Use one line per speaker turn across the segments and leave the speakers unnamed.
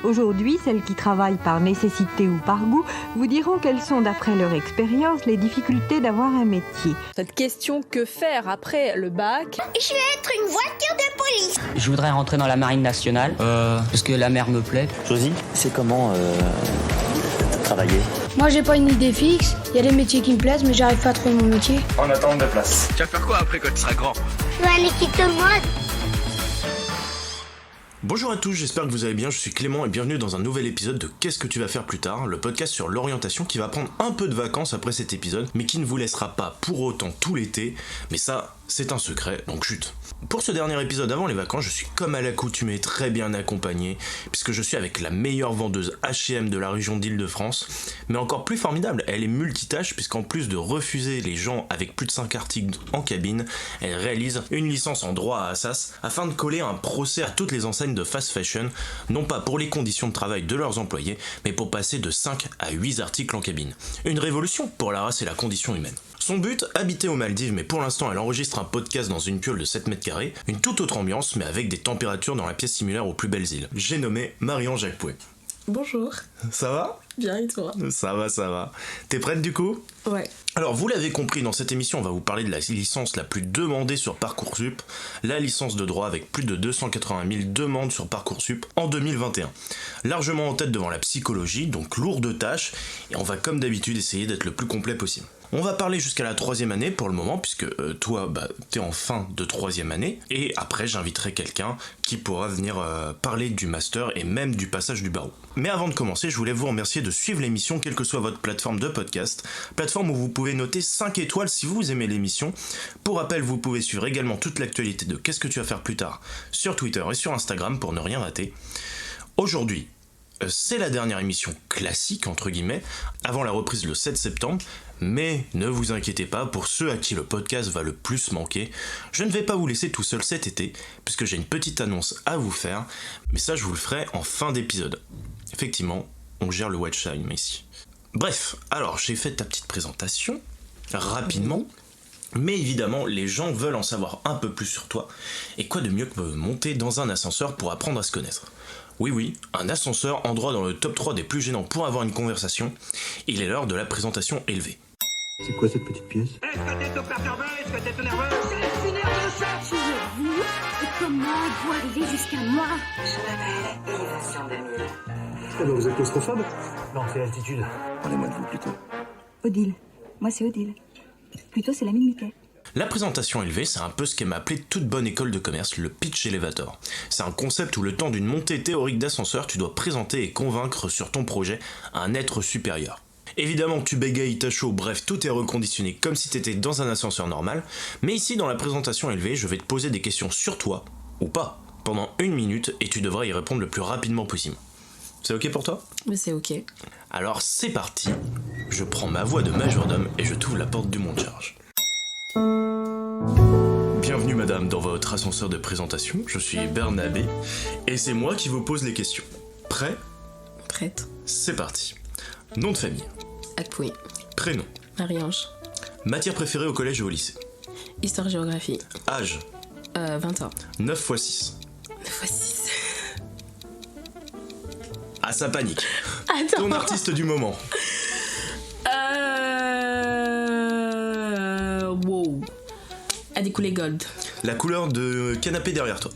Aujourd'hui, celles qui travaillent par nécessité ou par goût vous diront quelles sont, d'après leur expérience, les difficultés d'avoir un métier.
Cette question, que faire après le bac?
Je vais être une voiture de police.
Je voudrais rentrer dans la marine nationale, parce que la mer me plaît.
Josie, c'est comment travailler?
Moi j'ai pas une idée fixe, il y a des métiers qui me plaisent mais j'arrive pas à trouver mon métier.
En attente de place.
Tu vas faire quoi après quand tu seras grand?
Je vais aller quitter moi.
Bonjour à tous, j'espère que vous allez bien, je suis Clément et bienvenue dans un nouvel épisode de Qu'est-ce que tu vas faire plus tard, le podcast sur l'orientation qui va prendre un peu de vacances après cet épisode, mais qui ne vous laissera pas pour autant tout l'été, mais ça, c'est un secret, donc chut. Pour ce dernier épisode avant les vacances, je suis comme à l'accoutumée très bien accompagné, puisque je suis avec la meilleure vendeuse H&M de la région d'Île-de-France, mais encore plus formidable, elle est multitâche, puisqu'en plus de refuser les gens avec plus de 5 articles en cabine, elle réalise une licence en droit à Assas, afin de coller un procès à toutes les enseignes de fast fashion, non pas pour les conditions de travail de leurs employés, mais pour passer de 5 à 8 articles en cabine. Une révolution pour la race et la condition humaine. Son but, habiter aux Maldives, mais pour l'instant elle enregistre un podcast dans une piole de 7 mètres carrés, une toute autre ambiance, mais avec des températures dans la pièce similaire aux plus belles îles. J'ai nommé Marion Jacquepouet.
Bonjour.
Ça va ?
Bien, et toi?
Ça va. T'es prête du coup ?
Ouais.
Alors vous l'avez compris, dans cette émission on va vous parler de la licence la plus demandée sur Parcoursup, la licence de droit avec plus de 280 000 demandes sur Parcoursup en 2021. Largement en tête devant la psychologie, donc lourde tâche, et on va comme d'habitude essayer d'être le plus complet possible. On va parler jusqu'à la 3e année pour le moment, puisque toi, t'es en fin de 3e année, et après j'inviterai quelqu'un qui pourra venir parler du master et même du passage du barreau. Mais avant de commencer, je voulais vous remercier de suivre l'émission, quelle que soit votre plateforme de podcast, plateforme où vous pouvez noter 5 étoiles si vous aimez l'émission. Pour rappel, vous pouvez suivre également toute l'actualité de Qu'est-ce que tu vas faire plus tard sur Twitter et sur Instagram pour ne rien rater. Aujourd'hui, c'est la dernière émission classique, entre guillemets, avant la reprise le 7 septembre, mais ne vous inquiétez pas, pour ceux à qui le podcast va le plus manquer, je ne vais pas vous laisser tout seul cet été, puisque j'ai une petite annonce à vous faire, mais ça je vous le ferai en fin d'épisode. Effectivement, on gère le watch time ici. Bref, alors j'ai fait ta petite présentation, rapidement, mais évidemment les gens veulent en savoir un peu plus sur toi, et quoi de mieux que monter dans un ascenseur pour apprendre à se connaître. Oui, un ascenseur, endroit dans le top 3 des plus gênants pour avoir une conversation, il est l'heure de la présentation élevée.
C'est quoi cette petite pièce?
Est-ce que t'es tout perturbé? Est-ce que t'es tout nerveux?
C'est une heure de ça.
Qui êtes-vous et comment êtes-vous arrivé jusqu'à moi?
Je m'appelle Élévation 2000.
Eh ben vous êtes claustrophobe?
Non, c'est l'altitude.
Parlez-moi de vous plutôt.
Odile. Moi c'est Odile. Plutôt c'est l'ami de Mickey.
La présentation élevée, c'est un peu ce qu'aime appeler toute bonne école de commerce, le pitch elevator. C'est un concept où le temps d'une montée théorique d'ascenseur, tu dois présenter et convaincre sur ton projet un être supérieur. Évidemment que tu bégayes, t'as chaud, bref, tout est reconditionné comme si t'étais dans un ascenseur normal, mais ici dans la présentation élevée, je vais te poser des questions sur toi, ou pas, pendant 1 minute, et tu devras y répondre le plus rapidement possible. C'est ok pour toi ?
Mais c'est ok.
Alors c'est parti, je prends ma voix de majordome et je t'ouvre la porte du monte-charge. Bienvenue madame dans votre ascenseur de présentation, je suis Bernabé et c'est moi qui vous pose les questions. Prêt ?
Prête.
C'est parti. Nom de famille.
Acpoui.
Prénom.
Marie-Ange.
Matière préférée au collège et au lycée.
Histoire-géographie.
Âge.
20 ans.
9 x 6.
9 x 6.
Ah ça panique.
Attends.
Ton artiste du moment.
Wow. A découlé Gold.
La couleur de canapé derrière toi.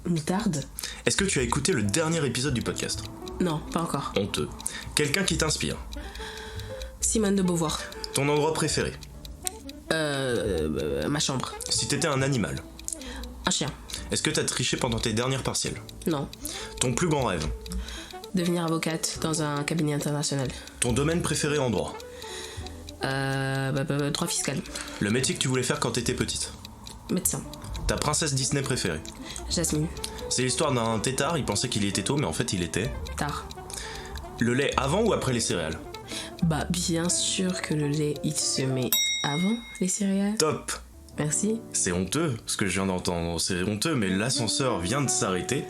Moutarde.
Est-ce que tu as écouté le dernier épisode du podcast ?
Non, pas encore.
Honteux. Quelqu'un qui t'inspire.
Simone de Beauvoir.
Ton endroit préféré.
Ma chambre.
Si t'étais un animal.
Un chien.
Est-ce que t'as triché pendant tes dernières partielles ?
Non.
Ton plus grand rêve.
Devenir avocate dans un cabinet international.
Ton domaine préféré en droit.
Droit fiscal.
Le métier que tu voulais faire quand t'étais petite.
Médecin.
Ta princesse Disney préférée.
Jasmine.
C'est l'histoire d'un tétard, il pensait qu'il y était tôt, mais en fait il était...
Tard.
Le lait avant ou après les céréales ?
Bah bien sûr que le lait il se met avant les céréales.
Top.
Merci.
C'est honteux ce que je viens d'entendre, c'est honteux, mais l'ascenseur vient de s'arrêter.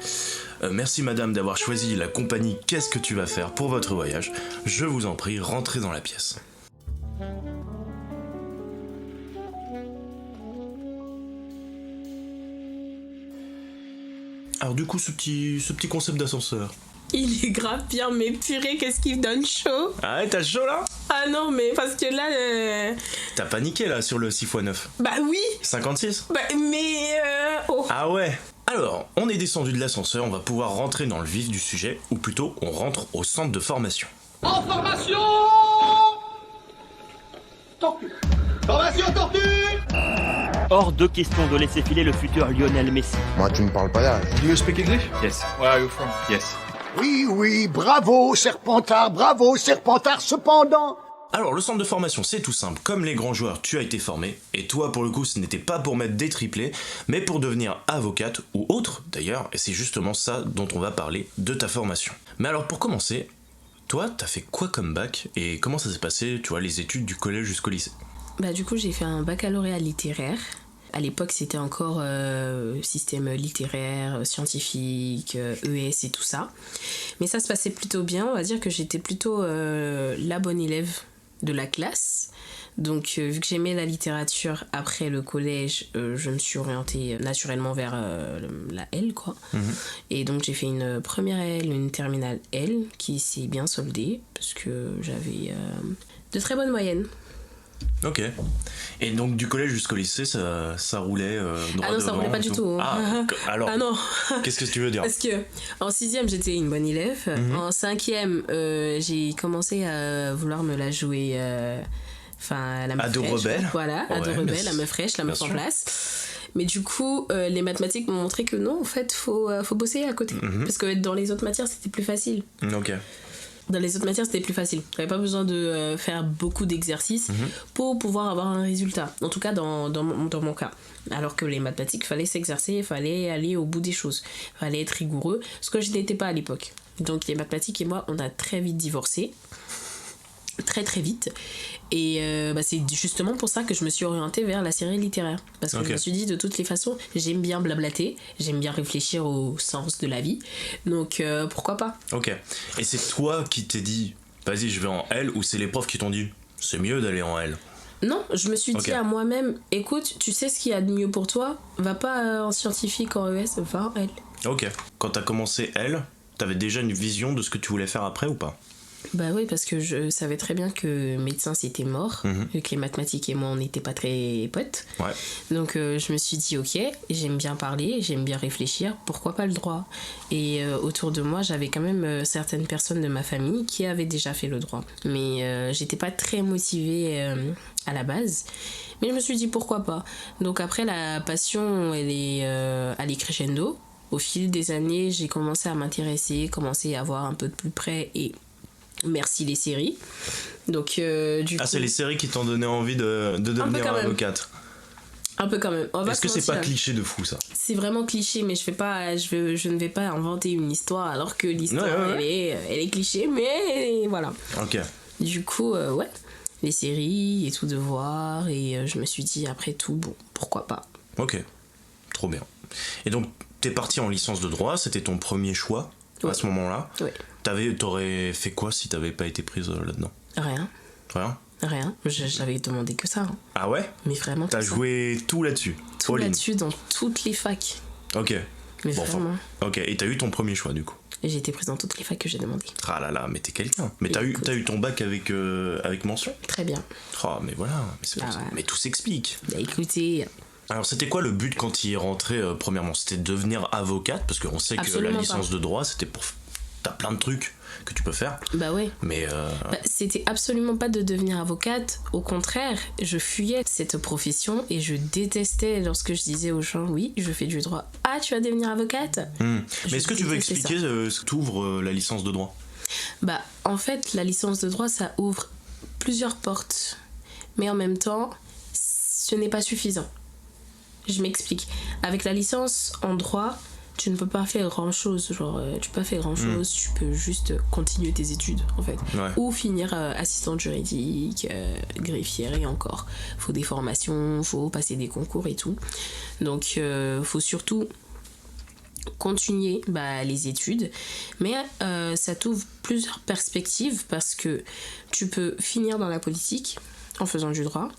Merci madame d'avoir choisi la compagnie Qu'est-ce que tu vas faire pour votre voyage. Je vous en prie, rentrez dans la pièce. Alors du coup, ce petit concept d'ascenseur,
Il est grave bien, mais purée, qu'est-ce qu'il donne chaud.
Ah ouais, t'as chaud là?
Ah non, mais parce que là...
T'as paniqué là sur le 6x9?
Bah oui.
56?
Bah mais... Oh.
Ah ouais. Alors, on est descendu de l'ascenseur, on va pouvoir rentrer dans le vif du sujet, ou plutôt, on rentre au centre de formation.
En formation! Tortue! Formation tortue!
Hors de question de laisser filer le futur Lionel Messi.
Moi, tu me parles pas d'âge.
Do you speak English? Yes. Where are you from? Yes.
Oui, bravo, Serpentard, cependant!
Alors, le centre de formation, c'est tout simple. Comme les grands joueurs, tu as été formé. Et toi, pour le coup, ce n'était pas pour mettre des triplés, mais pour devenir avocate, ou autre d'ailleurs. Et c'est justement ça dont on va parler de ta formation. Mais alors, pour commencer, toi, t'as fait quoi comme bac? Et comment ça s'est passé, tu vois, les études du collège jusqu'au lycée?
Bah du coup, j'ai fait un baccalauréat littéraire. À l'époque, c'était encore système littéraire, scientifique, ES et tout ça. Mais ça se passait plutôt bien. On va dire que j'étais plutôt la bonne élève de la classe. Donc, vu que j'aimais la littérature après le collège, je me suis orientée naturellement vers la L, quoi. Et donc, j'ai fait une première L, une terminale L, qui s'est bien soldée, parce que j'avais de très bonnes moyennes.
Ok. Et donc du collège jusqu'au lycée, ça roulait droit
Ah non, ça roulait pas du tout.
Ah, alors
ah non.
Qu'est-ce que tu veux dire?
Parce que en 6e, j'étais une bonne élève. En 5e, j'ai commencé à vouloir me la jouer... Enfin, la meuf fraîche.
Ado rebelle.
Voilà,
Ouais,
ado rebelle, la meuf fraîche, la meuf en place. Mais du coup, les mathématiques m'ont montré que non, en fait, faut bosser à côté. Parce que dans les autres matières, c'était plus facile.
Ok.
Dans les autres matières, c'était plus facile. J'avais pas besoin de faire beaucoup d'exercices pour pouvoir avoir un résultat. En tout cas, dans mon cas. Alors que les mathématiques, il fallait s'exercer, il fallait aller au bout des choses. Il fallait être rigoureux, ce que je n'étais pas à l'époque. Donc les mathématiques et moi, on a très vite divorcé. Très très vite. Et c'est justement pour ça que je me suis orientée vers la série littéraire. Parce que je me suis dit, de toutes les façons, j'aime bien blablater, j'aime bien réfléchir au sens de la vie. Donc pourquoi pas?
Ok. Et c'est toi qui t'es dit, vas-y, je vais en L, ou c'est les profs qui t'ont dit, c'est mieux d'aller en L?
Non, je me suis dit à moi-même, écoute, tu sais ce qu'il y a de mieux pour toi, va pas en scientifique, en ES, va en L. Ok.
Quand t'as commencé L, t'avais déjà une vision de ce que tu voulais faire après ou pas?
Bah oui, parce que je savais très bien que médecin c'était mort, vu que les mathématiques et moi on n'était pas très potes.
Ouais.
Donc je me suis dit ok, j'aime bien parler, j'aime bien réfléchir, pourquoi pas le droit? Et autour de moi j'avais quand même certaines personnes de ma famille qui avaient déjà fait le droit. Mais j'étais pas très motivée à la base. Mais je me suis dit pourquoi pas. Donc après la passion elle est allée crescendo. Au fil des années j'ai commencé à m'intéresser, commencé à voir un peu de plus près et... Merci les séries. Donc du coup...
c'est les séries qui t'ont donné envie de devenir avocate.
Un peu quand même.
Est-ce que c'est pas cliché de fou ça? C'est
vraiment cliché, mais je ne vais pas inventer une histoire alors que l'histoire elle est cliché, mais voilà.
Ok.
Du coup les séries et tout de voir et je me suis dit après tout bon pourquoi pas.
Ok, trop bien. Et donc t'es parti en licence de droit, c'était ton premier choix à ce moment-là.
Oui.
T'aurais fait quoi si t'avais pas été prise là-dedans?
Rien. J'avais demandé que ça.
Ah ouais?
Mais vraiment.
T'as joué tout là-dessus?
Tout là-dessus dans toutes les facs.
Ok.
Mais bon, vraiment.
Ok, et t'as eu ton premier choix du coup?
Et j'ai été prise dans toutes les facs que j'ai demandé.
Ah là là, mais t'es quelqu'un. Mais t'as eu ton bac avec mention?
Très bien.
Oh mais voilà, mais tout s'explique.
Bah écoutez...
Alors c'était quoi le but quand il est rentré premièrement? C'était de devenir avocate? Parce qu'on sait que la licence de droit c'était pour... T'as plein de trucs que tu peux faire.
Bah ouais.
Mais
c'était absolument pas de devenir avocate. Au contraire, je fuyais cette profession et je détestais lorsque je disais aux gens oui, je fais du droit. Ah, tu vas devenir avocate?
Mais est-ce que tu veux expliquer ce qu'ouvre la licence de droit?
Bah en fait, la licence de droit ça ouvre plusieurs portes. Mais en même temps, ce n'est pas suffisant. Je m'explique. Avec la licence en droit, tu ne peux pas faire grand chose, tu peux pas faire grand chose, tu peux juste continuer tes études en fait, ou finir assistante juridique, greffière et encore. Faut des formations, faut passer des concours et tout. Donc faut surtout continuer les études, mais ça t'ouvre plusieurs perspectives parce que tu peux finir dans la politique en faisant du droit.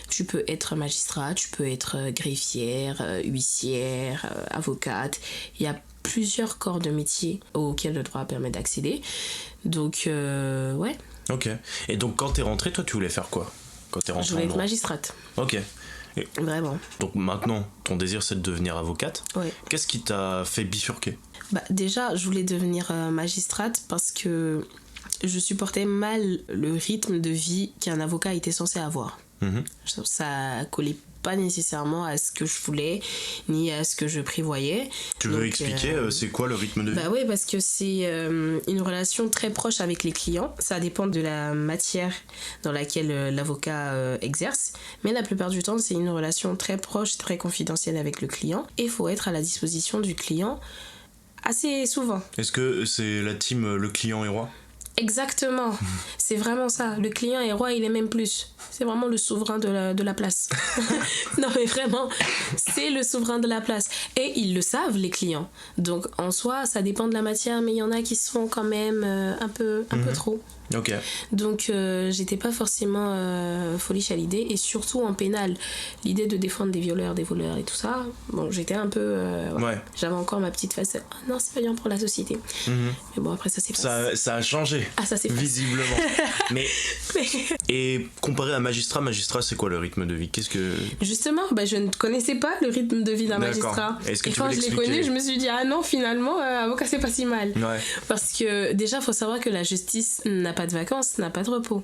Tu peux être magistrat, tu peux être greffière, huissière, avocate. Il y a plusieurs corps de métier auxquels le droit permet d'accéder. Donc, ouais.
Ok. Et donc, quand t'es rentrée, toi, tu voulais faire quoi quand t'es rentrée?
Je voulais être magistrate.
Ok.
Vraiment.
Donc maintenant, ton désir, c'est de devenir avocate.
Ouais.
Qu'est-ce qui t'a fait bifurquer?
Déjà, je voulais devenir magistrate parce que je supportais mal le rythme de vie qu'un avocat était censé avoir. Ça collait pas nécessairement à ce que je voulais ni à ce que je prévoyais.
Tu veux expliquer c'est quoi le rythme de vie?
Oui, parce que c'est une relation très proche avec les clients. Ça dépend de la matière dans laquelle l'avocat exerce, mais la plupart du temps c'est une relation très proche, très confidentielle avec le client, et il faut être à la disposition du client assez souvent.
Est-ce que c'est la team le client est roi?
Exactement, c'est vraiment ça. Le client est roi, il est même plus. C'est vraiment le souverain de la place. Non mais vraiment, c'est le souverain de la place. Et ils le savent, les clients. Donc en soi, ça dépend de la matière, mais il y en a qui se font quand même un peu trop.
Ok.
Donc j'étais pas forcément foliche à l'idée, et surtout en pénal. L'idée de défendre des violeurs, des voleurs et tout ça, bon, j'étais un peu...
ouais.
J'avais encore ma petite face, non, c'est pas bien pour la société. Mais bon, après ça s'est passé.
Ça a changé.
Ah, ça s'est passé.
Visiblement. mais... Et comparé à magistrat, c'est quoi le rythme de vie? Qu'est-ce que...
Justement, je ne connaissais pas le rythme de vie d'un magistrat.
Est-ce que
et quand je l'ai connu, je me suis dit, ah non, finalement, avocat, c'est pas si mal.
Ouais.
Parce que déjà, il faut savoir que la justice n'a pas de vacances, n'a pas de repos.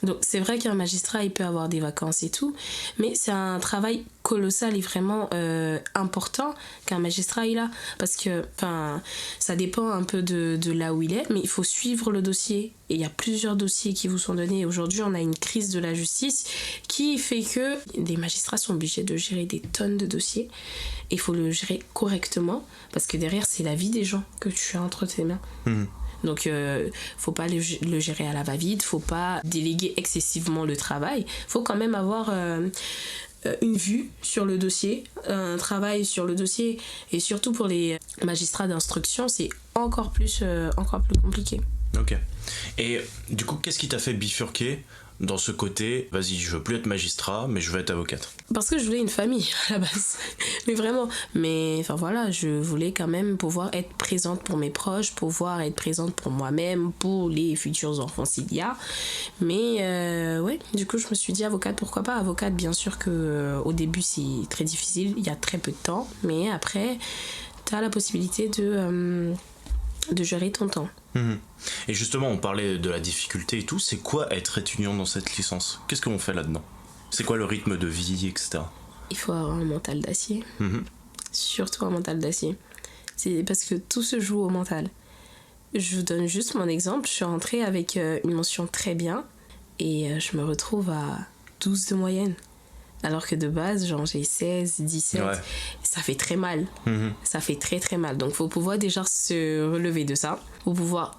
Donc c'est vrai qu'un magistrat, il peut avoir des vacances et tout, mais c'est un travail colossal et vraiment important qu'un magistrat il a, parce que ça dépend un peu de là où il est, mais il faut suivre le dossier, et il y a plusieurs dossiers qui vous sont donnés. Aujourd'hui on a une crise de la justice qui fait que les magistrats sont obligés de gérer des tonnes de dossiers, et il faut le gérer correctement, parce que derrière c'est la vie des gens que tu as entre tes mains. Donc faut pas le gérer à la va-vite, faut pas déléguer excessivement le travail, faut quand même avoir une vue sur le dossier, un travail sur le dossier, et surtout pour les magistrats d'instruction c'est encore plus compliqué.
Ok. Et du coup, qu'est-ce qui t'a fait bifurquer dans ce côté, vas-y, je veux plus être magistrat, mais je veux être avocate?
Parce que je voulais une famille à la base, mais vraiment. Mais voilà, je voulais quand même pouvoir être présente pour mes proches, pouvoir être présente pour moi-même, pour les futurs enfants s'il y a. Mais ouais, du coup je me suis dit avocate, pourquoi pas? Avocate, bien sûr que au début c'est très difficile, il y a très peu de temps, mais après t'as la possibilité de gérer ton temps.
Et justement, on parlait de la difficulté et tout, c'est quoi être étudiant dans cette licence? Qu'est-ce qu'on fait là-dedans? C'est quoi le rythme de vie, etc.?
Il faut avoir un mental d'acier. Surtout un mental d'acier. C'est parce que tout se joue au mental. Je vous donne juste mon exemple. Je suis rentrée avec une mention très bien, et je me retrouve à 12 de moyenne. Alors que de base, j'ai 16, 17. Ouais. Ça fait très mal. Ça fait très très mal. Donc faut pouvoir déjà se relever de ça. Faut pouvoir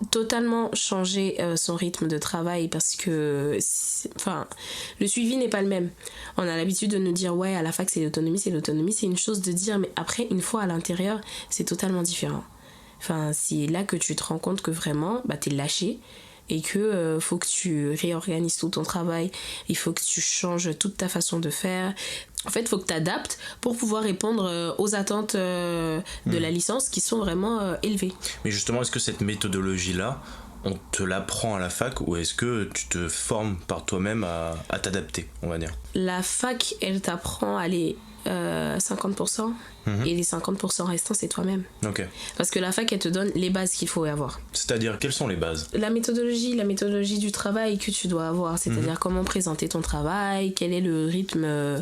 totalement changer son rythme de travail, parce que le suivi n'est pas le même. On a l'habitude de nous dire ouais, à la fac c'est l'autonomie, c'est une chose de dire, mais après une fois à l'intérieur c'est totalement différent. C'est là que tu te rends compte que vraiment t'es lâché, et que faut que tu réorganises tout ton travail, il faut que tu changes toute ta façon de faire. En fait, il faut que tu adaptes pour pouvoir répondre aux attentes de la licence, qui sont vraiment élevées.
Mais justement, est-ce que cette méthodologie-là, on te l'apprend à la fac, ou est-ce que tu te formes par toi-même à t'adapter, on va dire?
La fac, elle t'apprend à aller 50%, et les 50% restants c'est toi-même.
Ok.
Parce que la fac elle te donne les bases qu'il faut avoir.
C'est-à-dire, quelles sont les bases? La
méthodologie du travail que tu dois avoir, c'est-à-dire comment présenter ton travail, quel est le rythme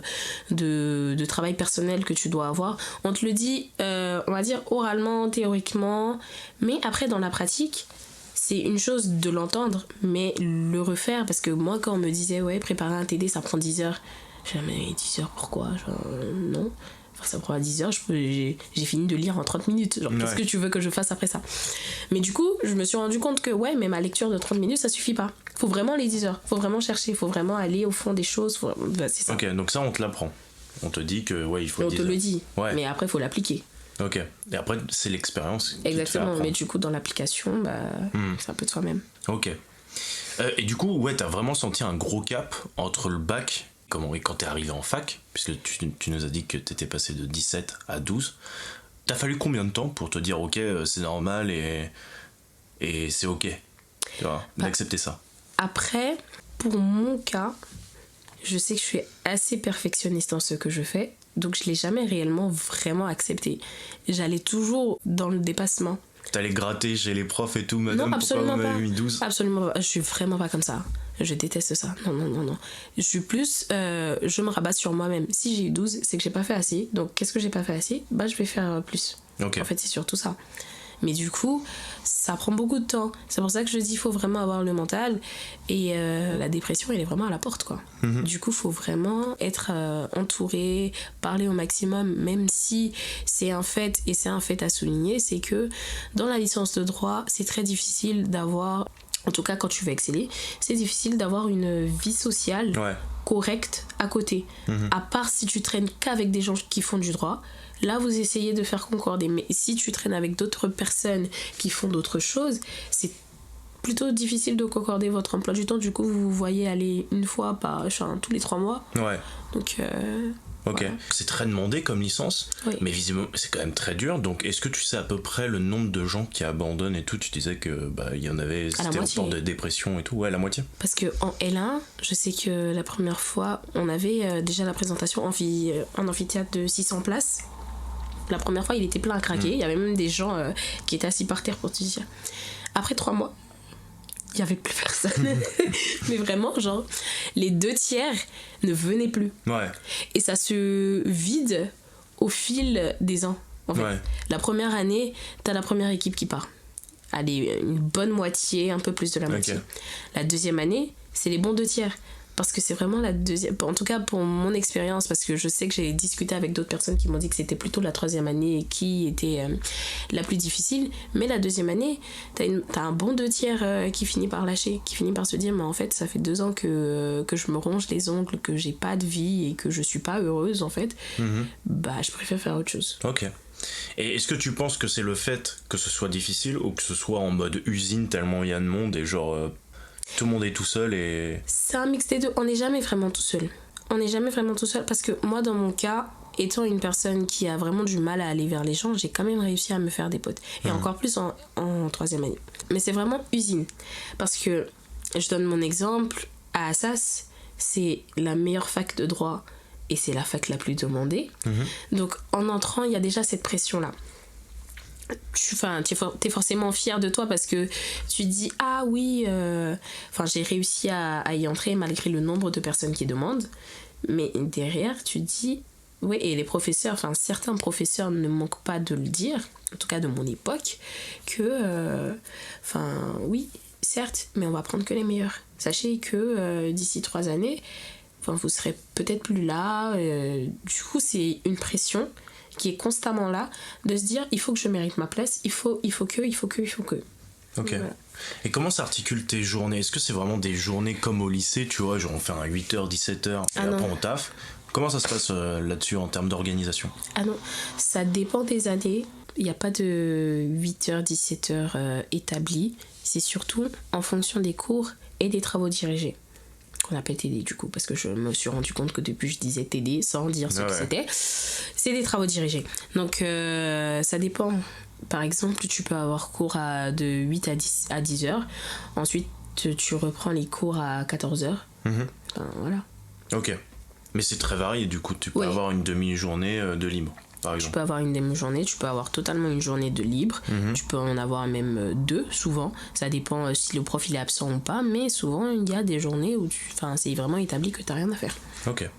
de travail personnel que tu dois avoir. On te le dit, on va dire oralement, théoriquement, mais après dans la pratique c'est une chose de l'entendre, mais le refaire, parce que moi quand on me disait ouais, préparer un TD ça prend 10 heures, je disais mais 10 heures pourquoi? Non, ça prend 10 heures, j'ai fini de lire en 30 minutes, qu'est-ce que tu veux que je fasse après ça? Mais du coup je me suis rendu compte que ouais, mais ma lecture de 30 minutes ça suffit pas, faut vraiment les 10 heures, faut vraiment chercher, faut vraiment aller au fond des choses, c'est ça.
Ok, donc ça on te l'apprend, on te dit que ouais, il faut 10 heures.
On te le dit,
ouais.
Mais après faut l'appliquer.
Ok, et après c'est l'expérience qui
exactement,
te fait
mais du coup dans l'application c'est un peu de soi-même.
Ok. Et du coup, ouais, t'as vraiment senti un gros cap entre le bac et quand t'es arrivé en fac, puisque tu nous as dit que t'étais passé de 17 à 12. T'as fallu combien de temps pour te dire ok, c'est normal et c'est ok, tu vois, d'accepter ça?
Après, pour mon cas, je sais que je suis assez perfectionniste dans ce que je fais, donc je l'ai jamais réellement vraiment accepté. J'allais toujours dans le dépassement.
T'allais gratter chez les profs et tout, madame,
non, absolument
pourquoi vous m'avez
pas.
mis 12?
Absolument pas, je suis vraiment pas comme ça. Je déteste ça. Non. Je suis plus... je me rabats sur moi-même. Si j'ai eu 12, c'est que j'ai pas fait assez. Donc, qu'est-ce que j'ai pas fait assez? Bah, je vais faire plus.
Okay.
En fait, c'est surtout ça. Mais du coup, ça prend beaucoup de temps. C'est pour ça que je dis, il faut vraiment avoir le mental. Et la dépression, elle est vraiment à la porte, quoi. Mm-hmm. Du coup, il faut vraiment être entouré, parler au maximum, même si c'est un fait, et c'est un fait à souligner, c'est que dans la licence de droit, c'est très difficile d'avoir... En tout cas, quand tu veux exceller, c'est difficile d'avoir une vie sociale correcte à côté. Mm-hmm. À part si tu traînes qu'avec des gens qui font du droit, là, vous essayez de faire concorder. Mais si tu traînes avec d'autres personnes qui font d'autres choses, c'est plutôt difficile de concorder votre emploi du temps. Du coup, vous voyez aller une fois tous les 3 mois. Ouais. Donc...
Ok, voilà. C'est très demandé comme licence, mais visiblement c'est quand même très dur. Donc est-ce que tu sais à peu près le nombre de gens qui abandonnent et tout? Tu disais que il y en avait, c'était au port de dépression et tout. Ouais, la moitié.
Parce que en L1, je sais que la première fois, on avait déjà la présentation en amphithéâtre de 600 places. La première fois, il était plein à craquer. Il y avait même des gens qui étaient assis par terre pour te dire. Après 3 mois, il n'y avait plus personne. Mais vraiment, genre, les 2/3 ne venaient plus. Ouais. Et ça se vide au fil des ans, en fait. Ouais. La première année, t'as la première équipe qui part. Allez, une bonne moitié, un peu plus de la moitié. Okay. La deuxième année, c'est les bons 2/3. Parce que c'est vraiment la deuxième... En tout cas, pour mon expérience, parce que je sais que j'ai discuté avec d'autres personnes qui m'ont dit que c'était plutôt la 3e année qui était la plus difficile. Mais la 2e année, t'as un bon 2/3 qui finit par lâcher, qui finit par se dire, mais en fait, ça fait 2 ans que je me ronge les ongles, que j'ai pas de vie et que je suis pas heureuse, en fait. Mm-hmm. Bah, je préfère faire autre chose.
Ok. Et est-ce que tu penses que c'est le fait que ce soit difficile ou que ce soit en mode usine tellement il y a de monde et genre... tout le monde est tout seul et...
C'est un mix des deux. On n'est jamais vraiment tout seul. Parce que moi, dans mon cas, étant une personne qui a vraiment du mal à aller vers les gens, j'ai quand même réussi à me faire des potes. Et encore plus en 3e année. Mais c'est vraiment usine. Parce que, je donne mon exemple, à Assas, c'est la meilleure fac de droit et c'est la fac la plus demandée. Mmh. Donc, en entrant, il y a déjà cette pression-là. T'es forcément fier de toi parce que tu dis ah oui j'ai réussi à y entrer malgré le nombre de personnes qui demandent, mais derrière tu dis ouais, et les professeurs, certains professeurs ne manquent pas de le dire, en tout cas de mon époque, que oui certes, mais on va prendre que les meilleurs. Sachez que d'ici 3 années vous serez peut-être plus là. Du coup c'est une pression qui est constamment là, de se dire il faut que je mérite ma place, il faut que. Ok.
Voilà. Et comment s'articulent tes journées? Est-ce que c'est vraiment des journées comme au lycée, tu vois, genre on fait un 8h, 17h et après on taffe? Comment ça se passe là-dessus en termes d'organisation? Ah non,
ça dépend des années. Il n'y a pas de 8h, 17h établi. C'est surtout en fonction des cours et des travaux dirigés. Qu'on appelle TD du coup, parce que je me suis rendu compte que depuis je disais TD sans dire ce que c'était. C'est des travaux dirigés. Donc ça dépend. Par exemple, tu peux avoir cours de 8 à 10 heures. Ensuite, tu reprends les cours à 14 heures. Mmh. Voilà.
Ok. Mais c'est très varié du coup. Tu peux avoir une demi-journée de libre.
Tu peux avoir une demi-journée, tu peux avoir totalement une journée de libre, tu peux en avoir même 2 souvent, ça dépend si le prof il est absent ou pas, mais souvent il y a des journées où c'est vraiment établi que t'as rien à faire.
Ok.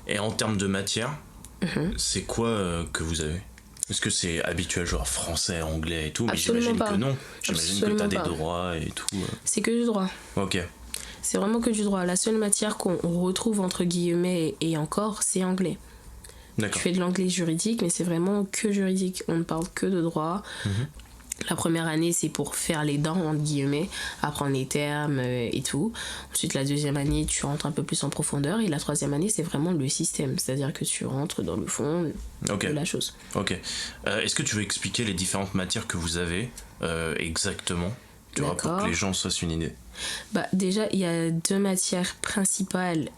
Et en termes de matière, c'est quoi que vous avez? Est-ce que c'est habituel, genre français, anglais et tout? Mais j'imagine que non. J'imagine que t'as des droits et tout.
C'est que du droit.
Ok.
C'est vraiment que du droit. La seule matière qu'on retrouve entre guillemets et encore, c'est anglais. D'accord. Tu fais de l'anglais juridique, mais c'est vraiment que juridique. On ne parle que de droit. La première année, c'est pour faire les dents, entre guillemets, apprendre les termes et tout. Ensuite, la 2e année, tu rentres un peu plus en profondeur. Et la 3e année, c'est vraiment le système. C'est-à-dire que tu rentres dans le fond de la chose.
Ok. Est-ce que tu veux expliquer les différentes matières que vous avez exactement Tu vois, pour que les gens se fassent une idée.
Bah, déjà, il y a 2 matières principales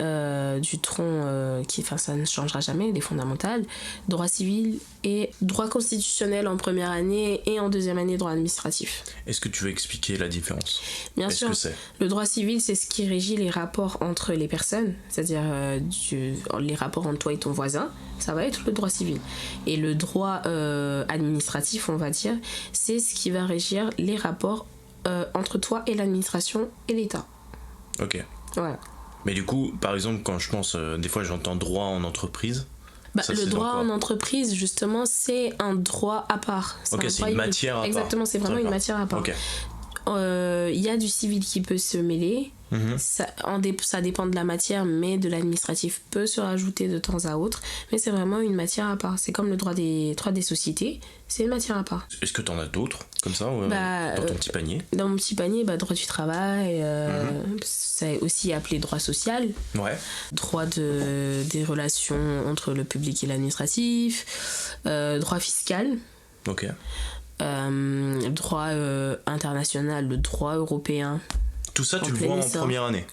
du tronc ça ne changera jamais, les fondamentales. Droit civil et droit constitutionnel en première année et en deuxième année droit administratif.
Est-ce que tu veux expliquer la différence ?
Bien sûr. Le droit civil, c'est ce qui régit les rapports entre les personnes, c'est-à-dire les rapports entre toi et ton voisin. Ça va être le droit civil. Et le droit administratif, on va dire, c'est ce qui va régir les rapports entre toi et l'administration et l'État.
Ok.
Voilà.
Mais du coup, par exemple, quand je pense, des fois j'entends droit en entreprise.
Le droit en entreprise, justement, c'est un droit à part.
Ok, c'est une matière à part.
Exactement, c'est vraiment une matière à part.
Ok.
Il y a du civil qui peut se mêler. Ça dépend de la matière, mais de l'administratif peut se rajouter de temps à autre. Mais c'est vraiment une matière à part. C'est comme le droit des sociétés, c'est une matière à part.
Est-ce que t'en as d'autres, comme ça, dans ton petit panier ?
Dans mon petit panier, droit du travail, c'est aussi appelé droit social.
Ouais.
Droit des relations entre le public et l'administratif. Droit fiscal.
Ok.
Droit international, le droit européen.
Tout ça, tu le vois en première année ?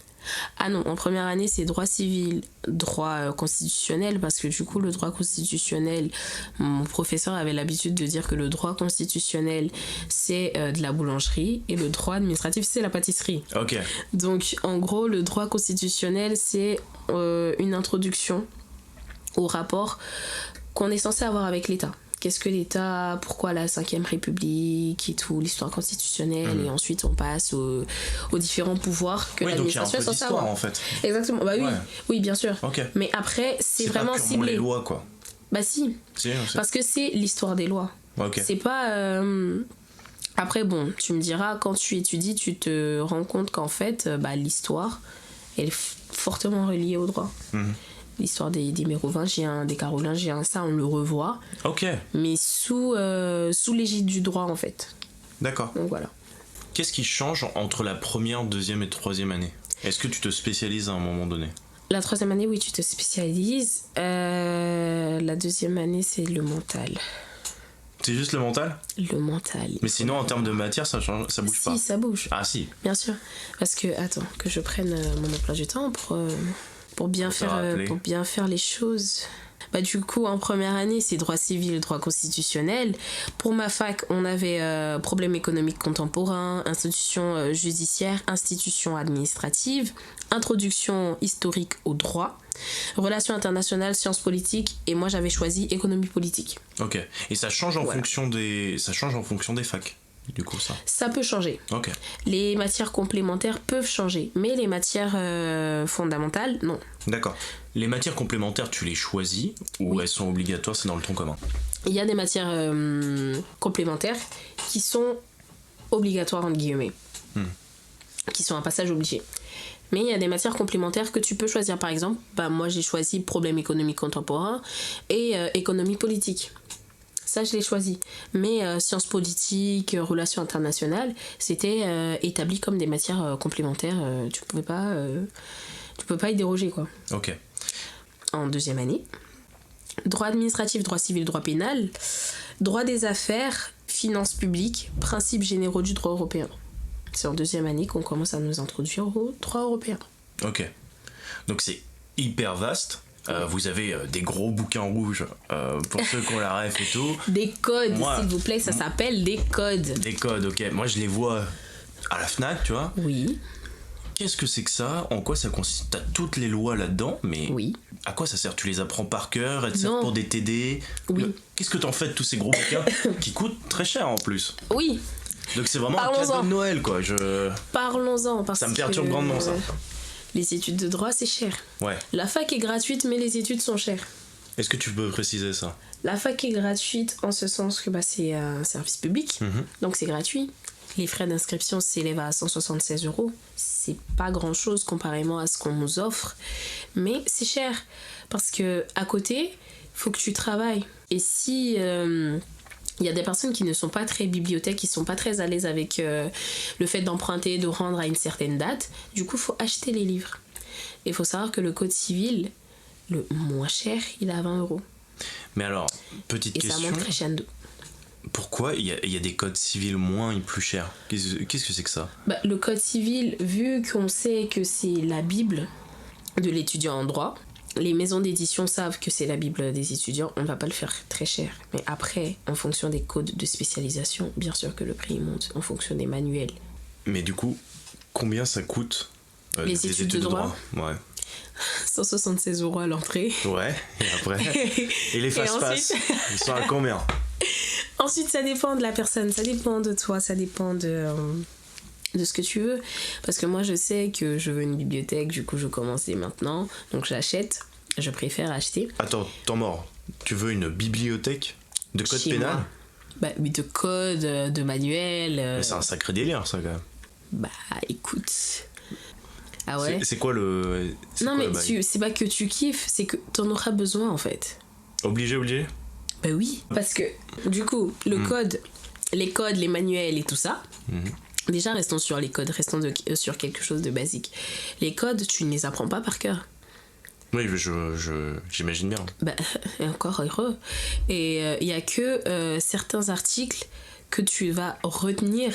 Ah non, en première année, c'est droit civil, droit constitutionnel, parce que du coup, le droit constitutionnel, mon professeur avait l'habitude de dire que le droit constitutionnel, c'est de la boulangerie, et le droit administratif, c'est la pâtisserie.
Ok.
Donc, en gros, le droit constitutionnel, c'est une introduction au rapport qu'on est censé avoir avec l'État. Qu'est-ce que l'État, pourquoi la 5e République et tout, l'histoire constitutionnelle, et ensuite on passe aux différents pouvoirs que l'administration est censée avoir.
En fait.
Exactement, bah oui, oui bien sûr.
Okay.
Mais après, c'est vraiment ciblé. C'est pas
les lois, quoi.
Bah si, parce que c'est l'histoire des lois.
Okay.
C'est pas... Après bon, tu me diras, quand tu étudies, tu te rends compte qu'en fait, l'histoire, elle est fortement reliée au droit. L'histoire des Mérovingiens, des Carolingiens, ça on le revoit.
Ok.
Mais sous l'égide du droit en fait.
D'accord.
Donc voilà.
Qu'est-ce qui change entre la première, deuxième et troisième année ? Est-ce que tu te spécialises à un moment donné ?
La troisième année, oui, tu te spécialises. La deuxième année, c'est le mental.
C'est juste le mental ?
Le mental.
Mais sinon, en termes de matière, ça bouge pas ?
Si, ça bouge.
Ah si.
Bien sûr. Parce que, attends, que je prenne mon emploi du temps pour bien faire les choses. Du coup, en première année, c'est droit civil, droit constitutionnel. Pour ma fac, on avait problèmes économiques contemporains, institutions judiciaires, institutions administratives, introduction historique au droit, relations internationales, sciences politiques, et moi j'avais choisi économie politique.
Ok. Et ça change en fonction des facs. Du coup, ça peut
changer.
Ok.
Les matières complémentaires peuvent changer, mais les matières fondamentales, non.
D'accord. Les matières complémentaires, tu les choisis ou elles sont obligatoires, c'est dans le tronc commun ?
Il y a des matières complémentaires qui sont obligatoires, entre guillemets, qui sont un passage obligé. Mais il y a des matières complémentaires que tu peux choisir. Par exemple, moi j'ai choisi problèmes économiques contemporains et économie politique. Ça, je l'ai choisi. Mais sciences politiques, relations internationales, c'était établi comme des matières complémentaires. Tu peux pas y déroger, quoi.
Ok.
En deuxième année, droit administratif, droit civil, droit pénal, droit des affaires, finances publiques, principes généraux du droit européen. C'est en deuxième année qu'on commence à nous introduire au droit européen.
Ok. Donc c'est hyper vaste. Vous avez des gros bouquins rouges pour ceux qui ont la ref et tout.
Des codes, s'il vous plaît, ça s'appelle des codes.
Des codes, ok. Moi, je les vois à la FNAC, tu vois.
Oui.
Qu'est-ce que c'est que ça ? En quoi ça consiste ? T'as toutes les lois là-dedans, mais à quoi ça sert ? Tu les apprends par cœur ? Elles servent pour des TD ?
Oui.
Qu'est-ce que t'en fais de tous ces gros bouquins qui coûtent très cher en plus ?
Oui.
Donc c'est vraiment un cadeau de Noël, quoi.
Parlons-en, parce que...
Ça me perturbe grandement, ça.
Les études de droit, c'est cher.
Ouais.
La fac est gratuite, mais les études sont chères.
Est-ce que tu peux préciser ça ?
La fac est gratuite en ce sens que c'est un service public, donc c'est gratuit. Les frais d'inscription s'élèvent à 176 €. C'est pas grand-chose comparément à ce qu'on nous offre, mais c'est cher. Parce que à côté, faut que tu travailles. Et si... il y a des personnes qui ne sont pas très bibliothèques, qui sont pas très à l'aise avec le fait d'emprunter, de rendre à une certaine date. Du coup, il faut acheter les livres. Et il faut savoir que le code civil, le moins cher, il est à 20 €.
Mais alors, petite question.
Et ça monte crescendo.
pourquoi il y a des codes civils moins et plus chers? Qu'est-ce que c'est que ça?
Le code civil, vu qu'on sait que c'est la Bible de l'étudiant en droit, les maisons d'édition savent que c'est la Bible des étudiants, on ne va pas le faire très cher. Mais après, en fonction des codes de spécialisation, bien sûr que le prix monte en fonction des manuels.
Mais du coup, combien ça coûte
les études de droit?
Ouais.
176 € à l'entrée.
Ouais, et après et les fast-pass, ils sont à combien?
Ensuite, ça dépend de la personne, ça dépend de toi, ça dépend de ce que tu veux. Parce que moi, je sais que je veux une bibliothèque, du coup, je commence dès maintenant. Donc, j'achète. Je préfère acheter.
Attends, temps mort. Tu veux une bibliothèque de code pénal?
Oui, de code, de manuel.
Mais c'est un sacré délire, ça, quand même.
Écoute. Ah ouais?
C'est quoi le...
Non, mais c'est pas que tu kiffes, c'est que t'en auras besoin, en fait.
Obligé?
Oui. Parce que, du coup, le code, les codes, les manuels et tout ça... Déjà, restons sur les codes, restons sur quelque chose de basique. Les codes, tu ne les apprends pas par cœur.
Oui, j'imagine bien.
Et encore heureux. Et il n'y a que certains articles que tu vas retenir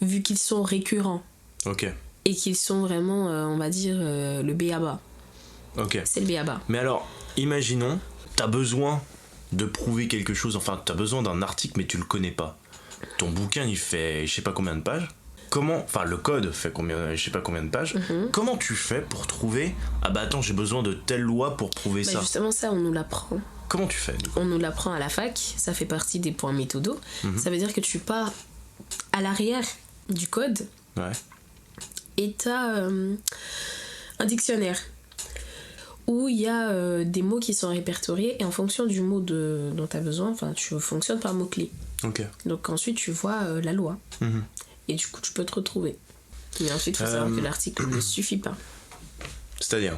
vu qu'ils sont récurrents.
Ok.
Et qu'ils sont vraiment, on va dire, le b.a.-ba.
Ok.
C'est le b.a.-ba.
Mais alors, imaginons, t'as besoin de prouver quelque chose, enfin, t'as besoin d'un article, mais tu le connais pas. Ton bouquin, il fait je sais pas combien de pages. Le code fait je sais pas combien de pages. Comment tu fais pour trouver attends, j'ai besoin de telle loi pour prouver ça?
Justement, ça, on nous l'apprend.
Comment tu fais?
On nous l'apprend à la fac, ça fait partie des points méthodos. Ça veut dire que tu pars à l'arrière du code.
Ouais.
Et t'as un dictionnaire où il y a des mots qui sont répertoriés et en fonction du mot dont tu as besoin, tu fonctionnes par mots-clés.
Ok.
Donc ensuite tu vois la loi. Et du coup tu peux te retrouver. Mais ensuite il faut savoir que l'article ne suffit pas.
C'est-à-dire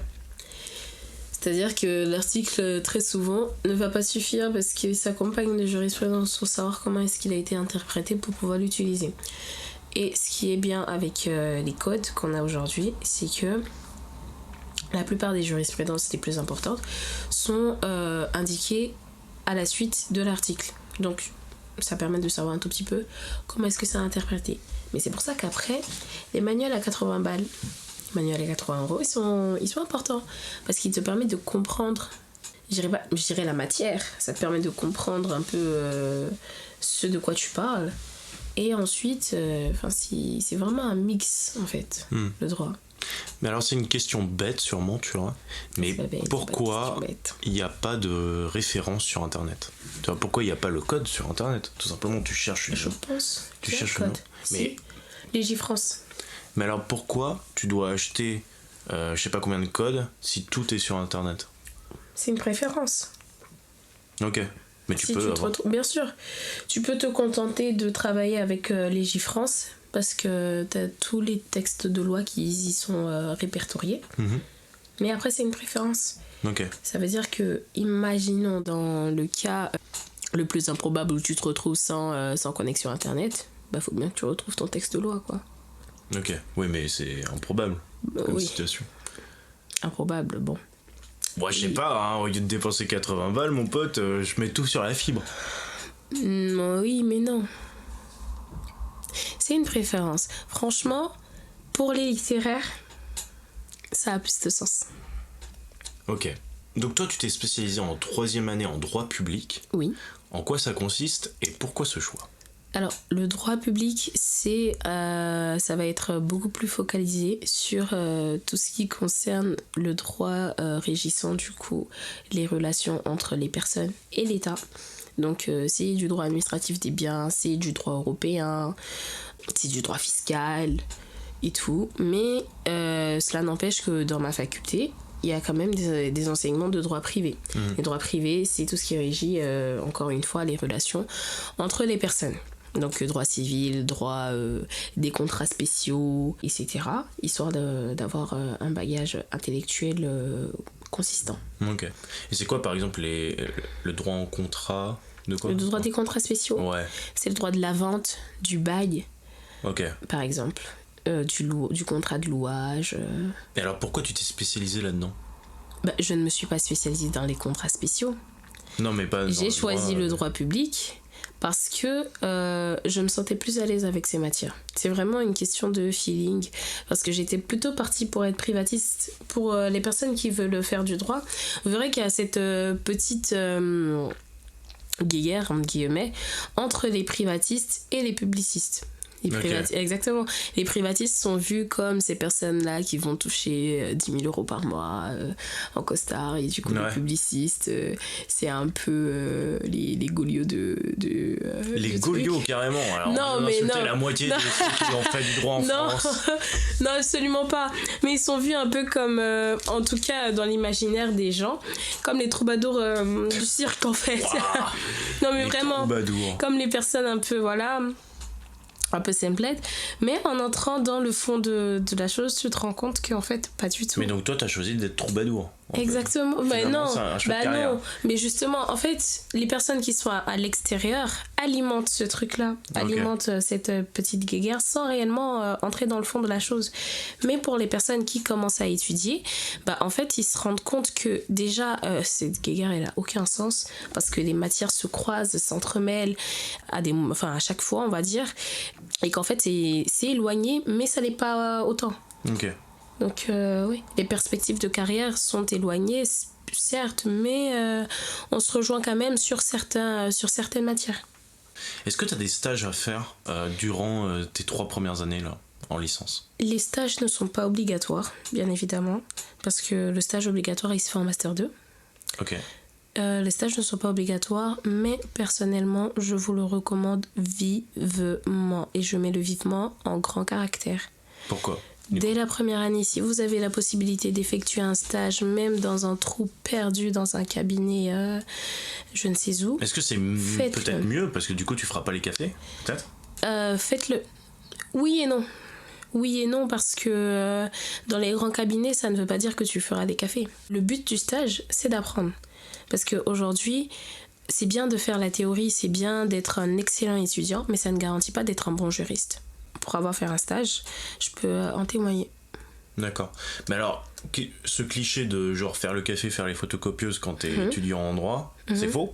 que l'article très souvent ne va pas suffire parce qu'il s'accompagne de jurisprudence pour savoir comment est-ce qu'il a été interprété pour pouvoir l'utiliser. Et ce qui est bien avec les codes qu'on a aujourd'hui, c'est que la plupart des jurisprudences les plus importantes sont indiquées à la suite de l'article. Donc ça permet de savoir un tout petit peu comment est-ce que c'est interprété. Mais c'est pour ça qu'après, les manuels à 80 balles, les manuels à 80 €, ils sont importants. Parce qu'ils te permettent de comprendre, je dirais la matière, ça te permet de comprendre un peu ce de quoi tu parles. Et ensuite, c'est vraiment un mix, en fait, le droit.
Mais alors c'est une question bête sûrement, tu vois. Mais pourquoi il n'y a pas de référence sur Internet? Tu vois, pourquoi il n'y a pas le code sur Internet? Tout simplement, tu cherches.
Je pense.
Tu cherches le nom.
Mais Légifrance.
Mais alors pourquoi tu dois acheter, je sais pas combien de codes si tout est sur Internet?
C'est une préférence.
Ok. Mais tu peux.
Bien sûr. Tu peux te contenter de travailler avec Légifrance. Parce que t'as tous les textes de loi qui y sont répertoriés. Mais après, c'est une préférence.
Ok.
Ça veut dire que, imaginons dans le cas le plus improbable où tu te retrouves sans connexion Internet, faut bien que tu retrouves ton texte de loi, quoi.
Ok. Oui, mais c'est improbable comme situation.
Improbable, bon.
Moi, je sais pas, au lieu de dépenser 80 balles, mon pote, je mets tout sur la fibre.
Oui, mais non. C'est une préférence. Franchement, pour les littéraires, ça a plus de sens.
Ok. Donc toi, tu t'es spécialisé en 3e année en droit public.
Oui.
En quoi ça consiste et pourquoi ce choix?
Alors, le droit public, ça va être beaucoup plus focalisé sur tout ce qui concerne le droit régissant, du coup, les relations entre les personnes et l'État. Donc, c'est du droit administratif des biens, c'est du droit européen, c'est du droit fiscal et tout. Mais cela n'empêche que dans ma faculté, il y a quand même des enseignements de droit privé. Les droits privés, c'est tout ce qui régit, encore une fois, les relations entre les personnes. Donc droit civil, droit des contrats spéciaux, etc. Histoire d'avoir un bagage intellectuel consistant.
Ok. Et c'est quoi par exemple le droit en contrat de quoi?
Le droit des contrats spéciaux.
Ouais.
C'est le droit de la vente, du bail.
Ok.
Par exemple. Du contrat de louage.
Et alors pourquoi tu t'es spécialisé là-dedans?
Je ne me suis pas spécialisée dans les contrats spéciaux.
Non mais pas.
J'ai choisi le droit public parce que je me sentais plus à l'aise avec ces matières. C'est vraiment une question de feeling, parce que j'étais plutôt partie pour être privatiste. Pour les personnes qui veulent faire du droit, vous verrez qu'il y a cette petite guéguerre, entre guillemets, entre les privatistes et les publicistes. Exactement. Les privatistes sont vus comme ces personnes-là qui vont toucher 10 000 euros par mois en costard, et du coup les publicistes, c'est un peu les Gaulios
les Gaulios carrément. Alors, non, mais non. La moitié de ceux qui ont fait du droit en France.
Non, absolument pas. Mais ils sont vus un peu comme, en tout cas dans l'imaginaire des gens, comme les troubadours du cirque en fait. Wow. Non mais les vraiment, troubadours. Comme les personnes un peu, voilà, un peu simplette, mais en entrant dans le fond de la chose, tu te rends compte qu'en fait, pas du tout.
Mais donc toi, t'as choisi d'être troubadour.
Exactement. Mais non, non. Mais justement, en fait, les personnes qui sont à l'extérieur alimentent ce truc-là, alimentent cette petite guéguerre sans réellement entrer dans le fond de la chose. Mais pour les personnes qui commencent à étudier, en fait, ils se rendent compte que déjà, cette guéguerre, elle a aucun sens, parce que les matières se croisent, s'entremêlent à chaque fois, on va dire, et qu'en fait, c'est éloigné, mais ça l'est pas autant.
Ok.
Donc oui, les perspectives de carrière sont éloignées, certes, mais on se rejoint quand même sur certaines matières.
Est-ce que tu as des stages à faire durant tes 3 premières années là, en licence ?
Les stages ne sont pas obligatoires, bien évidemment, parce que le stage obligatoire, il se fait en Master 2.
Ok.
Les stages ne sont pas obligatoires, mais personnellement, je vous le recommande vivement. Et je mets le vivement en grand caractère.
Pourquoi ?
Dès la première année, si vous avez la possibilité d'effectuer un stage, même dans un trou perdu, dans un cabinet, je ne sais où.
Est-ce que c'est peut-être mieux, parce que du coup tu feras pas les cafés, peut-être ?
Faites-le. Oui et non. Oui et non, parce que dans les grands cabinets, ça ne veut pas dire que tu feras des cafés. Le but du stage, c'est d'apprendre. Parce qu'aujourd'hui, c'est bien de faire la théorie, c'est bien d'être un excellent étudiant, mais ça ne garantit pas d'être un bon juriste. Pour avoir fait un stage, je peux en témoigner.
D'accord. Mais alors, ce cliché de genre faire le café, faire les photocopieuses quand t'es étudiant en droit, c'est faux ?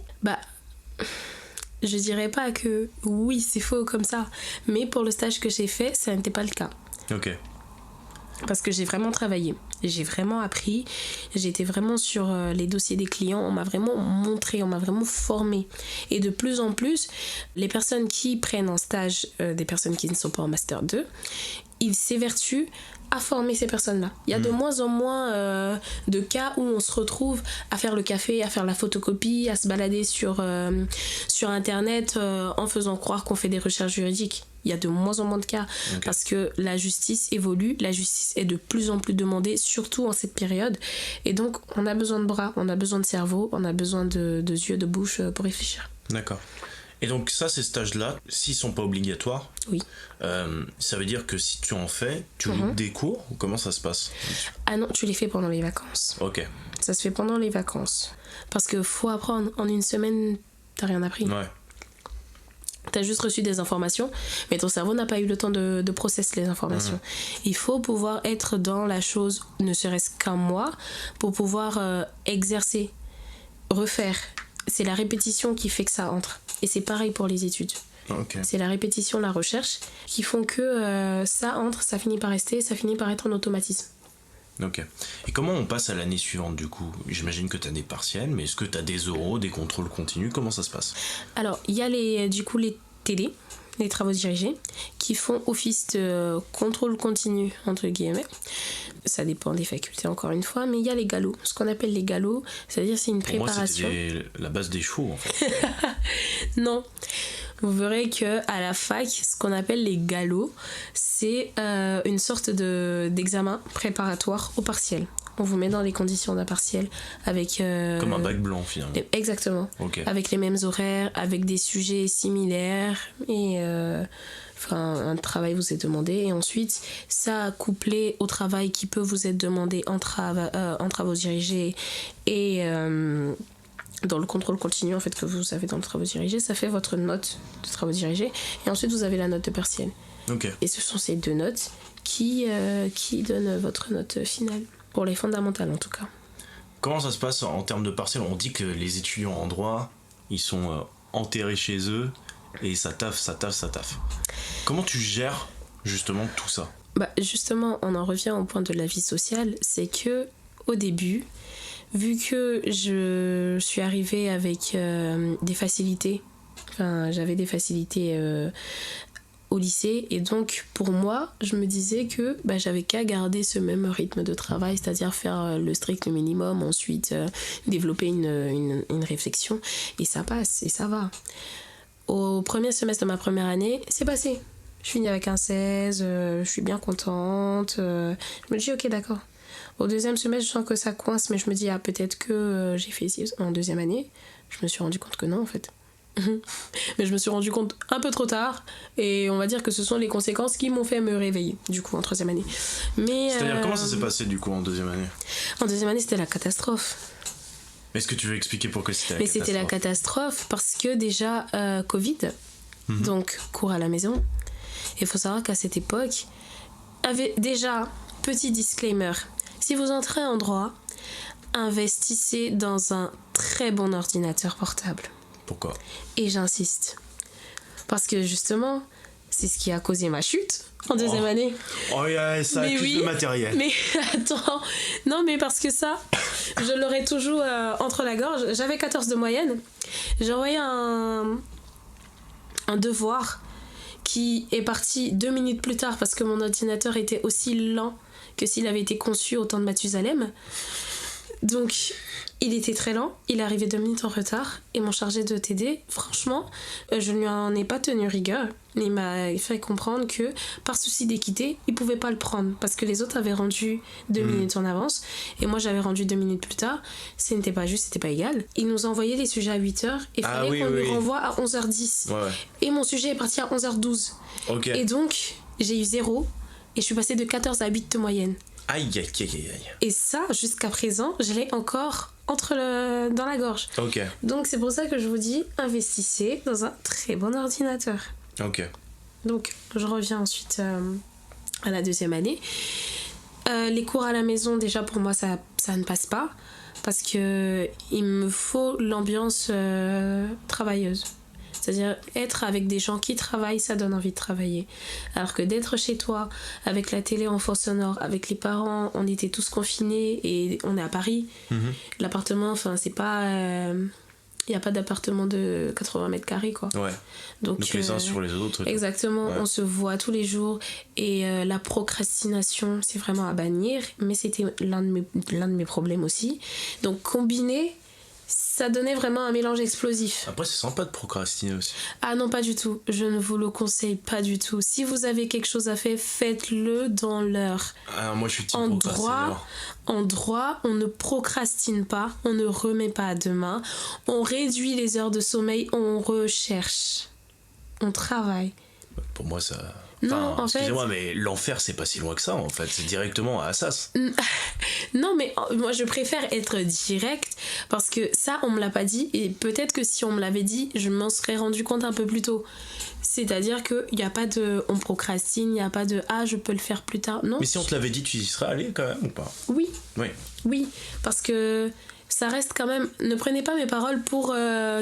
Je dirais pas que oui, c'est faux comme ça. Mais pour le stage que j'ai fait, ça n'était pas le cas.
Ok.
Parce que j'ai vraiment travaillé, j'ai vraiment appris, j'étais vraiment sur les dossiers des clients, on m'a vraiment montré, on m'a vraiment formé. Et de plus en plus, les personnes qui prennent en stage des personnes qui ne sont pas en Master 2, ils s'évertuent à former ces personnes-là. Il y a de moins en moins de cas où on se retrouve à faire le café, à faire la photocopie, à se balader sur Internet en faisant croire qu'on fait des recherches juridiques. Il y a de moins en moins de cas parce que la justice évolue, la justice est de plus en plus demandée, surtout en cette période. Et donc, on a besoin de bras, on a besoin de cerveau, on a besoin de yeux, de bouche pour réfléchir.
D'accord. Et donc ça, ces stages-là, s'ils sont pas obligatoires, ça veut dire que si tu en fais, tu loupes des cours ou comment ça se passe ?
Ah non, tu les fais pendant les vacances.
Ok.
Ça se fait pendant les vacances. Parce que faut apprendre. En une semaine, t'as rien appris.
Ouais.
T'as juste reçu des informations, mais ton cerveau n'a pas eu le temps de processer les informations. Il faut pouvoir être dans la chose, ne serait-ce qu'un mois, pour pouvoir exercer, refaire. C'est la répétition qui fait que ça entre. Et c'est pareil pour les études.
Okay.
C'est la répétition, la recherche, qui font que ça entre, ça finit par rester, ça finit par être un automatisme.
Ok. Et comment on passe à l'année suivante du coup ? J'imagine que tu as des partiels, mais est-ce que tu as des oraux, des contrôles continus ? Comment ça se passe ?
Alors, il y a les TD, les travaux dirigés, qui font office de contrôle continu, entre guillemets. Ça dépend des facultés encore une fois, mais il y a les galops. Ce qu'on appelle les galops, c'est-à-dire c'est une préparation.
Moi, c'était la base des chevaux en fait.
Non. Vous verrez qu'à la fac, ce qu'on appelle les galops, c'est une sorte d'examen préparatoire au partiel. On vous met dans les conditions d'un partiel avec...
Comme un bac blanc finalement.
Exactement.
Okay.
Avec les mêmes horaires, avec des sujets similaires et... un travail vous est demandé et ensuite ça couplé au travail qui peut vous être demandé en travaux dirigés et dans le contrôle continu en fait que vous avez dans le travaux dirigés, ça fait votre note de travaux dirigés et ensuite vous avez la note de partiel.
Okay.
Et ce sont ces deux notes qui donnent votre note finale pour les fondamentales en tout cas.
Comment ça se passe en termes de partiel ? On dit que les étudiants en droit ils sont enterrés chez eux et ça taffe. Comment tu gères justement tout ça?
Justement, on en revient au point de la vie sociale, c'est que au début, vu que je suis arrivée avec des facilités, j'avais des facilités au lycée, et donc pour moi, je me disais que j'avais qu'à garder ce même rythme de travail, c'est-à-dire faire le strict minimum, ensuite développer une réflexion, et ça passe, et ça va. Au premier semestre de ma première année, c'est passé. Je finis avec un 16, je suis bien contente. Je me dis ok, d'accord. Au deuxième semestre, je sens que ça coince, mais je me dis peut-être que j'ai fait 6 en deuxième année. Je me suis rendu compte que non, en fait. Mais je me suis rendu compte un peu trop tard, et on va dire que ce sont les conséquences qui m'ont fait me réveiller, du coup, en troisième année.
C'est-à-dire, comment ça s'est passé, du coup, en deuxième année?
En deuxième année, c'était la catastrophe.
Est-ce que tu veux expliquer pourquoi c'était la catastrophe?
Mais c'était la catastrophe parce que déjà, Covid, donc cours à la maison. Il faut savoir qu'à cette époque, déjà, petit disclaimer, si vous entrez en droit, investissez dans un très bon ordinateur portable.
Pourquoi?
Et j'insiste. Parce que justement, c'est ce qui a causé ma chute en deuxième année.
Oh, ça accuse le matériel.
Mais attends, non, mais parce que ça, je l'aurais toujours entre la gorge. J'avais 14 de moyenne. J'ai envoyé un devoir qui est parti 2 minutes plus tard parce que mon ordinateur était aussi lent que s'il avait été conçu au temps de Mathusalem. Donc, il était très lent, il est arrivé 2 minutes en retard, et mon chargé de TD, franchement, je ne lui en ai pas tenu rigueur. Il m'a fait comprendre que, par souci d'équité, il ne pouvait pas le prendre, parce que les autres avaient rendu 2 minutes en avance, et moi j'avais rendu 2 minutes plus tard. Ce n'était pas juste, c'était pas égal. Il nous a envoyé les sujets à 8h, et il fallait qu'on lui renvoie à 11h10. Ouais. Et mon sujet est parti à 11h12. Okay. Et donc, j'ai eu 0, et je suis passée de 14 à 8 de moyenne.
Aïe.
Et ça, jusqu'à présent, je l'ai encore dans la gorge.
Ok.
Donc c'est pour ça que je vous dis, investissez dans un très bon ordinateur.
Ok.
Donc je reviens ensuite à la deuxième année. Les cours à la maison, déjà pour moi, ça ne passe pas. Parce que il me faut l'ambiance travailleuse. C'est-à-dire être avec des gens qui travaillent, ça donne envie de travailler. Alors que d'être chez toi, avec la télé en fond sonore, avec les parents, on était tous confinés et on est à Paris. L'appartement, c'est pas... Il n'y a pas d'appartement de 80 mètres carrés, quoi.
Ouais. Donc les uns sur les autres.
Exactement, ouais. On se voit tous les jours. Et la procrastination, c'est vraiment à bannir. Mais c'était l'un de mes problèmes aussi. Donc combiné, ça donnait vraiment un mélange explosif.
Après, c'est sympa de procrastiner aussi.
Ah non, pas du tout. Je ne vous le conseille pas du tout. Si vous avez quelque chose à faire, faites-le dans l'heure.
Ah, moi, je suis type procrastinateur.
En droit, on ne procrastine pas, on ne remet pas à demain. On réduit les heures de sommeil, on recherche. On travaille.
Pour moi, ça...
Non, en fait...
Excusez-moi, mais l'enfer, c'est pas si loin que ça, en fait. C'est directement à Assas.
Non, mais moi, je préfère être direct parce que ça, on me l'a pas dit. Et peut-être que si on me l'avait dit, je m'en serais rendu compte un peu plus tôt. C'est-à-dire qu'il n'y a pas de... On procrastine, il n'y a pas de... Ah, je peux le faire plus tard. Non.
Mais si on te l'avait dit, tu y serais allé quand même ou pas?
Oui.
Oui.
Oui, parce que... ça reste quand même... Ne prenez pas mes paroles pour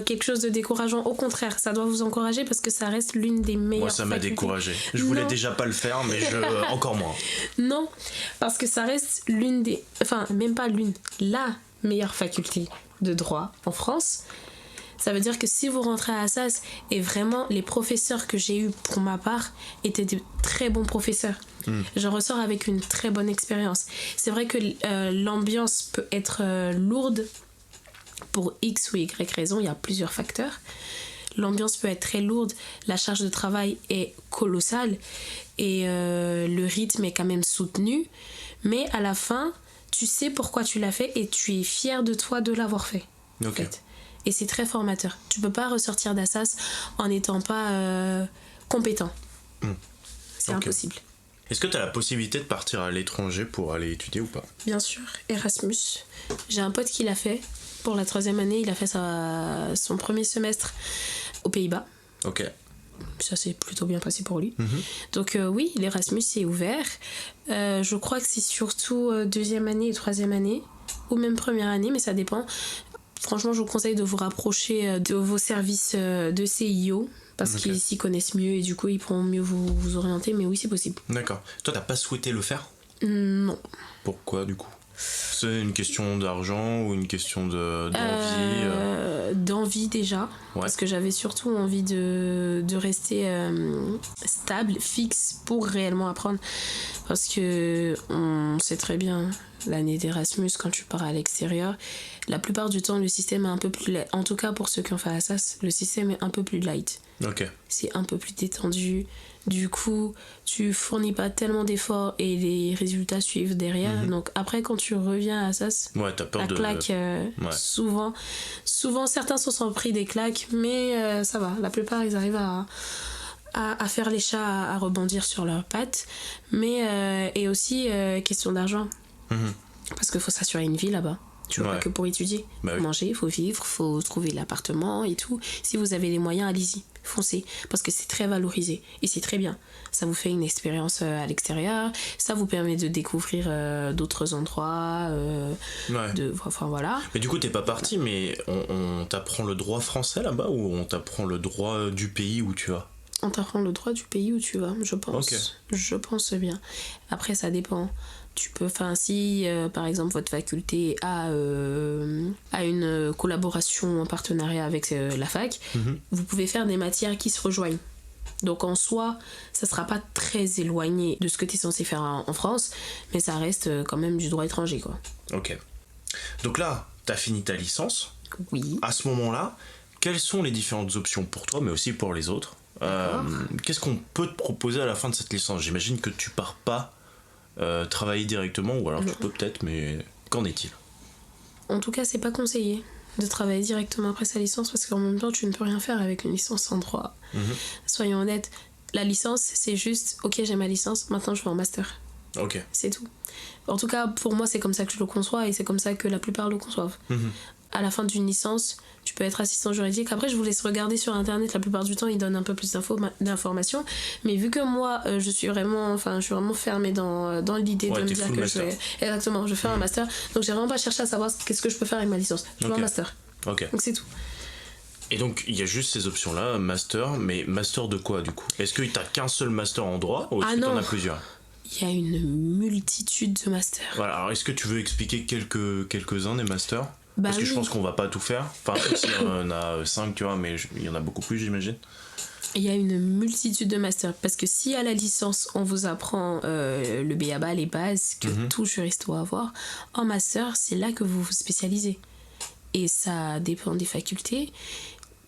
quelque chose de décourageant. Au contraire, ça doit vous encourager parce que ça reste l'une des meilleures...
Moi, ça m'a découragé. Je voulais déjà pas le faire, mais encore moins. Non,
parce que ça reste l'une des... Enfin, même pas l'une. La meilleure faculté de droit en France. Ça veut dire que si vous rentrez à Assas, et vraiment, les professeurs que j'ai eus pour ma part étaient de très bons professeurs. Je ressors avec une très bonne expérience. C'est vrai que l'ambiance peut être lourde pour X ou Y raison, il y a plusieurs facteurs. L'ambiance peut être très lourde, la charge de travail est colossale et le rythme est quand même soutenu. Mais à la fin, tu sais pourquoi tu l'as fait et tu es fier de toi de l'avoir fait.
Ok.
En fait. Et c'est très formateur. Tu peux pas ressortir d'Assas en n'étant pas compétent. C'est impossible.
Est-ce que tu as la possibilité de partir à l'étranger pour aller étudier ou pas?
Bien sûr, Erasmus. J'ai un pote qui l'a fait. Pour la 3e année, il a fait son premier semestre aux Pays-Bas.
Ok.
Ça s'est plutôt bien passé pour lui. Donc oui, l'Erasmus est ouvert. Je crois que c'est surtout 2e année et 3e année. Ou même 1re année, mais ça dépend. Franchement, je vous conseille de vous rapprocher de vos services de CIO parce qu'ils s'y connaissent mieux et du coup ils pourront mieux vous orienter, mais oui, c'est possible.
D'accord. Toi, t'as pas souhaité le faire ?
Non.
Pourquoi du coup ? C'est une question d'argent ou une question d'envie
D'envie déjà,
ouais.
Parce que j'avais surtout envie de rester stable, fixe pour réellement apprendre. Parce que on sait très bien, l'année d'Erasmus, quand tu pars à l'extérieur, la plupart du temps le système est un peu plus light. En tout cas pour ceux qui ont fait Assas, le système est un peu plus light.
Ok.
C'est un peu plus détendu. Du coup, tu fournis pas tellement d'efforts et les résultats suivent derrière. Donc après, quand tu reviens à Assas,
ouais, t'as peur
la claque,
ouais.
souvent certains sont pris des claques, mais ça va. La plupart, ils arrivent à faire les chats, à rebondir sur leurs pattes. Mais et aussi, question d'argent. Parce qu'il faut s'assurer une vie là-bas. Tu vois, pas que pour étudier.
Bah
faut manger, faut vivre, faut trouver l'appartement et tout. Si vous avez les moyens, allez-y, foncez. Parce que c'est très valorisé. Et c'est très bien. Ça vous fait une expérience à l'extérieur. Ça vous permet de découvrir d'autres endroits. Enfin voilà.
Mais du coup, t'es pas parti, mais on t'apprend le droit français là-bas ou on t'apprend le droit du pays où tu vas ?
On t'apprend le droit du pays où tu vas, je pense.
Okay.
Je pense bien. Après, ça dépend. Tu peux, si par exemple votre faculté a une collaboration en partenariat avec la fac, vous pouvez faire des matières qui se rejoignent. Donc en soi, ça sera pas très éloigné de ce que tu es censé faire en France, mais ça reste quand même du droit étranger, quoi.
Ok. Donc là, t'as fini ta licence.
Oui.
À ce moment-là, quelles sont les différentes options pour toi, mais aussi pour les autres ? Qu'est-ce qu'on peut te proposer à la fin de cette licence ? J'imagine que tu pars pas travailler directement, ou alors tu peux peut-être, mais qu'en est-il ?
En tout cas, c'est pas conseillé de travailler directement après sa licence, parce qu'en même temps, tu ne peux rien faire avec une licence en droit. Soyons honnêtes, la licence, c'est juste, ok, j'ai ma licence, maintenant je vais en master.
Ok.
C'est tout. En tout cas, pour moi, c'est comme ça que je le conçois, et c'est comme ça que la plupart le conçoivent. À la fin d'une licence, tu peux être assistant juridique. Après, je vous laisse regarder sur internet, la plupart du temps ils donnent un peu plus d'informations, mais vu que moi je suis vraiment fermée dans l'idée de me dire que je vais faire un master, donc j'ai vraiment pas cherché à savoir qu'est-ce que je peux faire avec ma licence. Je veux un master. Donc c'est tout.
Et donc il y a juste ces options là, master, mais master de quoi du coup ? Est-ce que t'as qu'un seul master en droit ou est-ce que t'en as plusieurs ?
Il y a une multitude de masters. Voilà,
alors est-ce que tu veux expliquer quelques-uns des masters ? Parce que je pense qu'on va pas tout faire. Enfin, si on a 5, tu vois, mais il y en a beaucoup plus, j'imagine.
Il y a une multitude de masters. Parce que si à la licence, on vous apprend le b.a.-ba, les bases que tout juriste doit avoir, en master, c'est là que vous vous spécialisez. Et ça dépend des facultés,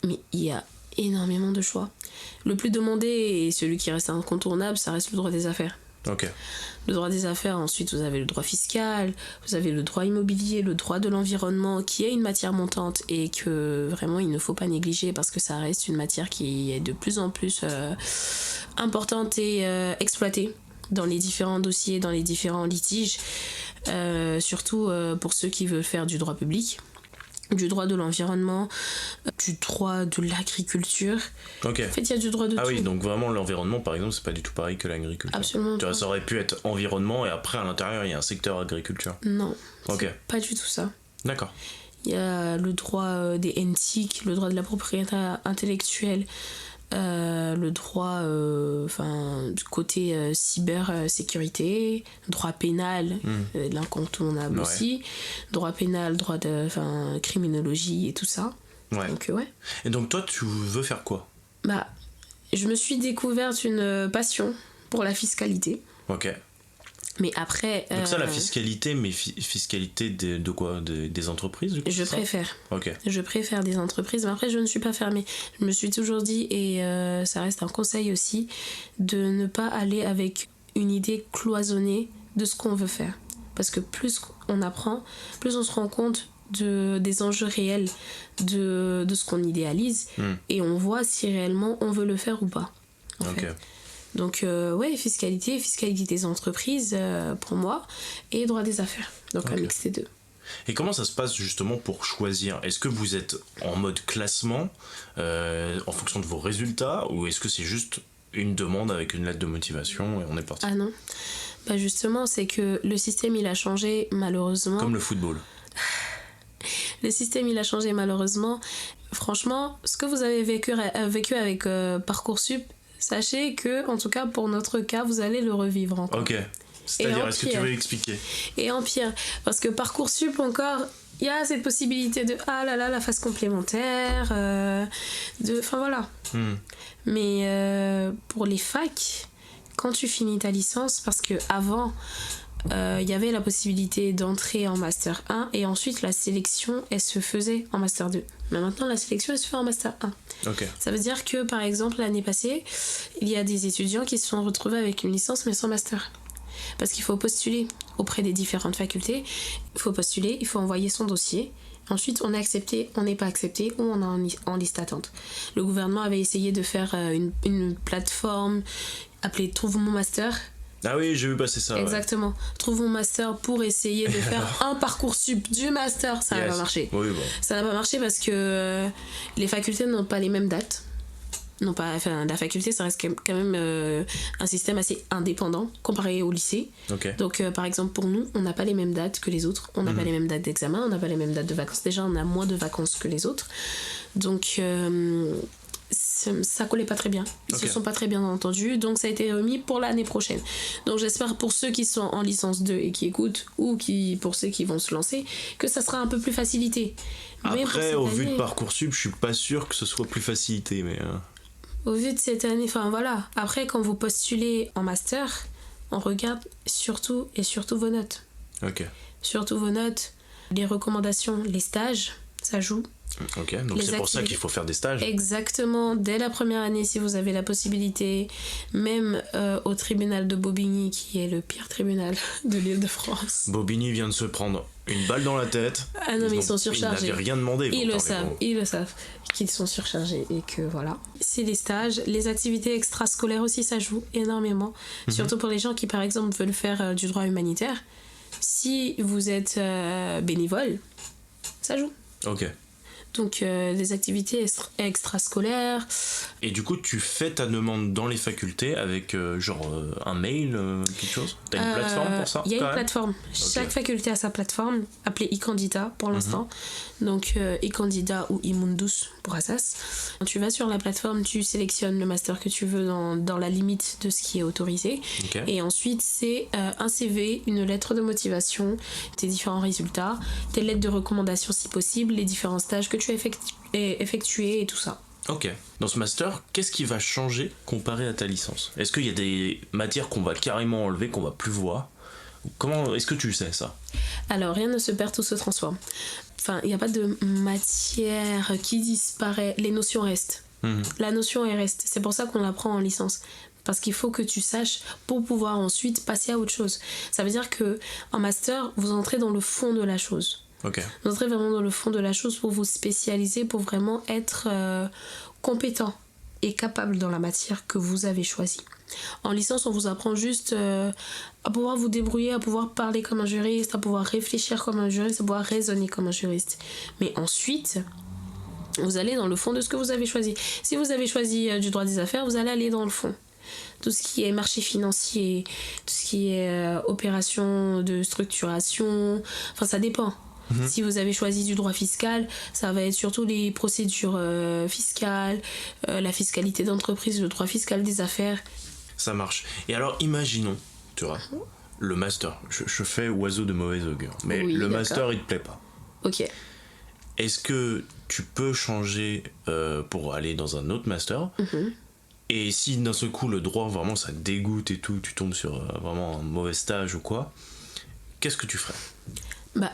mais il y a énormément de choix. Le plus demandé et celui qui reste incontournable, ça reste le droit des affaires.
Ok.
Le droit des affaires, ensuite vous avez le droit fiscal, vous avez le droit immobilier, le droit de l'environnement, qui est une matière montante et que vraiment il ne faut pas négliger parce que ça reste une matière qui est de plus en plus importante et exploitée dans les différents dossiers, dans les différents litiges, surtout pour ceux qui veulent faire du droit public, du droit de l'environnement, du droit de l'agriculture.
Ok.
En fait, il y a du droit de tout.
Ah oui, donc vraiment l'environnement, par exemple, c'est pas du tout pareil que l'agriculture.
Absolument.
Tu vois, ça aurait pu être environnement et après à l'intérieur il y a un secteur agriculture.
Non. C'est pas du tout ça.
D'accord.
Il y a le droit des NTIC, le droit de la propriété intellectuelle, le droit du côté cybersécurité, droit pénal, l'incontournable aussi, droit pénal, droit de criminologie et tout ça.
Ouais.
Donc, ouais.
Et donc toi tu veux faire quoi ?
Je me suis découverte une passion pour la fiscalité.
Ok.
Mais après...
Donc ça, la fiscalité, mais fiscalité de quoi ? Des entreprises, du coup ?
Je préfère.
Ok.
Je préfère des entreprises, mais après, je ne suis pas fermée. Je me suis toujours dit, et ça reste un conseil aussi, de ne pas aller avec une idée cloisonnée de ce qu'on veut faire. Parce que plus on apprend, plus on se rend compte des enjeux réels de ce qu'on idéalise, et on voit si réellement on veut le faire ou pas. En fait. Donc fiscalité des entreprises pour moi, et droit des affaires, donc un mix des deux.
Et comment ça se passe justement pour choisir ? Est-ce que vous êtes en mode classement en fonction de vos résultats, ou est-ce que c'est juste une demande avec une lettre de motivation et on est parti ?
Ah non, justement c'est que le système il a changé malheureusement.
Comme le football.
Le système il a changé malheureusement. franchement, ce que vous avez vécu avec Parcoursup, sachez que, en tout cas pour notre cas, vous allez le revivre encore.
Ok. C'est-à-dire, est-ce que tu veux expliquer ?
Et en pire, parce que Parcoursup encore, il y a cette possibilité de la phase complémentaire, enfin voilà. Mais pour les facs, quand tu finis ta licence, parce que avant il y avait la possibilité d'entrer en Master 1 et ensuite la sélection elle se faisait en Master 2. Mais maintenant la sélection elle se fait en Master 1.
Okay.
Ça veut dire que par exemple l'année passée, il y a des étudiants qui se sont retrouvés avec une licence mais sans Master. Parce qu'il faut postuler auprès des différentes facultés, il faut postuler, il faut envoyer son dossier. Ensuite, on est accepté, on n'est pas accepté ou on est en liste d'attente. Le gouvernement avait essayé de faire une plateforme appelée Trouve mon master.
Ah oui, j'ai vu passer ça.
Exactement. Ouais. Trouve mon master pour essayer de faire un Parcoursup du master. Ça n'a pas marché.
Oui, bon.
Ça n'a pas marché parce que les facultés n'ont pas les mêmes dates. La faculté, ça reste quand même un système assez indépendant comparé au lycée.
Okay.
Donc, par exemple, pour nous, on n'a pas les mêmes dates que les autres. On n'a pas les mêmes dates d'examen, on n'a pas les mêmes dates de vacances. Déjà, on a moins de vacances que les autres. Donc, ça collait pas très bien. Ils se sont pas très bien entendus. Donc, ça a été remis pour l'année prochaine. Donc, j'espère pour ceux qui sont en licence 2 et qui écoutent, ou pour ceux qui vont se lancer, que ça sera un peu plus facilité.
Après, au vu de Parcoursup, je suis pas sûr que ce soit plus facilité, mais...
Au vu de cette année, enfin voilà. Après, quand vous postulez en master, on regarde surtout vos notes.
Ok.
Surtout vos notes, les recommandations, les stages, ça joue.
Ok, donc c'est pour ça qu'il faut faire des stages.
Exactement, dès la première année, si vous avez la possibilité, même au tribunal de Bobigny, qui est le pire tribunal de l'Île-de-France.
Bobigny vient de se prendre une balle dans la tête.
Ah non, mais ils sont surchargés.
Ils n'avaient rien demandé.
Ils le savent, qu'ils sont surchargés et que voilà. C'est les stages, les activités extrascolaires aussi, ça joue énormément. Surtout pour les gens qui, par exemple, veulent faire du droit humanitaire. Si vous êtes bénévole, ça joue.
Ok.
Donc des activités extrascolaires.
Et du coup, tu fais ta demande dans les facultés avec un mail, quelque chose ? T'as une plateforme pour ça ?
Il y a une plateforme. Okay. Chaque faculté a sa plateforme, appelée eCandida pour l'instant. Donc eCandida ou eMundus pour Assas. Tu vas sur la plateforme, tu sélectionnes le master que tu veux dans la limite de ce qui est autorisé. Okay. Et ensuite, c'est un CV, une lettre de motivation, tes différents résultats, tes lettres de recommandation si possible, les différents stages que tu as effectués et tout ça.
Ok. Dans ce master, qu'est-ce qui va changer comparé à ta licence ? Est-ce qu'il y a des matières qu'on va carrément enlever, qu'on va plus voir ? Comment est-ce que tu sais ça ?
Alors, rien ne se perd, tout se transforme. Enfin, il n'y a pas de matière qui disparaît. Les notions restent. La notion elle reste. C'est pour ça qu'on l'apprend en licence. Parce qu'il faut que tu saches pour pouvoir ensuite passer à autre chose. Ça veut dire que en master, vous entrez dans le fond de la chose.
Okay.
Vous entrez vraiment dans le fond de la chose pour vous spécialiser, pour vraiment être compétent et capable dans la matière que vous avez choisie. En licence, on vous apprend juste à pouvoir vous débrouiller, à pouvoir parler comme un juriste, à pouvoir réfléchir comme un juriste, à pouvoir raisonner comme un juriste. Mais ensuite, vous allez dans le fond de ce que vous avez choisi. Si vous avez choisi du droit des affaires, vous allez aller dans le fond. Tout ce qui est marché financier, tout ce qui est opération de structuration, enfin ça dépend. Si vous avez choisi du droit fiscal, ça va être surtout les procédures fiscales, la fiscalité d'entreprise, le droit fiscal des affaires.
Ça marche. Et alors imaginons, tu vois, le master, je fais oiseau de mauvais augure, mais oui, le master il te plaît pas.
Ok.
Est-ce que tu peux changer pour aller dans un autre master ? Et si d'un seul coup le droit vraiment ça te dégoûte et tout, tu tombes sur vraiment un mauvais stage ou quoi, qu'est-ce que tu ferais ?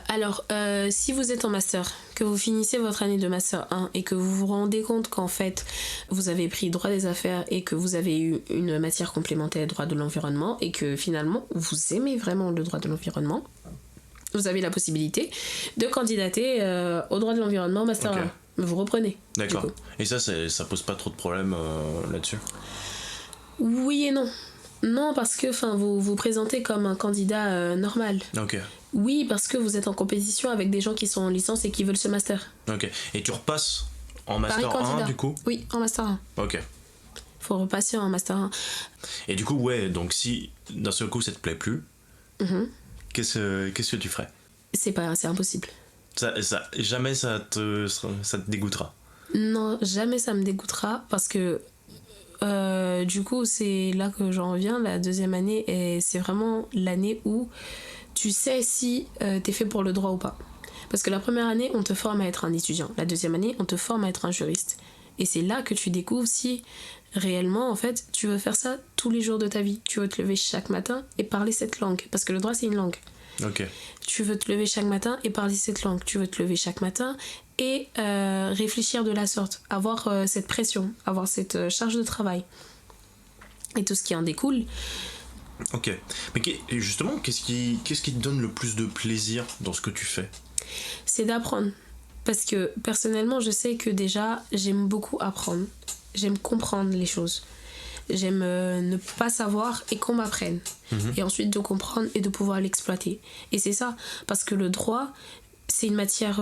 Alors, si vous êtes en master, que vous finissez votre année de master 1 et que vous vous rendez compte qu'en fait vous avez pris droit des affaires et que vous avez eu une matière complémentaire droit de l'environnement et que finalement vous aimez vraiment le droit de l'environnement, vous avez la possibilité de candidater au droit de l'environnement master 1. Vous reprenez.
D'accord. Et ça pose pas trop de problèmes là-dessus ?
Oui et non. Non, parce que vous vous présentez comme un candidat normal.
Ok.
Oui, parce que vous êtes en compétition avec des gens qui sont en licence et qui veulent ce master.
Ok. Et tu repasses en master 1 du coup ?
Oui, en master 1.
Ok.
Faut repasser en master 1.
Et du coup, donc si d'un seul coup ça te plaît plus, qu'est-ce que tu ferais ?
C'est impossible.
Jamais ça te dégoûtera ?
Non, jamais ça me dégoûtera parce que du coup, c'est là que j'en reviens. La deuxième année, et c'est vraiment l'année où tu sais si t'es fait pour le droit ou pas. Parce que la première année, on te forme à être un étudiant. La deuxième année, on te forme à être un juriste. Et c'est là que tu découvres si réellement, en fait, tu veux faire ça tous les jours de ta vie. Tu veux te lever chaque matin et parler cette langue. Parce que le droit, c'est une langue.
Ok.
Tu veux te lever chaque matin et parler cette langue. Tu veux te lever chaque matin et réfléchir de la sorte. Avoir cette pression, avoir cette charge de travail. Et tout ce qui en découle.
Ok. Mais justement, qu'est-ce qui te donne le plus de plaisir dans ce que tu fais ?
C'est d'apprendre. Parce que personnellement, je sais que déjà, j'aime beaucoup apprendre. J'aime comprendre les choses. J'aime ne pas savoir et qu'on m'apprenne. Et ensuite de comprendre et de pouvoir l'exploiter. Et c'est ça. Parce que le droit, c'est une matière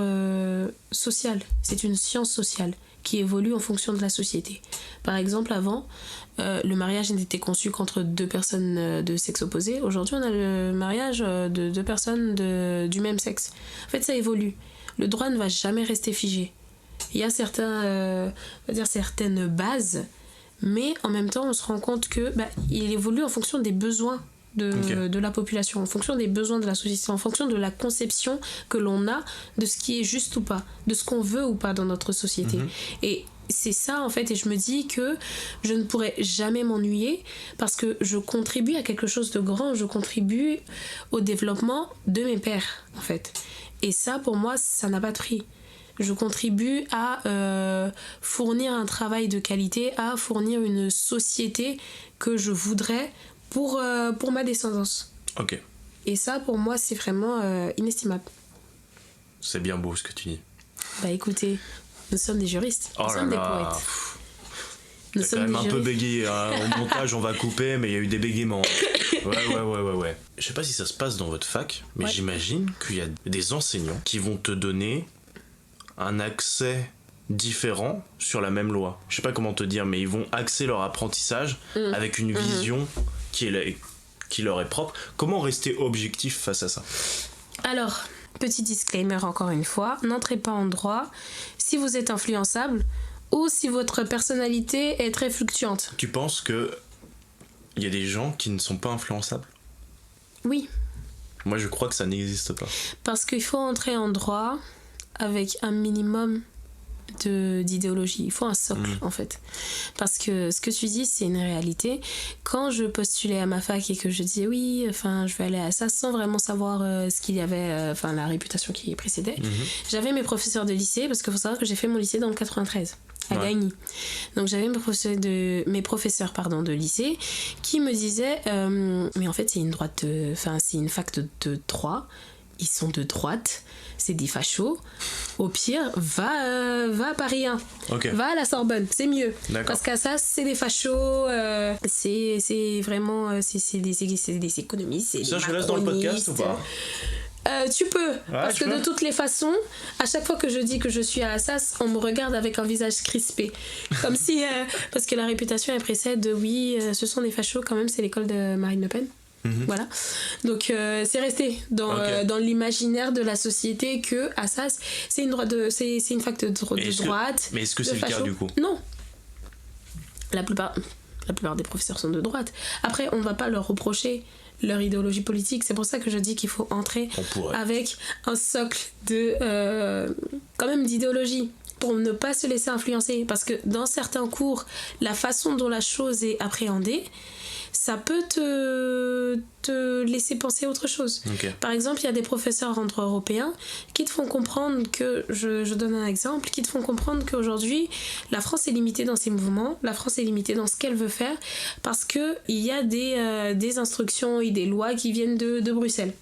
sociale. C'est une science sociale qui évolue en fonction de la société. Par exemple, avant, le mariage n'était conçu qu'entre deux personnes de sexe opposé. Aujourd'hui, on a le mariage de deux personnes du même sexe. En fait, ça évolue. Le droit ne va jamais rester figé. Il y a certaines bases, mais en même temps, on se rend compte que il évolue en fonction des besoins de la population, en fonction des besoins de la société, en fonction de la conception que l'on a de ce qui est juste ou pas, de ce qu'on veut ou pas dans notre société. Et c'est ça en fait, et je me dis que je ne pourrai jamais m'ennuyer parce que je contribue à quelque chose de grand, je contribue au développement de mes pairs en fait. Et ça pour moi, ça n'a pas de prix. Je contribue à fournir un travail de qualité, à fournir une société que je voudrais pour ma descendance.
Ok.
Et ça, pour moi, c'est vraiment inestimable.
C'est bien beau ce que tu dis.
Bah écoutez, nous sommes des juristes, nous sommes des poètes.
Nous sommes quand même un peu bégayé. Hein. Au montage, on va couper, mais il y a eu des bégaiements. Ouais. Je sais pas si ça se passe dans votre fac, mais j'imagine qu'il y a des enseignants qui vont te donner un accès différent sur la même loi. Je sais pas comment te dire, mais ils vont axer leur apprentissage avec une vision qui leur est propre. Comment rester objectif face à ça ?
Alors, petit disclaimer encore une fois, n'entrez pas en droit si vous êtes influençable ou si votre personnalité est très fluctuante.
Tu penses que il y a des gens qui ne sont pas influençables ?
Oui.
Moi, je crois que ça n'existe pas.
Parce qu'il faut entrer en droit avec un minimum d'idéologie. Il faut un socle, en fait. Parce que ce que tu dis, c'est une réalité. Quand je postulais à ma fac et que je disais oui, enfin, je vais aller à ça sans vraiment savoir ce qu'il y avait, enfin, la réputation qui précédait, j'avais mes professeurs de lycée, parce qu'il faut savoir que j'ai fait mon lycée dans le 93. À Gagny. Donc j'avais mes professeurs de lycée qui me disaient mais en fait c'est une fac de droit, ils sont de droite, c'est des fachos, au pire va à Paris 1, va à la Sorbonne, c'est mieux. Parce qu'à ça c'est des fachos, c'est vraiment c'est des économistes, c'est des macronistes. Ça je laisse dans le podcast ou pas? Tu peux, parce que de toutes les façons, à chaque fois que je dis que je suis à Assas, on me regarde avec un visage crispé. Comme si, parce que la réputation elle précède de oui, ce sont des fachos quand même, c'est l'école de Marine Le Pen. Voilà. Donc c'est resté dans l'imaginaire de la société que Assas, c'est une fac de droite.
Mais est-ce que c'est le cas du coup?
Non. La plupart des professeurs sont de droite. Après, on va pas leur reprocher leur idéologie politique, c'est pour ça que je dis qu'il faut entrer avec un socle quand même d'idéologie pour ne pas se laisser influencer, parce que dans certains cours, la façon dont la chose est appréhendée, ça peut te laisser penser autre chose. Par exemple, il y a des professeurs en droit européen qui te font comprendre que, je donne un exemple, qui te font comprendre qu'aujourd'hui, la France est limitée dans ses mouvements, la France est limitée dans ce qu'elle veut faire, parce qu'il y a des instructions et des lois qui viennent de Bruxelles.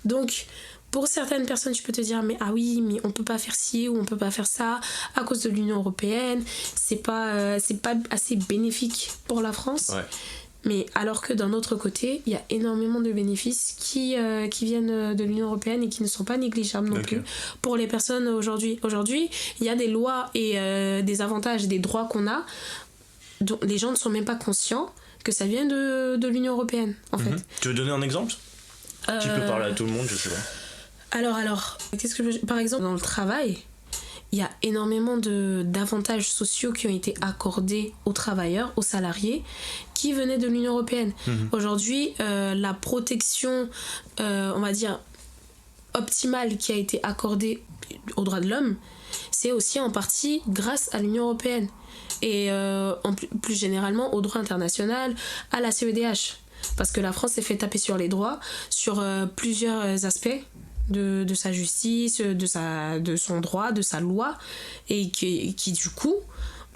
Donc, pour certaines personnes, je peux te dire mais on peut pas faire ci ou on peut pas faire ça à cause de l'Union européenne, c'est pas assez bénéfique pour la France. Mais alors que d'un autre côté, il y a énormément de bénéfices qui viennent de l'Union européenne et qui ne sont pas négligeables non plus pour les personnes aujourd'hui. Aujourd'hui, il y a des lois et des avantages et des droits qu'on a dont les gens ne sont même pas conscients que ça vient de l'Union européenne en fait.
Tu veux donner un exemple ? Tu peux parler à tout le monde, je sais pas.
Alors, qu'est-ce que par exemple, dans le travail, il y a énormément d'avantages sociaux qui ont été accordés aux travailleurs, aux salariés qui venaient de l'Union européenne. Aujourd'hui, la protection, on va dire, optimale qui a été accordée aux droits de l'homme, c'est aussi en partie grâce à l'Union européenne et plus généralement au droit international, à la CEDH. Parce que la France s'est fait taper sur les droits sur plusieurs aspects de sa justice, de son droit, de sa loi, et qui du coup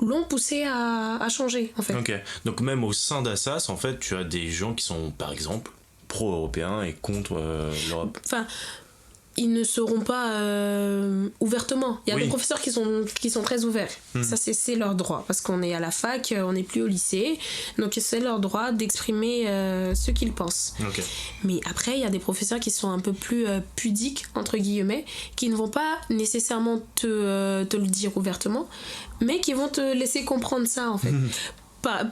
l'ont poussé à changer en fait.
Ok, donc même au sein d'Assas, en fait, tu as des gens qui sont par exemple pro-européens et contre l'Europe.
Enfin, ils ne seront pas ouvertement. Il y a des professeurs qui sont très ouverts. Ça, c'est leur droit. Parce qu'on est à la fac, on n'est plus au lycée. Donc, c'est leur droit d'exprimer ce qu'ils pensent.
Okay.
Mais après, il y a des professeurs qui sont un peu plus pudiques, entre guillemets, qui ne vont pas nécessairement te le dire ouvertement, mais qui vont te laisser comprendre ça, en fait.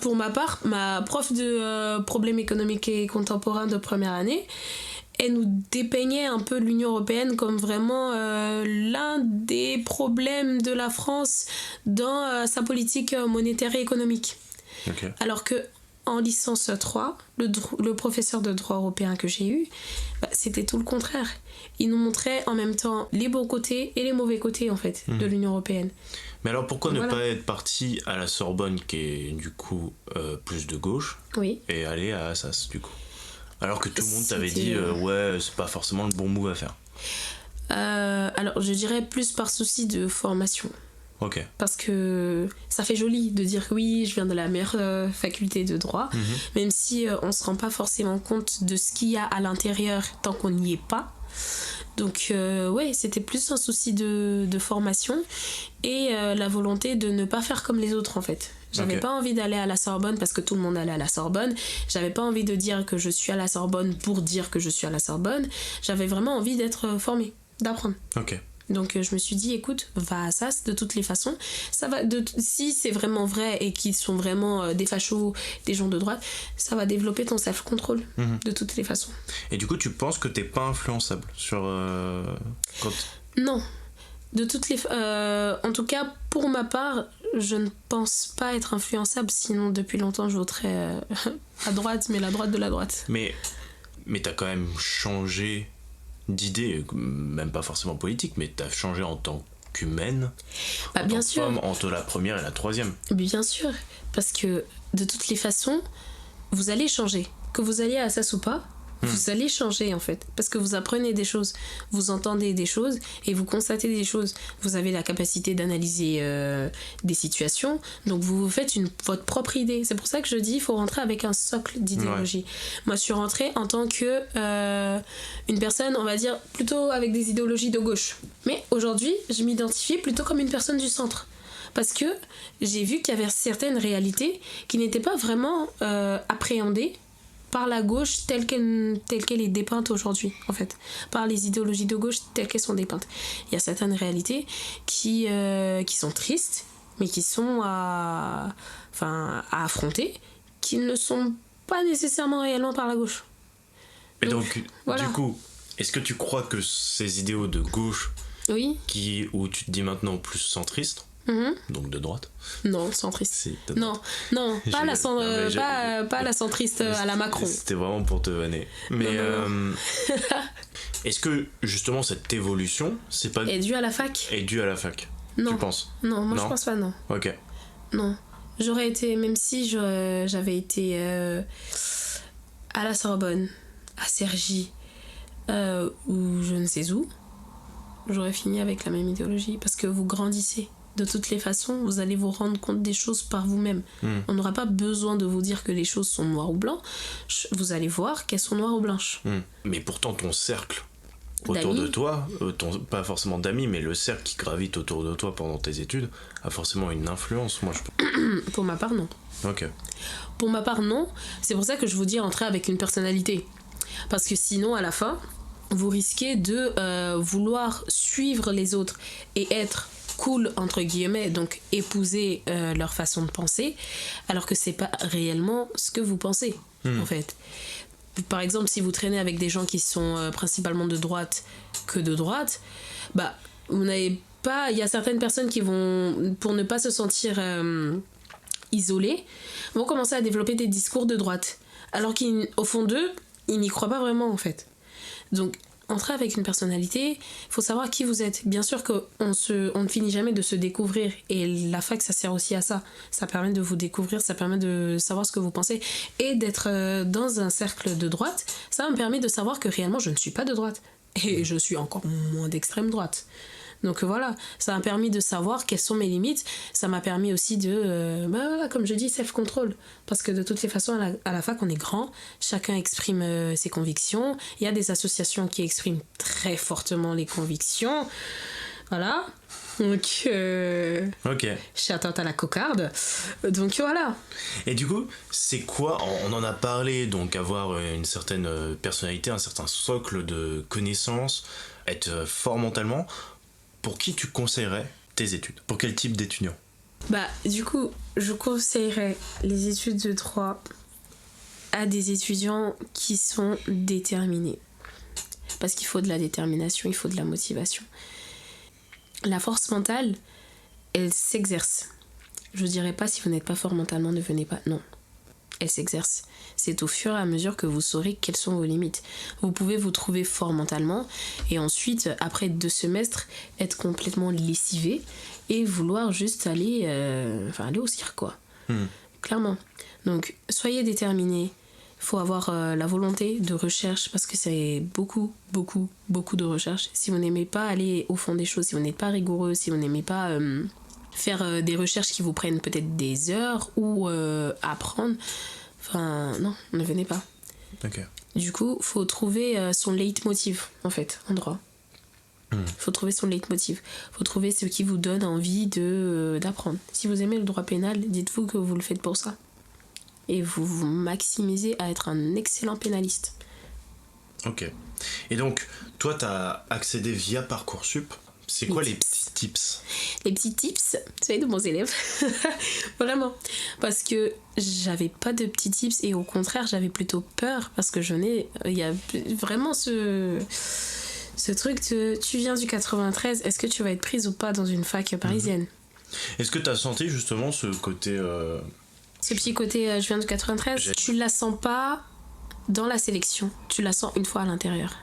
Pour ma part, ma prof de problèmes économiques et contemporains de première année, elle nous dépeignait un peu l'Union européenne comme vraiment l'un des problèmes de la France dans sa politique monétaire et économique.
Okay.
Alors que en licence 3, le professeur de droit européen que j'ai eu, c'était tout le contraire. Il nous montrait en même temps les bons côtés et les mauvais côtés en fait de l'Union européenne.
Mais alors pourquoi ne pas être parti à la Sorbonne qui est du coup plus de gauche et aller à Assas du coup ? Alors que tout le monde t'avait dit ouais, c'est pas forcément le bon move à faire.
Alors je dirais plus par souci de formation.
Ok.
Parce que ça fait joli de dire que oui, je viens de la meilleure faculté de droit, même si on se rend pas forcément compte de ce qu'il y a à l'intérieur tant qu'on n'y est pas. Donc ouais, c'était plus un souci de formation et la volonté de ne pas faire comme les autres en fait. J'avais pas envie d'aller à la Sorbonne parce que tout le monde allait à la Sorbonne. J'avais pas envie de dire que je suis à la Sorbonne pour dire que je suis à la Sorbonne. J'avais vraiment envie d'être formée, d'apprendre.
Ok.
Donc je me suis dit, écoute, va à Assas de toutes les façons. Ça va, si c'est vraiment vrai et qu'ils sont vraiment des fachos, des gens de droite, ça va développer ton self-control de toutes les façons.
Et du coup, tu penses que t'es pas influençable sur...
Non. De toutes les... en tout cas, pour ma part, je ne pense pas être influençable, sinon depuis longtemps je voterais à droite, mais la droite de la droite.
Mais t'as quand même changé d'idée, même pas forcément politique, mais t'as changé en tant qu'humaine,
bien sûr.
femme, entre la première et la troisième.
Bien sûr, parce que de toutes les façons, vous allez changer. Que vous alliez à Assas ou pas, vous allez changer en fait, parce que vous apprenez des choses, vous entendez des choses et vous constatez des choses. Vous avez la capacité d'analyser des situations, donc vous faites votre propre idée. C'est pour ça que je dis il faut rentrer avec un socle d'idéologie. Moi je suis rentrée en tant que une personne, on va dire, plutôt avec des idéologies de gauche. Mais aujourd'hui, je m'identifie plutôt comme une personne du centre. Parce que j'ai vu qu'il y avait certaines réalités qui n'étaient pas vraiment appréhendées par la gauche telle qu'elle est dépeinte aujourd'hui, en fait. Par les idéologies de gauche telles qu'elles sont dépeintes. Il y a certaines réalités qui sont tristes, mais qui sont à affronter, qui ne sont pas nécessairement réellement par la gauche.
Et donc voilà. Du coup, est-ce que tu crois que ces idéaux de gauche, où tu te dis maintenant plus centriste, donc de droite.
Non, centriste. Non, pas la centriste à la Macron.
C'était vraiment pour te vanner. Mais non. Est-ce que justement cette évolution, c'est pas
est due à la fac?
Est due à la fac.
Non.
Tu penses?
Non, moi je pense pas, non.
Ok.
Non, j'aurais été, même si j'avais été à la Sorbonne, à Cergy, ou je ne sais où, j'aurais fini avec la même idéologie parce que vous grandissez. De toutes les façons, vous allez vous rendre compte des choses par vous-même. On n'aura pas besoin de vous dire que les choses sont noires ou blancs. Vous allez voir qu'elles sont noires ou blanches.
Mais pourtant, ton cercle autour de toi, pas forcément d'amis, mais le cercle qui gravite autour de toi pendant tes études, a forcément une influence, moi je pense.
Pour ma part, non.
Ok.
Pour ma part, non. C'est pour ça que je vous dis rentrer avec une personnalité. Parce que sinon, à la fin, vous risquez de vouloir suivre les autres et être cool entre guillemets, donc épouser leur façon de penser, alors que c'est pas réellement ce que vous pensez en fait. Par exemple, si vous traînez avec des gens qui sont principalement de droite que de droite, vous n'allez il y a certaines personnes qui vont, pour ne pas se sentir isolées, vont commencer à développer des discours de droite. Alors qu'au fond d'eux, ils n'y croient pas vraiment en fait. Donc, entrer avec une personnalité, il faut savoir qui vous êtes. Bien sûr qu'on ne finit jamais de se découvrir. Et la fac, ça sert aussi à ça. Ça permet de vous découvrir, ça permet de savoir ce que vous pensez. Et d'être dans un cercle de droite, ça me permet de savoir que réellement, je ne suis pas de droite. Et je suis encore moins d'extrême droite. Donc voilà, ça m'a permis de savoir quelles sont mes limites. Ça m'a permis aussi de, comme je dis, self-control. Parce que de toutes les façons, à la fac, on est grand. Chacun exprime ses convictions. Il y a des associations qui expriment très fortement les convictions. Voilà. Donc,
ok.
shout out à la cocarde. Donc voilà.
Et du coup, c'est quoi, on en a parlé, donc avoir une certaine personnalité, un certain socle de connaissances, être fort mentalement. Pour qui tu conseillerais tes études? Pour quel type d'étudiant?
Du coup, je conseillerais les études de droit à des étudiants qui sont déterminés. Parce qu'il faut de la détermination, il faut de la motivation. La force mentale, elle s'exerce. Je dirais pas si vous n'êtes pas fort mentalement, ne venez pas. Non. Elle s'exerce. C'est au fur et à mesure que vous saurez quelles sont vos limites. Vous pouvez vous trouver fort mentalement et ensuite, après 2 semestres, être complètement lessivé et vouloir juste aller au cirque, quoi. Clairement. Donc, soyez déterminés. Il faut avoir la volonté de recherche parce que c'est beaucoup, beaucoup, beaucoup de recherche. Si vous n'aimez pas aller au fond des choses, si vous n'êtes pas rigoureux, si vous n'aimez pas faire des recherches qui vous prennent peut-être des heures ou apprendre, non, ne venez pas.
Okay.
Du coup, il faut trouver son leitmotiv, en fait, en droit. Il faut trouver son leitmotiv. Il faut trouver ce qui vous donne envie d'apprendre. Si vous aimez le droit pénal, dites-vous que vous le faites pour ça. Et vous vous maximisez à être un excellent pénaliste.
Ok. Et donc, toi, tu as accédé via Parcoursup. C'est quoi les petits tips? Les petits tips,
soyez de bons élèves. Vraiment. Parce que j'avais pas de petits tips et au contraire, j'avais plutôt peur parce que il y a vraiment ce truc de tu viens du 93, est-ce que tu vas être prise ou pas dans une fac parisienne?
Est-ce que tu as senti justement ce côté...
Ce petit côté je viens du 93, tu la sens pas dans la sélection, tu la sens une fois à l'intérieur.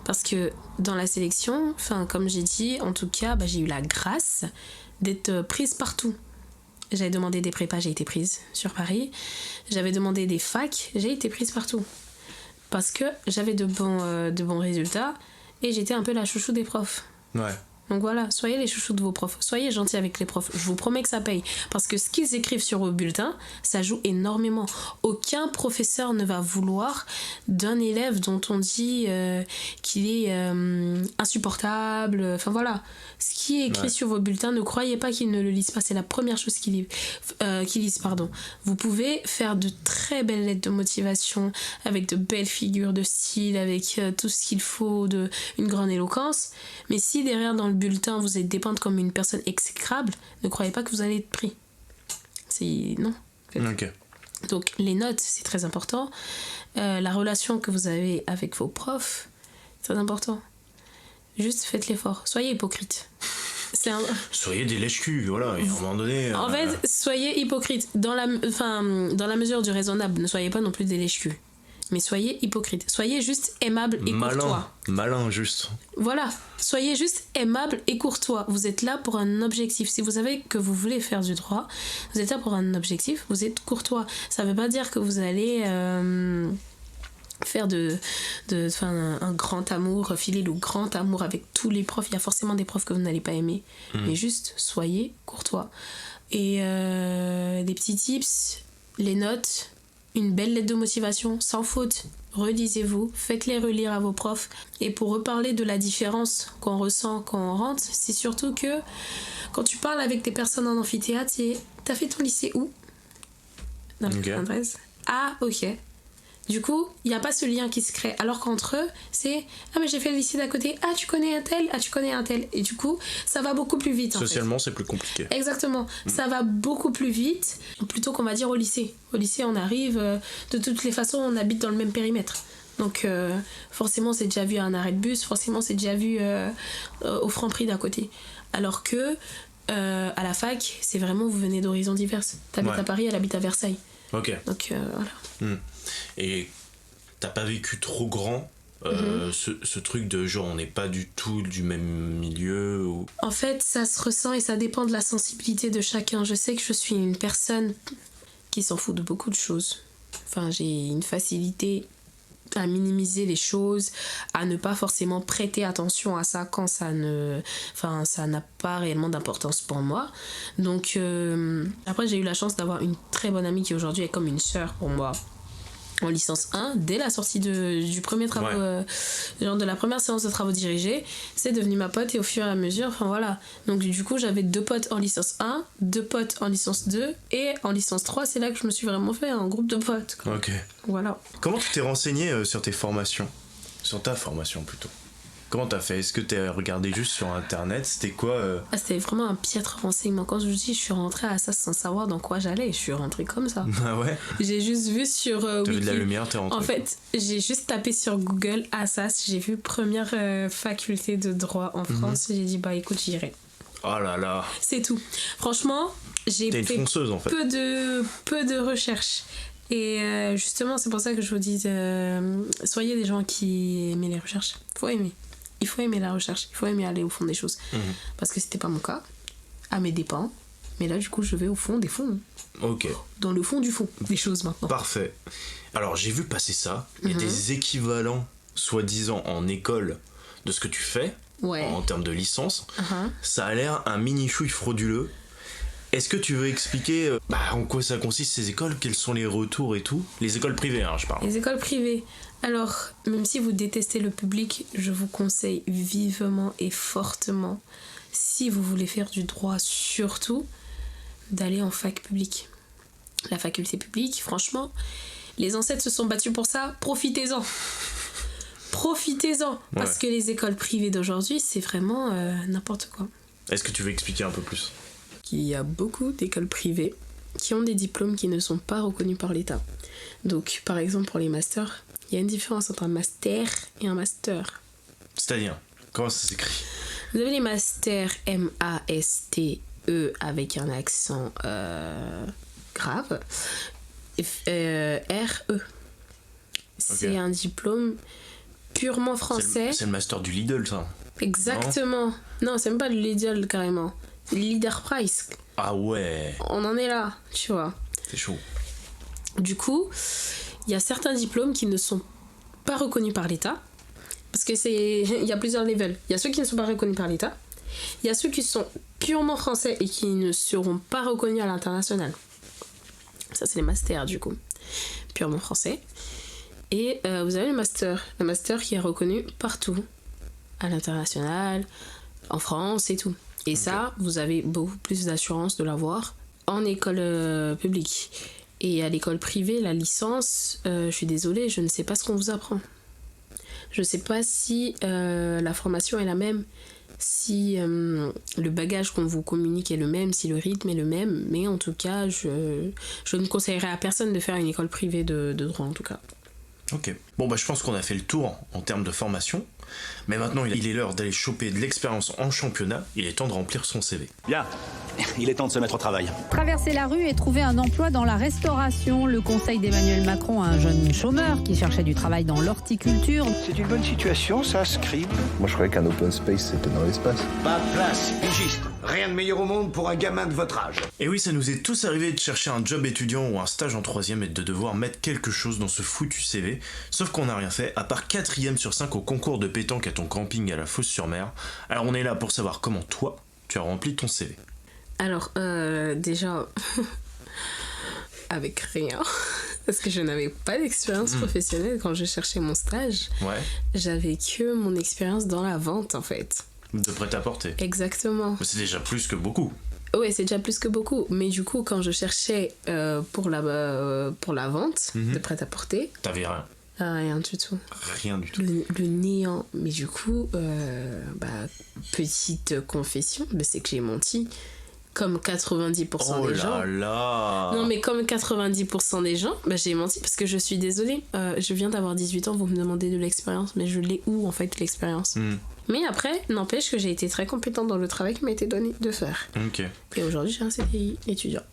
Parce que dans la sélection, comme j'ai dit, en tout cas, j'ai eu la grâce d'être prise partout. J'avais demandé des prépas, j'ai été prise sur Paris. J'avais demandé des facs, j'ai été prise partout. Parce que j'avais de bons résultats et j'étais un peu la chouchou des profs.
Ouais.
Donc voilà, soyez les chouchous de vos profs, soyez gentils avec les profs, je vous promets que ça paye. Parce que ce qu'ils écrivent sur vos bulletins, ça joue énormément. Aucun professeur ne va vouloir d'un élève dont on dit qu'il est insupportable. Enfin voilà, ce qui est écrit sur vos bulletins, ne croyez pas qu'ils ne le lisent pas, c'est la première chose qu'ils lisent. Vous pouvez faire de très belles lettres de motivation, avec de belles figures de style, avec tout ce qu'il faut, une grande éloquence. Mais si derrière dans le bulletin vous êtes dépeinte comme une personne exécrable, ne croyez pas que vous allez être pris. Non.
Ok.
Donc les notes, c'est très important. La relation que vous avez avec vos profs, c'est très important. Juste faites l'effort. Soyez hypocrite.
Soyez des lèche-culs, voilà. À un moment donné...
En fait, soyez hypocrite. Dans la mesure du raisonnable, ne soyez pas non plus des lèche-culs. Mais soyez hypocrite. Soyez juste aimable et courtois.
Malin, juste.
Voilà. Soyez juste aimable et courtois. Vous êtes là pour un objectif. Si vous savez que vous voulez faire du droit, vous êtes là pour un objectif, vous êtes courtois. Ça ne veut pas dire que vous allez faire un grand amour, filer le grand amour avec tous les profs. Il y a forcément des profs que vous n'allez pas aimer. Mais juste, soyez courtois. Et des petits tips, les notes... Une belle lettre de motivation, sans faute. Relisez-vous, faites-les relire à vos profs. Et pour reparler de la différence qu'on ressent quand on rentre, c'est surtout que quand tu parles avec des personnes en amphithéâtre, c'est « T'as fait ton lycée où ?» Dans le 93. Ah, ok. Du coup, il n'y a pas ce lien qui se crée. Alors qu'entre eux, c'est « Ah, mais j'ai fait le lycée d'à côté. Ah, tu connais un tel. Ah, tu connais un tel. » Et du coup, ça va beaucoup plus vite.
Socialement, c'est plus compliqué.
Exactement. Ça va beaucoup plus vite, plutôt qu'on va dire au lycée. Au lycée, on arrive, de toutes les façons, on habite dans le même périmètre. Donc forcément c'est déjà vu à un arrêt de bus, forcément c'est déjà vu au Franprix d'à côté. Alors que à la fac, c'est vraiment vous venez d'horizons diverses. T'habites à Paris, elle habite à Versailles.
Ok.
Donc voilà.
Et t'as pas vécu trop grand ce truc de genre on n'est pas du tout du même milieu ou...
En fait ça se ressent et ça dépend de la sensibilité de chacun. Je sais que je suis une personne qui s'en fout de beaucoup de choses. Enfin j'ai une facilité à minimiser les choses, à ne pas forcément prêter attention à ça quand ça n'a pas réellement d'importance pour moi. Donc après j'ai eu la chance d'avoir une très bonne amie qui aujourd'hui est comme une sœur pour moi. En licence 1, dès la sortie du premier travaux, genre de la première séance de travaux dirigés, c'est devenu ma pote et au fur et à mesure, enfin voilà. Donc du coup, j'avais 2 potes en licence 1, 2 potes en licence 2 et en licence 3, c'est là que je me suis vraiment fait un groupe de potes. Quoi.
Ok.
Voilà.
Comment tu t'es renseigné sur tes formations ? Sur ta formation plutôt ? Comment t'as fait ? Est-ce que t'as regardé juste sur internet ? C'était quoi
C'était vraiment un piètre renseignement. Quand je dis je suis rentrée à ça sans savoir dans quoi j'allais, je suis rentrée comme ça.
Ah ouais ?
J'ai juste vu sur
T'as
Wiki.
vu de la lumière, t'es rentrée.
En fait, j'ai juste tapé sur Google Assas, j'ai vu première faculté de droit en France, j'ai dit bah écoute j'irai.
Oh là là.
C'est tout. Franchement, j'ai
T'es une
fait
fonceuse en fait.
peu de recherches. Et justement, c'est pour ça que je vous dis, soyez des gens qui aiment les recherches. Il faut aimer la recherche, il faut aimer aller au fond des choses. Parce que c'était pas mon cas, à mes dépens. Mais là, du coup, je vais au fond des fonds.
Ok.
Dans le fond du fond des choses maintenant.
Parfait. Alors, j'ai vu passer ça. Il y a des équivalents, soi-disant, en école de ce que tu fais, en termes de licence. Ça a l'air un mini-chouille frauduleux. Est-ce que tu veux expliquer en quoi ça consiste ces écoles, quels sont les retours et tout ? Les écoles privées, je parle.
Les écoles privées. Alors, même si vous détestez le public, je vous conseille vivement et fortement, si vous voulez faire du droit surtout, d'aller en fac publique. La faculté publique, franchement, les ancêtres se sont battus pour ça, profitez-en. Profitez-en, parce que les écoles privées d'aujourd'hui, c'est vraiment n'importe quoi.
Est-ce que tu veux expliquer un peu plus ?
Il y a beaucoup d'écoles privées qui ont des diplômes qui ne sont pas reconnus par l'État. Donc, par exemple, pour les masters, il y a une différence entre un master et un master.
C'est-à-dire, comment ça s'écrit ?
Vous avez les masters M-A-S-T-E avec un accent grave. R-E. C'est un diplôme purement français.
C'est le master du Lidl, ça ?
Exactement. Non, c'est même pas le Lidl carrément. Leader Price.
Ah ouais.
On en est là, tu vois.
C'est chaud.
Du coup, il y a certains diplômes qui ne sont pas reconnus par l'État. Parce que il y a plusieurs levels. Il y a ceux qui ne sont pas reconnus par l'État. Il y a ceux qui sont purement français et qui ne seront pas reconnus à l'international. Ça, c'est les masters, du coup. Purement français. Et vous avez le master. Le master qui est reconnu partout. À l'international, en France et tout. Et ça, vous avez beaucoup plus d'assurance de l'avoir en école publique. Et à l'école privée, la licence, je suis désolée, je ne sais pas ce qu'on vous apprend. Je ne sais pas si la formation est la même, si le bagage qu'on vous communique est le même, si le rythme est le même. Mais en tout cas, je ne conseillerais à personne de faire une école privée de droit, en tout cas.
Ok. Bon, je pense qu'on a fait le tour en termes de formation. Mais maintenant, il est l'heure d'aller choper de l'expérience en championnat. Il est temps de remplir son CV.
Bien, il est temps de se mettre au travail.
Traverser la rue et trouver un emploi dans la restauration. Le conseil d'Emmanuel Macron à un jeune chômeur qui cherchait du travail dans l'horticulture.
C'est une bonne situation, ça, Scribe.
Moi, je croyais qu'un open space, c'était dans l'espace.
Pas de place, pigiste. Rien de meilleur au monde pour un gamin de votre âge.
Et oui, ça nous est tous arrivé de chercher un job étudiant ou un stage en 3ème et de devoir mettre quelque chose dans ce foutu CV. Sauf qu'on n'a rien fait, à part 4ème sur 5 au concours de pétanque à ton camping à la Fosse-sur-Mer. Alors on est là pour savoir comment toi, tu as rempli ton CV.
Alors, déjà, avec rien, parce que je n'avais pas d'expérience professionnelle quand je cherchais mon stage.
Ouais.
J'avais que mon expérience dans la vente, en fait.
De prêt-à-porter.
Exactement.
Mais c'est déjà plus que beaucoup.
Ouais, c'est déjà plus que beaucoup. Mais du coup, quand je cherchais pour la vente de prêt-à-porter...
T'avais rien.
Rien du tout.
Rien du tout.
Le néant. Mais du coup, petite confession, c'est que j'ai menti. comme 90% des gens.
Oh là là.
Non, mais comme 90% des gens, bah, j'ai menti parce que je suis désolée. Je viens d'avoir 18 ans, vous me demandez de l'expérience, mais je l'ai où en fait l'expérience? Mais après, n'empêche que j'ai été très compétente dans le travail qui m'a été donné de faire.
Ok.
Et aujourd'hui, j'ai un CDI étudiant.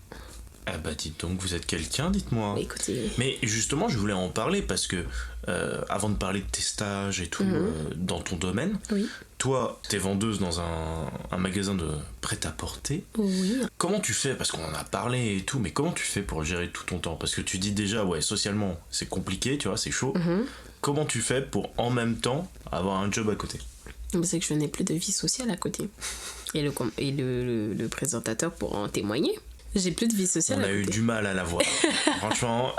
Ah bah dites donc, vous êtes quelqu'un, dites-moi.
Écoutez.
Mais justement, je voulais en parler parce que avant de parler de tes stages et tout dans ton domaine,
oui.
Toi, t'es vendeuse dans un magasin de prêt-à-porter.
Oui.
Comment tu fais, parce qu'on en a parlé et tout, mais comment tu fais pour gérer tout ton temps? Parce que tu dis déjà, ouais, socialement, c'est compliqué, tu vois, c'est chaud. Comment tu fais pour en même temps avoir un job à côté?
C'est que je n'ai plus de vie sociale à côté. Et le présentateur pourra en témoigner. J'ai plus de vie sociale.
On a eu du mal à la voir. Franchement,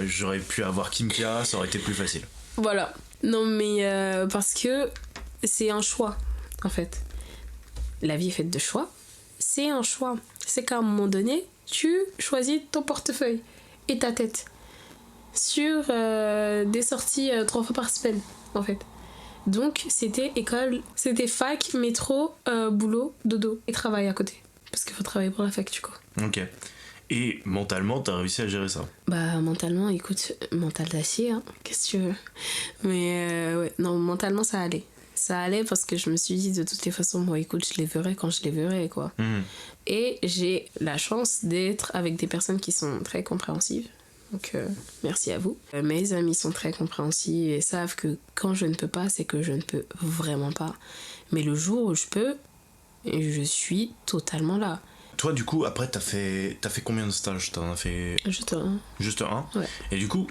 j'aurais pu avoir Kimkia, ça aurait été plus facile.
Voilà. Non, mais parce que c'est un choix, en fait. La vie est faite de choix. C'est un choix. C'est qu'à un moment donné, tu choisis ton portefeuille et ta tête sur des sorties 3 fois par semaine, en fait. Donc, c'était école, c'était fac, métro, boulot, dodo et travail à côté. Parce qu'il faut travailler pour la fac, du coup.
Ok. Et mentalement, t'as réussi à gérer ça?
Bah, mentalement, écoute, mental d'acier, hein. Qu'est-ce que tu veux? Mais ouais, non, mentalement, ça allait. Ça allait parce que je me suis dit, de toutes les façons, moi, écoute, je les verrai quand je les verrai, quoi. Et j'ai la chance d'être avec des personnes qui sont très compréhensives. Donc, merci à vous. Mes amis sont très compréhensifs et savent que quand je ne peux pas, c'est que je ne peux vraiment pas. Mais le jour où je peux, je suis totalement là.
Toi, du coup, après, t'as fait combien de stages? T'en as fait...
Juste un.
Juste un?
Ouais.
Et du coup,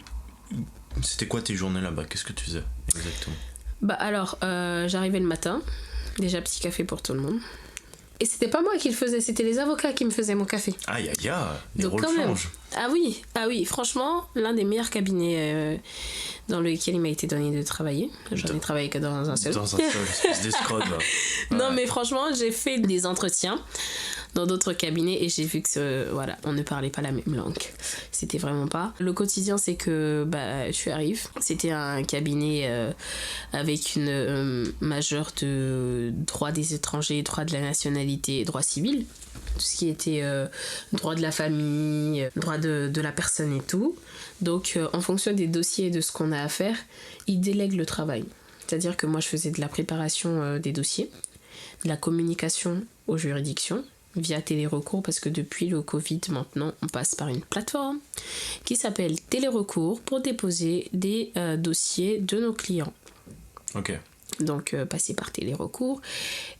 c'était quoi tes journées là-bas? Qu'est-ce que tu faisais exactement?
Bah alors, j'arrivais le matin. Déjà, petit café pour tout le monde. Et c'était pas moi qui le faisais, c'était les avocats qui me faisaient mon café.
Aïe aïe aïe, les rôles changent.
Ah oui, franchement, l'un des meilleurs cabinets dans lequel il m'a été donné de travailler. J'en ai travaillé que dans un seul.
Dans un seul, espèce d'escroc.
Non, mais franchement, j'ai fait des entretiens dans d'autres cabinets et j'ai vu que voilà, on ne parlait pas la même langue. C'était vraiment pas. Le quotidien, c'est que tu arrives. C'était un cabinet avec une majeure de droit des étrangers, droit de la nationalité, droit civil. Tout ce qui était droit de la famille, droit de la personne et tout. Donc, en fonction des dossiers et de ce qu'on a à faire, ils délèguent le travail. C'est-à-dire que moi, je faisais de la préparation des dossiers, de la communication aux juridictions, via télérecours, parce que depuis le Covid, maintenant, on passe par une plateforme qui s'appelle Télérecours pour déposer des dossiers de nos clients.
Ok.
Donc, passer par télérecours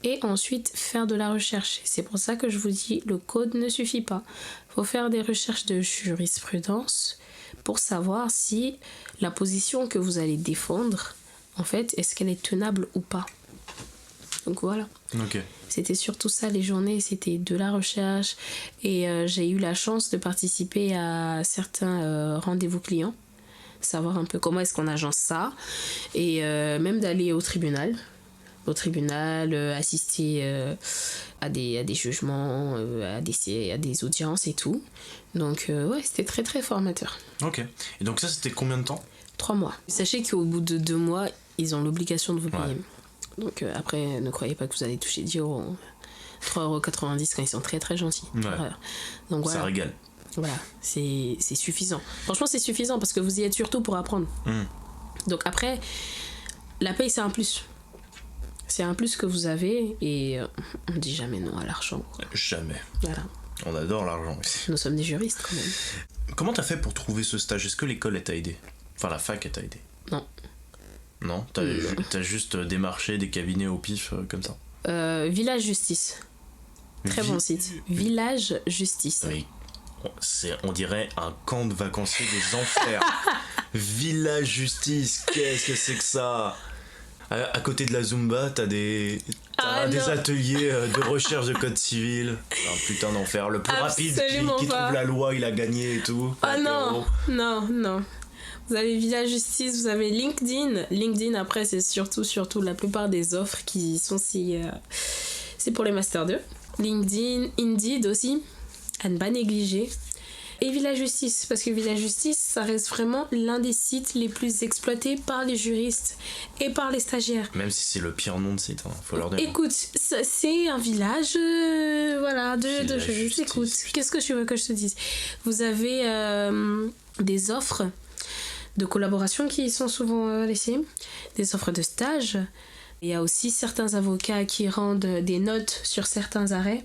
et ensuite faire de la recherche. C'est pour ça que je vous dis, le code ne suffit pas. Il faut faire des recherches de jurisprudence pour savoir si la position que vous allez défendre, en fait, est-ce qu'elle est tenable ou pas. Donc voilà.
Ok.
C'était surtout ça les journées, c'était de la recherche et j'ai eu la chance de participer à certains rendez-vous clients, savoir un peu comment est-ce qu'on agence ça et même d'aller au tribunal, assister à des jugements, à des audiences et tout. Donc ouais, c'était très très formateur.
Ok. Et donc ça, c'était combien de temps?
3 mois. Sachez qu'au bout de 2 mois, ils ont l'obligation de vous payer.
Ouais.
Donc après, ne croyez pas que vous allez toucher 10 €. 3,90 € quand ils sont très très gentils.
Ouais.
Voilà. Donc voilà.
Ça régale.
Voilà, c'est suffisant. Franchement, c'est suffisant parce que vous y êtes surtout pour apprendre. Donc après, la paye, c'est un plus. C'est un plus que vous avez et on dit jamais non à l'argent.
Jamais.
Voilà.
On adore l'argent ici.
Nous sommes des juristes quand même.
Comment t'as fait pour trouver ce stage? Est-ce que l'école elle t'a aidé? Enfin, la fac elle t'a aidé?
Non.
Non, t'as juste démarché des cabinets au pif comme ça?
Village Justice. Très bon site. Village Justice.
Oui. On dirait un camp de vacanciers des enfers. Village Justice, qu'est-ce que c'est que ça? À côté de la Zumba, t'as des ateliers de recherche de code civil. Un putain d'enfer. Le plus rapide qui trouve la loi, il a gagné et tout.
Ah non. Vous avez Village Justice, vous avez LinkedIn. LinkedIn, après, c'est surtout la plupart des offres qui sont c'est pour les Master 2. LinkedIn, Indeed aussi, à ne pas négliger. Et Villa Justice, parce que Villa Justice, ça reste vraiment l'un des sites les plus exploités par les juristes et par les stagiaires.
Même si c'est le pire nom de site, faut leur dire.
Écoute, c'est un village de juristes. Écoute, qu'est-ce que tu veux que je te dise? Vous avez des offres de collaboration qui sont souvent laissées, des offres de stage. Il y a aussi certains avocats qui rendent des notes sur certains arrêts,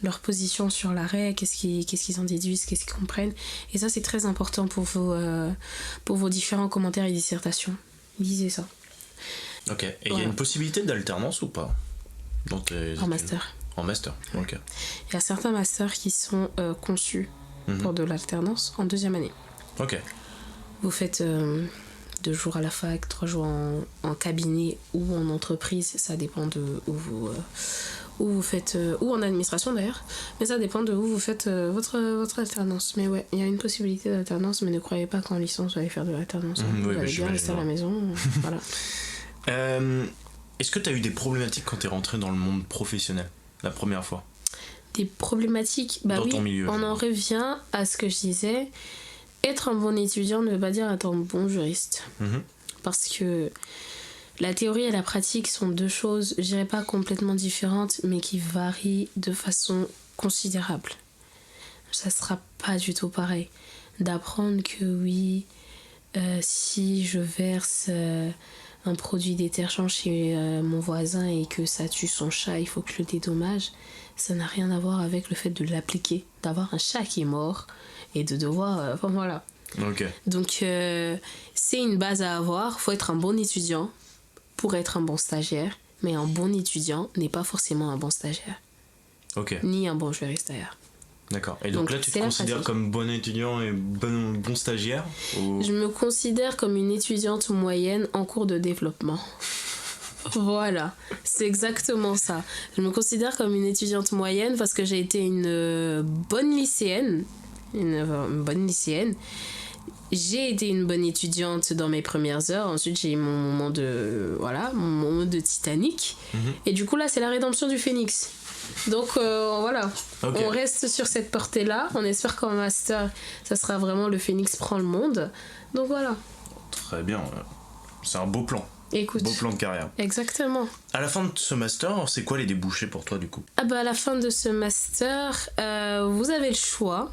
leur position sur l'arrêt, qu'est-ce qu'ils en déduisent, qu'est-ce qu'ils comprennent. Et ça, c'est très important pour vos différents commentaires et dissertations. Lisez ça.
Ok. Et il y a une possibilité d'alternance ou pas
en master.
En master, ok.
Il y a certains masters qui sont conçus pour de l'alternance en 2e année.
Ok.
Vous faites 2 jours à la fac, 3 jours en cabinet ou en entreprise, ça dépend de où vous faites, ou en administration d'ailleurs, mais ça dépend de où vous faites votre alternance. Mais ouais, il y a une possibilité d'alternance, mais ne croyez pas qu'en licence vous allez faire de l'alternance. Vous allez bien rester à la maison, voilà.
Est-ce que tu as eu des problématiques quand tu es rentré dans le monde professionnel la première fois?
Des problématiques? Bah
dans
oui,
ton milieu,
on en revient à ce que je disais. Être un bon étudiant ne veut pas dire être un bon juriste. Parce que la théorie et la pratique sont 2 choses, je dirais pas complètement différentes, mais qui varient de façon considérable. Ça sera pas du tout pareil. D'apprendre que oui, si je verse un produit détergent chez mon voisin et que ça tue son chat, il faut que je le dédommage, ça n'a rien à voir avec le fait de l'appliquer, d'avoir un chat qui est mort et de devoir... voilà.
Ok.
Donc c'est une base à avoir, faut être un bon étudiant pour être un bon stagiaire, mais un bon étudiant n'est pas forcément un bon stagiaire.
Ok.
Ni un bon juriste d'ailleurs.
D'accord. Et donc là, tu te considères comme bon étudiant et bon stagiaire ou...
Je me considère comme une étudiante moyenne en cours de développement. Voilà, c'est exactement ça. Je me considère comme une étudiante moyenne parce que j'ai été une bonne lycéenne. Une bonne lycéenne. J'ai été une bonne étudiante dans mes premières heures. Ensuite, j'ai eu mon moment de Titanic. Et du coup, là, c'est la rédemption du Phénix. Donc, voilà. Okay. On reste sur cette portée-là. On espère qu'en master, ça sera vraiment le Phénix prend le monde. Donc, voilà.
Très bien. C'est un beau plan.
Écoute.
Beau plan de carrière.
Exactement.
À la fin de ce master, c'est quoi les débouchés pour toi, du coup?
À la fin de ce master, vous avez le choix.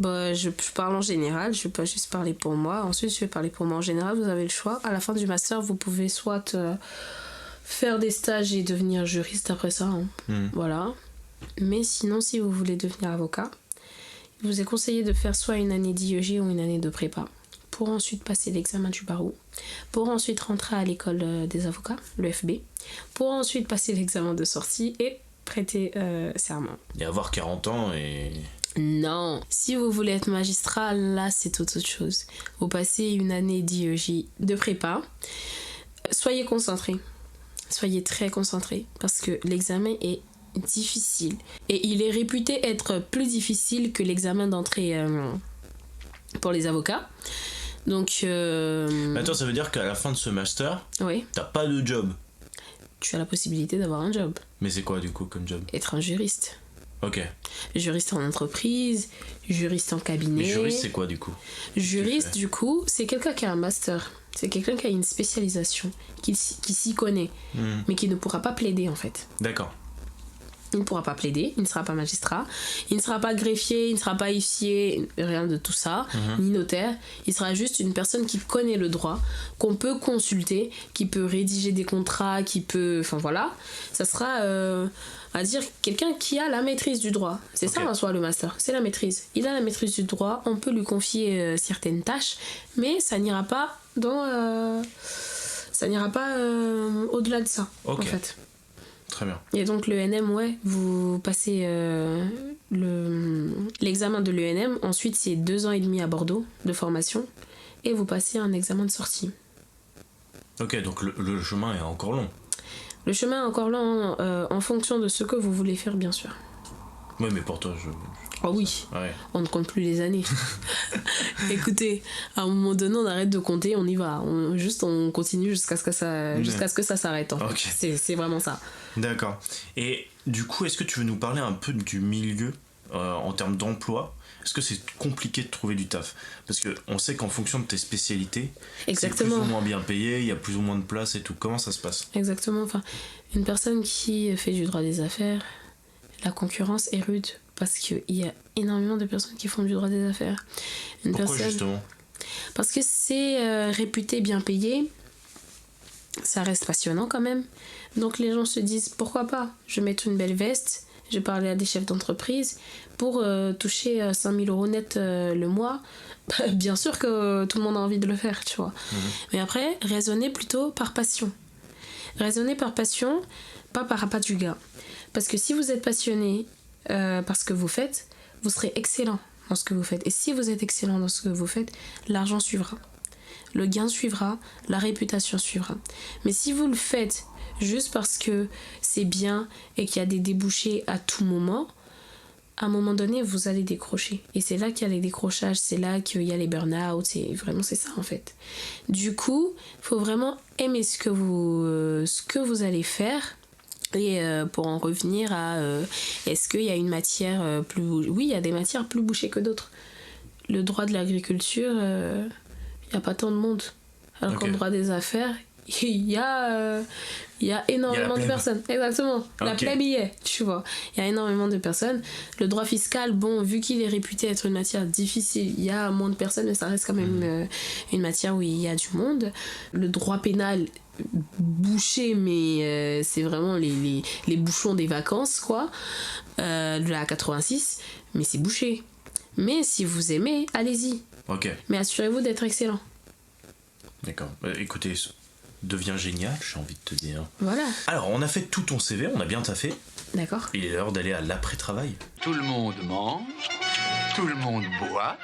Je parle en général, je vais pas juste parler pour moi. Ensuite, je vais parler pour moi en général. Vous avez le choix. À la fin du master, vous pouvez soit faire des stages et devenir juriste après ça. Voilà. Mais sinon, si vous voulez devenir avocat, il vous est conseillé de faire soit une année d'IEG ou une année de prépa, pour ensuite passer l'examen du barreau, pour ensuite rentrer à l'école des avocats, l'EFB, pour ensuite passer l'examen de sortie et prêter serment.
Et avoir 40 ans et...
Non, si vous voulez être magistrat, là c'est tout autre chose. Vous passez une année d'IEJ de prépa. Soyez concentrés. Soyez très concentrés parce que l'examen est difficile. Et il est réputé être plus difficile que l'examen d'entrée pour les avocats. Donc...
Attends, ça veut dire qu'à la fin de ce master,
oui,
t'as pas de job?
Tu as la possibilité d'avoir un job.
Mais c'est quoi du coup comme job?
Être un juriste.
Ok.
Juriste en entreprise, juriste en cabinet.
Mais juriste, c'est quoi du coup?
Juriste, du coup, c'est quelqu'un qui a un master. C'est quelqu'un qui a une spécialisation, qui s'y connaît, mais qui ne pourra pas plaider en fait.
D'accord.
Il ne pourra pas plaider, il ne sera pas magistrat, il ne sera pas greffier, il ne sera pas huissier, rien de tout ça, ni notaire. Il sera juste une personne qui connaît le droit, qu'on peut consulter, qui peut rédiger des contrats, qui peut... Enfin voilà, ça sera... à dire quelqu'un qui a la maîtrise du droit. C'est ça en soi le master, c'est la maîtrise. Il a la maîtrise du droit, on peut lui confier certaines tâches, mais ça n'ira pas dans... ça n'ira pas au-delà de ça, en fait.
Très bien.
Et donc l'ENM, ouais, vous passez l'examen de l'ENM, ensuite c'est 2 ans et demi à Bordeaux de formation, et vous passez un examen de sortie.
Ok, donc le chemin est encore long.
Le chemin est encore long en fonction de ce que vous voulez faire, bien sûr.
Oui, mais pour toi,
Oh oui,
ouais. On
ne compte plus les années. Écoutez, à un moment donné, on arrête de compter, on y va. On continue jusqu'à ce que ça s'arrête. En fait. C'est vraiment ça.
D'accord. Et du coup, est-ce que tu veux nous parler un peu du milieu en termes d'emploi, est-ce que c'est compliqué de trouver du taf? Parce qu'on sait qu'en fonction de tes spécialités, c'est plus ou moins bien payé, il y a plus ou moins de place et tout. Comment ça se passe?
Exactement. Enfin, une personne qui fait du droit des affaires, la concurrence est rude parce qu'il y a énormément de personnes qui font du droit des affaires.
Pourquoi justement?
Parce que c'est réputé bien payé, ça reste passionnant quand même. Donc les gens se disent pourquoi pas, je vais mettre une belle veste, je vais parler à des chefs d'entreprise pour toucher 5 000 € net le mois. Bien sûr que tout le monde a envie de le faire, tu vois. Mais après, raisonnez plutôt par passion. Raisonnez par passion, pas par appât du gars. Parce que si vous êtes passionné par ce que vous faites, vous serez excellent dans ce que vous faites. Et si vous êtes excellent dans ce que vous faites, l'argent suivra. Le gain suivra, la réputation suivra. Mais si vous le faites juste parce que c'est bien et qu'il y a des débouchés à tout moment, à un moment donné, vous allez décrocher. Et c'est là qu'il y a les décrochages, c'est là qu'il y a les burn-out, c'est ça en fait. Du coup, il faut vraiment aimer ce que vous allez faire. Et pour en revenir à est-ce qu'il y a une matière plus... Oui, il y a des matières plus bouchées que d'autres. Le droit de l'agriculture, il n'y a pas tant de monde. Alors qu'en droit des affaires, il y a énormément de personnes. Exactement. La plèbe y est, tu vois. Il y a énormément de personnes. Le droit fiscal, bon, vu qu'il est réputé être une matière difficile, il y a moins de personnes, mais ça reste quand même une matière où il y a du monde. Le droit pénal... bouché, mais c'est vraiment les bouchons des vacances, quoi, de la 86, mais c'est bouché. Mais si vous aimez, allez-y. Mais assurez-vous d'être excellent.
D'accord. Écoutez, devient génial, j'ai envie de te dire.
Voilà.
Alors, on a fait tout ton CV, on a bien taffé.
D'accord.
Il est l'heure d'aller à l'après-travail.
Tout le monde mange, tout le monde boit,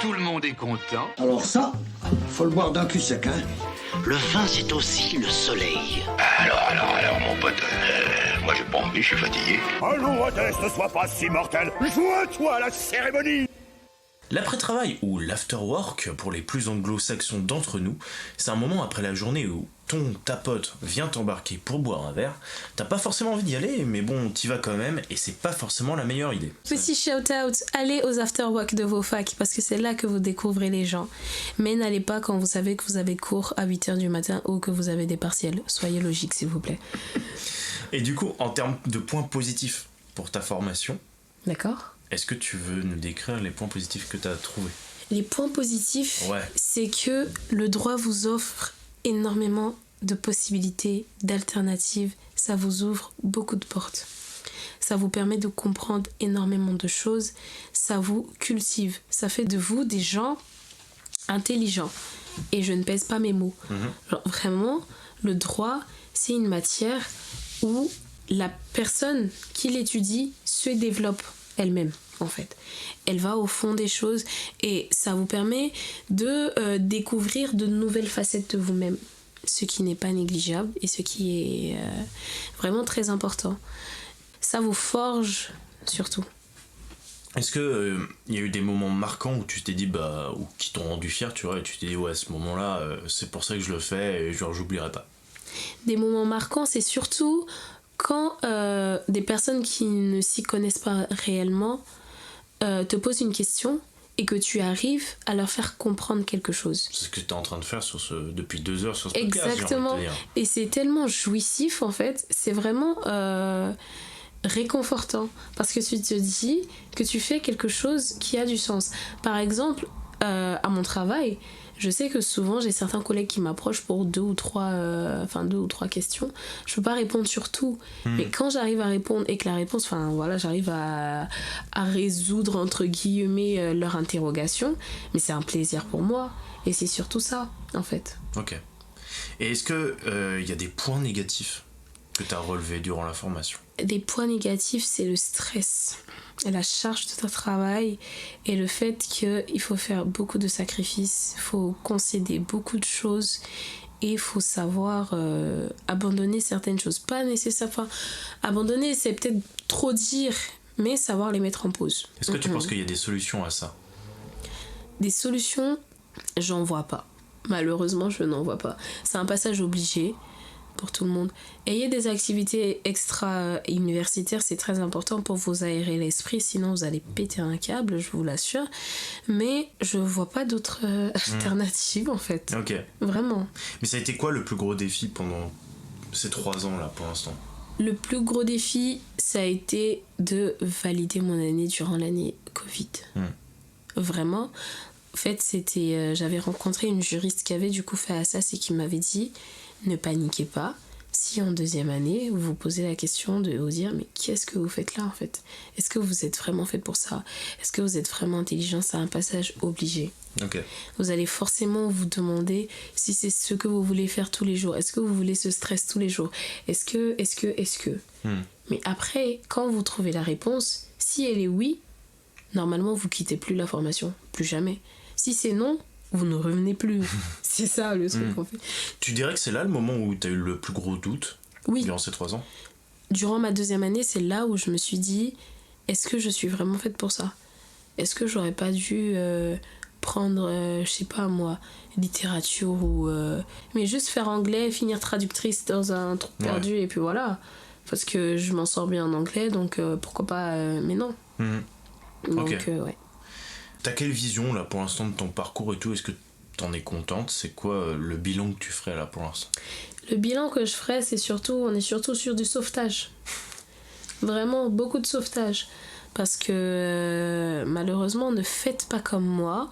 tout le monde est content.
Alors ça, faut le boire d'un cul sec, hein.
Le vin, c'est aussi le soleil.
Alors, mon pote, moi j'ai pas envie, je suis fatigué.
Allons, Hadès, ne sois pas si mortel. Joins-toi à la cérémonie.
L'après-travail, ou l'after-work, pour les plus anglo-saxons d'entre nous, c'est un moment après la journée où ta pote vient t'embarquer pour boire un verre. T'as pas forcément envie d'y aller, mais bon, t'y vas quand même, et c'est pas forcément la meilleure idée.
Petit shout-out, allez aux after-work de vos facs, parce que c'est là que vous découvrez les gens. Mais n'allez pas quand vous savez que vous avez cours à 8h du matin ou que vous avez des partiels. Soyez logique, s'il vous plaît.
Et du coup, en termes de points positifs pour ta formation...
D'accord.
Est-ce que tu veux nous décrire les points positifs que tu as trouvés?
Les points positifs, c'est que le droit vous offre énormément de possibilités, d'alternatives. Ça vous ouvre beaucoup de portes. Ça vous permet de comprendre énormément de choses. Ça vous cultive. Ça fait de vous des gens intelligents. Et je ne pèse pas mes mots. Genre, vraiment, le droit, c'est une matière où la personne qui l'étudie se développe elle-même, en fait. Elle va au fond des choses et ça vous permet de découvrir de nouvelles facettes de vous-même, ce qui n'est pas négligeable et ce qui est vraiment très important. Ça vous forge surtout.
Est-ce que y a eu des moments marquants où tu t'es dit ou qui t'ont rendu fier, tu vois, et tu t'es dit à ce moment-là c'est pour ça que je le fais et genre j'oublierai pas?
Des moments marquants, c'est surtout quand des personnes qui ne s'y connaissent pas réellement te posent une question et que tu arrives à leur faire comprendre quelque chose.
C'est ce que tu es en train de faire depuis 2 heures sur ce podcast.
Exactement. Et c'est tellement jouissif, en fait. C'est vraiment réconfortant. Parce que tu te dis que tu fais quelque chose qui a du sens. Par exemple, à mon travail, je sais que souvent j'ai certains collègues qui m'approchent pour 2 ou 3 questions. Je peux pas répondre sur tout, mais quand j'arrive à répondre et que la réponse, j'arrive à résoudre entre guillemets leur interrogation, mais c'est un plaisir pour moi et c'est surtout ça en fait.
Ok. Et est-ce que y a des points négatifs que tu as relevés durant la formation?
Des points négatifs, c'est le stress, la charge de ton travail et le fait qu'il faut faire beaucoup de sacrifices, il faut concéder beaucoup de choses et il faut savoir abandonner certaines choses. Pas nécessairement... abandonner, c'est peut-être trop dire, mais savoir les mettre en pause.
Est-ce que tu penses qu'il y a des solutions à ça?
Des solutions, j'en vois pas. Malheureusement, je n'en vois pas. C'est un passage obligé. pour tout le monde. Ayez des activités extra-universitaires, c'est très important pour vous aérer l'esprit, sinon vous allez péter un câble, je vous l'assure. Mais je vois pas d'autres alternatives en fait.
Ok.
Vraiment.
Mais ça a été quoi le plus gros défi pendant ces 3 ans là pour l'instant?
Le plus gros défi, ça a été de valider mon année durant l'année Covid. Vraiment. En fait, j'avais rencontré une juriste qui avait du coup fait ça, c'est qui m'avait dit ne paniquez pas. Si en 2e année, vous vous posez la question de vous dire mais qu'est-ce que vous faites là en fait? Est-ce que vous êtes vraiment fait pour ça? Est-ce que vous êtes vraiment intelligent? C'est un passage obligé.
Okay.
Vous allez forcément vous demander si c'est ce que vous voulez faire tous les jours. Est-ce que vous voulez ce stress tous les jours? Est-ce que Mais après, quand vous trouvez la réponse, si elle est oui, normalement vous quittez plus la formation, plus jamais. Si c'est non, vous ne revenez plus. C'est ça le truc en fait.
Tu dirais que c'est là le moment où tu as eu le plus gros doute durant ces 3 ans?
Durant ma 2e année, c'est là où je me suis dit, est-ce que je suis vraiment faite pour ça? Est-ce que j'aurais pas dû prendre, je sais pas moi, littérature ou... mais juste faire anglais, finir traductrice dans un trou perdu et puis voilà. Parce que je m'en sors bien en anglais, donc pourquoi pas... mais non. Donc ouais.
T'as quelle vision là pour l'instant de ton parcours et tout? Est-ce que t'en es contente? C'est quoi le bilan que tu ferais là pour l'instant?
Le bilan que je ferais, on est surtout sur du sauvetage. Vraiment beaucoup de sauvetage. Parce que malheureusement, ne faites pas comme moi.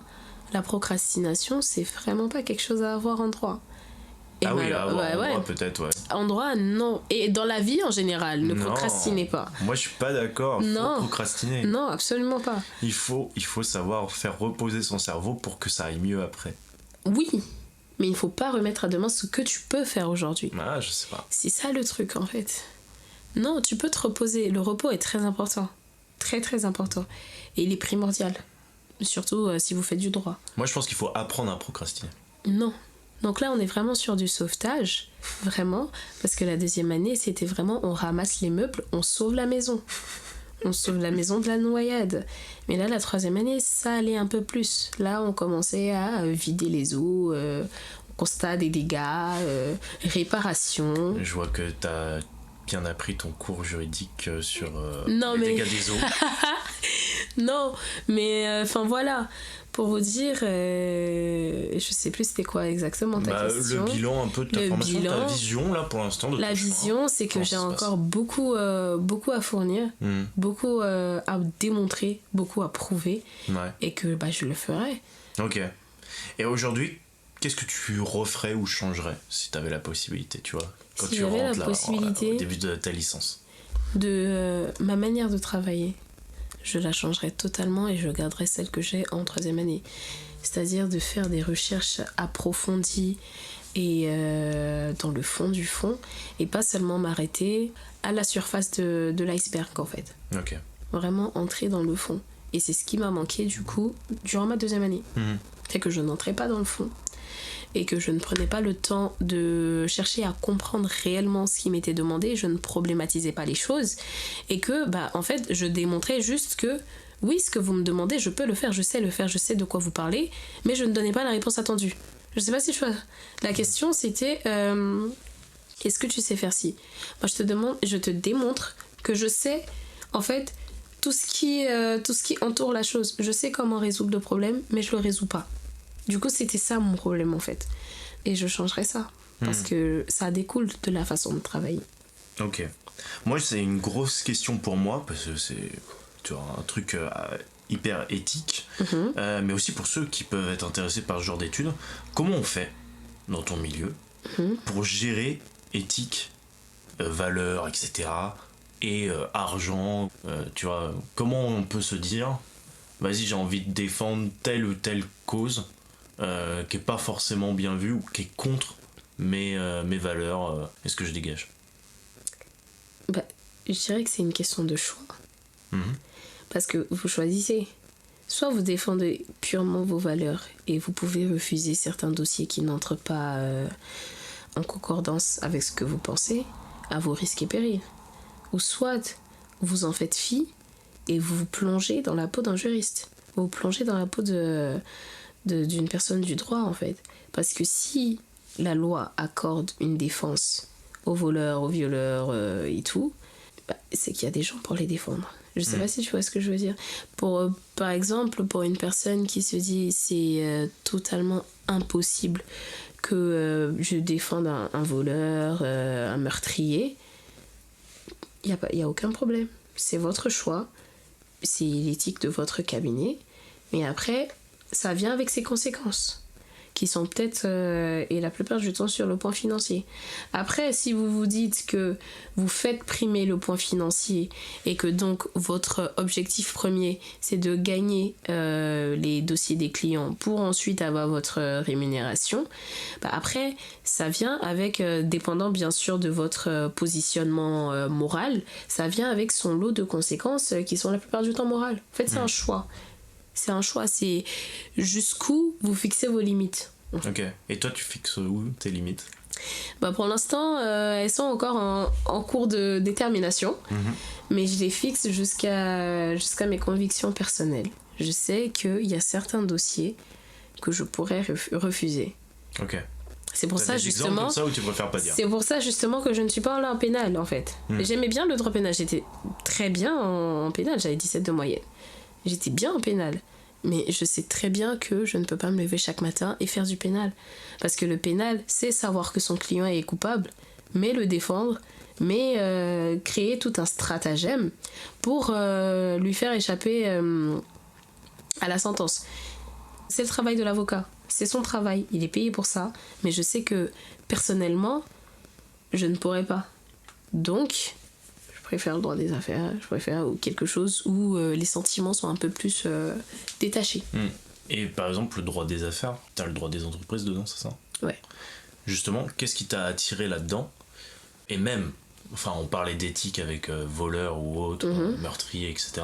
La procrastination, c'est vraiment pas quelque chose à avoir en droit. Et
en droit peut-être, ouais.
En droit, non. Et dans la vie en général, ne procrastinez pas.
Moi, je suis pas d'accord. Il faut procrastiner.
Non, absolument pas.
Il faut savoir faire reposer son cerveau pour que ça aille mieux après.
Oui, mais il faut pas remettre à demain ce que tu peux faire aujourd'hui.
Ah, je sais pas.
C'est ça le truc, en fait. Non, tu peux te reposer. Le repos est très important. Très, très important. Et il est primordial. Surtout si vous faites du droit.
Moi, je pense qu'il faut apprendre à procrastiner.
Non. Donc là, on est vraiment sur du sauvetage, vraiment, parce que la 2e année, c'était vraiment, on ramasse les meubles, on sauve la maison. On sauve la maison de la noyade. Mais là, la 3e année, ça allait un peu plus. Là, on commençait à vider les eaux, constat des dégâts, réparation.
Je vois que t'as bien appris ton cours juridique sur
dégâts
des eaux.
Non, mais enfin voilà. Pour vous dire, je sais plus c'était quoi exactement ta question.
Le bilan un peu de ta formation, ta vision là pour l'instant.
La vision, c'est que j'ai encore beaucoup à fournir, beaucoup à démontrer, beaucoup à prouver, et que je le ferai.
Ok. Et aujourd'hui, qu'est-ce que tu referais ou changerais si tu avais la possibilité, tu vois, quand tu rentres au début de ta licence?
De ma manière de travailler. Je la changerai totalement et je garderai celle que j'ai en 3e année. C'est-à-dire de faire des recherches approfondies et dans le fond du fond, et pas seulement m'arrêter à la surface de l'iceberg en fait.
Ok.
Vraiment entrer dans le fond. Et c'est ce qui m'a manqué du coup durant ma 2e année. C'est que je n'entrais pas dans le fond. Et que je ne prenais pas le temps de chercher à comprendre réellement ce qui m'était demandé, je ne problématisais pas les choses, et que en fait je démontrais juste que oui, ce que vous me demandez, je peux le faire, je sais de quoi vous parlez, mais je ne donnais pas la réponse attendue. Je sais pas si la question c'était est-ce que tu sais faire ci? Moi je te démontre que je sais en fait tout ce qui entoure la chose. Je sais comment résoudre le problème, mais je le résous pas. Du coup, c'était ça mon problème en fait. Et je changerais ça. Parce que ça découle de la façon de travailler.
Ok. Moi, c'est une grosse question pour moi, parce que c'est un truc hyper éthique. Mais aussi pour ceux qui peuvent être intéressés par ce genre d'études. Comment on fait, dans ton milieu, pour gérer éthique, valeurs, etc. et argent, tu vois, comment on peut se dire, vas-y, j'ai envie de défendre telle ou telle cause qui est pas forcément bien vue ou qui est contre mes valeurs, est-ce que je dégage?
Je dirais que c'est une question de choix. Parce que vous choisissez. Soit vous défendez purement vos valeurs et vous pouvez refuser certains dossiers qui n'entrent pas en concordance avec ce que vous pensez, à vos risques et périls. Ou soit vous en faites fi et vous vous plongez dans la peau d'un juriste. Vous vous plongez dans la peau d'une personne du droit en fait. Parce que si la loi accorde une défense aux voleurs, aux violeurs et tout, c'est qu'il y a des gens pour les défendre. Je sais pas si tu vois ce que je veux dire. Par exemple, pour une personne qui se dit c'est totalement impossible que je défende un voleur, un meurtrier, il y a aucun problème. C'est votre choix, c'est l'éthique de votre cabinet, mais après, ça vient avec ses conséquences, qui sont peut-être, et la plupart du temps, sur le point financier. Après, si vous vous dites que vous faites primer le point financier et que donc votre objectif premier, c'est de gagner les dossiers des clients pour ensuite avoir votre rémunération, après, ça vient avec, dépendant bien sûr de votre positionnement moral, ça vient avec son lot de conséquences qui sont la plupart du temps morales. En fait, c'est un choix. C'est un choix, c'est jusqu'où vous fixez vos limites.
Ok. Et toi, tu fixes où tes limites ?
Pour l'instant, elles sont encore en cours de détermination, mais je les fixe jusqu'à mes convictions personnelles. Je sais qu'il y a certains dossiers que je pourrais refuser.
Ok.
C'est pour ça justement.
Comme ça, ou tu préfères pas dire ?
C'est pour ça justement que je ne suis pas en pénal en fait. J'aimais bien le droit pénal, j'étais très bien en pénal, j'avais 17 de moyenne. J'étais bien en pénal, mais je sais très bien que je ne peux pas me lever chaque matin et faire du pénal. Parce que le pénal, c'est savoir que son client est coupable, mais le défendre, mais créer tout un stratagème pour lui faire échapper à la sentence. C'est le travail de l'avocat, c'est son travail, il est payé pour ça, mais je sais que personnellement, je ne pourrais pas. Donc... je préfère le droit des affaires, je préfère quelque chose où les sentiments sont un peu plus détachés.
Et par exemple, le droit des affaires, t'as le droit des entreprises dedans, c'est ça ?
Ouais.
Justement, qu'est-ce qui t'a attiré là-dedans ? Et même, enfin, on parlait d'éthique avec voleur ou autre, meurtrier, etc.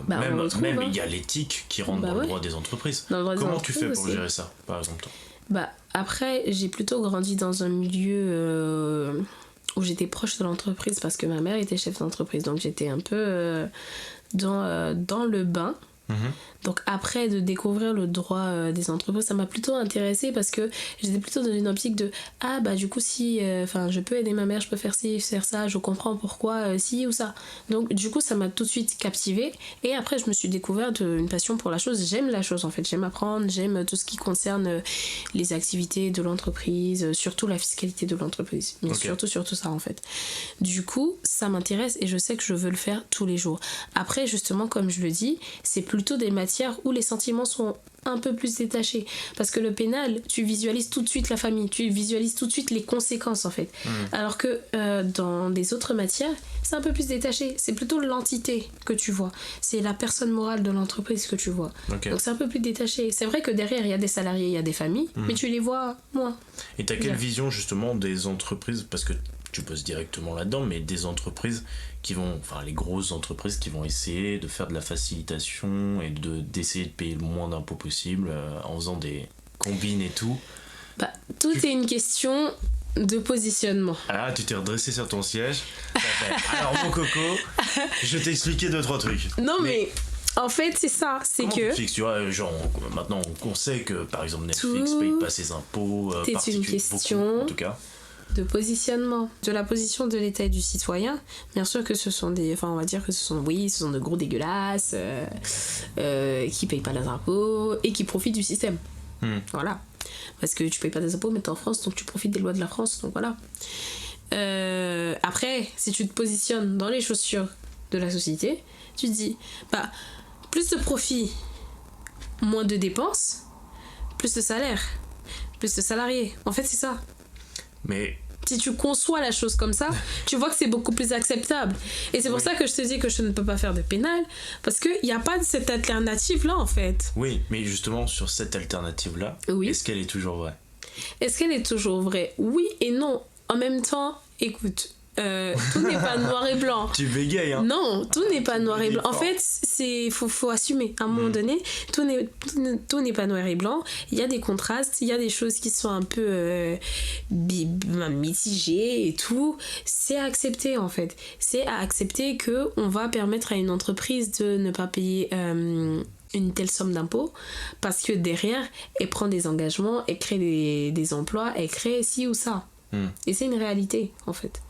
Même il y a l'éthique qui rentre dans le droit des entreprises. Comment tu fais pour gérer ça, par exemple, toi ?
Après, j'ai plutôt grandi dans un milieu... où j'étais proche de l'entreprise parce que ma mère était chef d'entreprise, donc j'étais un peu dans le bain. Donc après de découvrir le droit des entreprises, ça m'a plutôt intéressée parce que j'étais plutôt dans une optique de du coup si je peux aider ma mère, je peux faire ci, faire ça, je comprends pourquoi ci ou ça. Donc du coup ça m'a tout de suite captivée et après je me suis découverte une passion pour la chose. J'aime la chose en fait, j'aime apprendre, j'aime tout ce qui concerne les activités de l'entreprise, surtout la fiscalité de l'entreprise, mais surtout ça en fait. Du coup ça m'intéresse et je sais que je veux le faire tous les jours. Après justement comme je le dis, c'est plutôt des matières où les sentiments sont un peu plus détachés, parce que le pénal, tu visualises tout de suite la famille, tu visualises tout de suite les conséquences en fait, alors que dans les autres matières c'est un peu plus détaché, c'est plutôt l'entité que tu vois, c'est la personne morale de l'entreprise que tu vois, donc c'est un peu plus détaché. C'est vrai que derrière il y a des salariés, il y a des familles, mais tu les vois moins.
Et t'as quelle vision justement des entreprises, parce que tu bosses directement là-dedans, mais des entreprises qui vont, les grosses entreprises qui vont essayer de faire de la facilitation et d'essayer de payer le moins d'impôts possible en faisant des combines et tout.
Tout est une question de positionnement.
Ah, tu t'es redressé sur ton siège. Alors mon coco, je t'ai expliqué 2-3 trucs.
Non mais en fait c'est ça, c'est
comment
que...
tu fixes, tu vois, genre maintenant on sait que par exemple Netflix paye pas ses impôts
c'est une question
beaucoup, en tout cas.
De positionnement, de la position de l'État et du citoyen. Bien sûr que ce sont on va dire que ce sont de gros dégueulasses qui payent pas leurs impôts et qui profitent du système. Voilà. Parce que tu payes pas des impôts, mais t'es en France, donc tu profites des lois de la France, donc voilà. Après, si tu te positionnes dans les chaussures de la société, tu te dis, plus de profit, moins de dépenses, plus de salaire, plus de salariés. En fait, c'est ça.
Mais
si tu conçois la chose comme ça, tu vois que c'est beaucoup plus acceptable. Et c'est pour ça que je te dis que je ne peux pas faire de pénal, parce qu'il n'y a pas de cette alternative-là, en fait.
Oui, mais justement, sur cette alternative-là, est-ce qu'elle est toujours vraie ?
Est-ce qu'elle est toujours vraie ? Oui et non. En même temps, écoute... tout n'est pas noir et blanc.
Tu bégayes, hein.
Non, tout n'est pas noir et blanc. En fait, faut assumer. À un moment donné, tout n'est pas noir et blanc. Il y a des contrastes, il y a des choses qui sont un peu mitigées et tout. C'est à accepter en fait. C'est à accepter que on va permettre à une entreprise de ne pas payer une telle somme d'impôts parce que derrière, elle prend des engagements, elle crée des emplois, elle crée ci ou ça. Et c'est une réalité, en fait.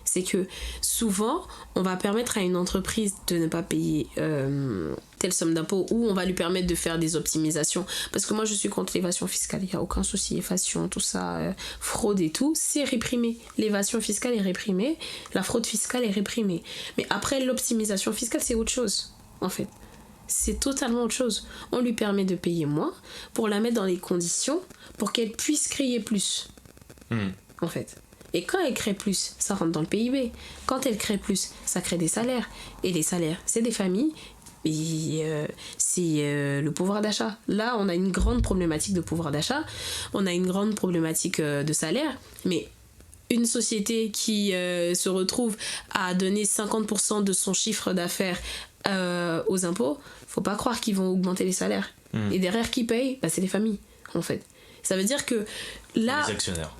C'est que souvent, on va permettre à une entreprise de ne pas payer telle somme d'impôts, ou on va lui permettre de faire des optimisations. Parce que moi, je suis contre l'évasion fiscale, il n'y a aucun souci. Évasion, tout ça, fraude et tout, c'est réprimé. L'évasion fiscale est réprimée, la fraude fiscale est réprimée. Mais après, l'optimisation fiscale, c'est autre chose, en fait. C'est totalement autre chose. On lui permet de payer moins pour la mettre dans les conditions pour qu'elle puisse créer plus, en fait. Et quand elle crée plus, ça rentre dans le PIB. Quand elle crée plus, ça crée des salaires. Et les salaires, c'est des familles. Et c'est le pouvoir d'achat. Là, on a une grande problématique de pouvoir d'achat. On a une grande problématique de salaire. Mais une société qui se retrouve à donner 50% de son chiffre d'affaires aux impôts, faut pas croire qu'ils vont augmenter les salaires. Et derrière, qui paye ? C'est les familles, en fait. Ça veut dire que là...
Les actionnaires.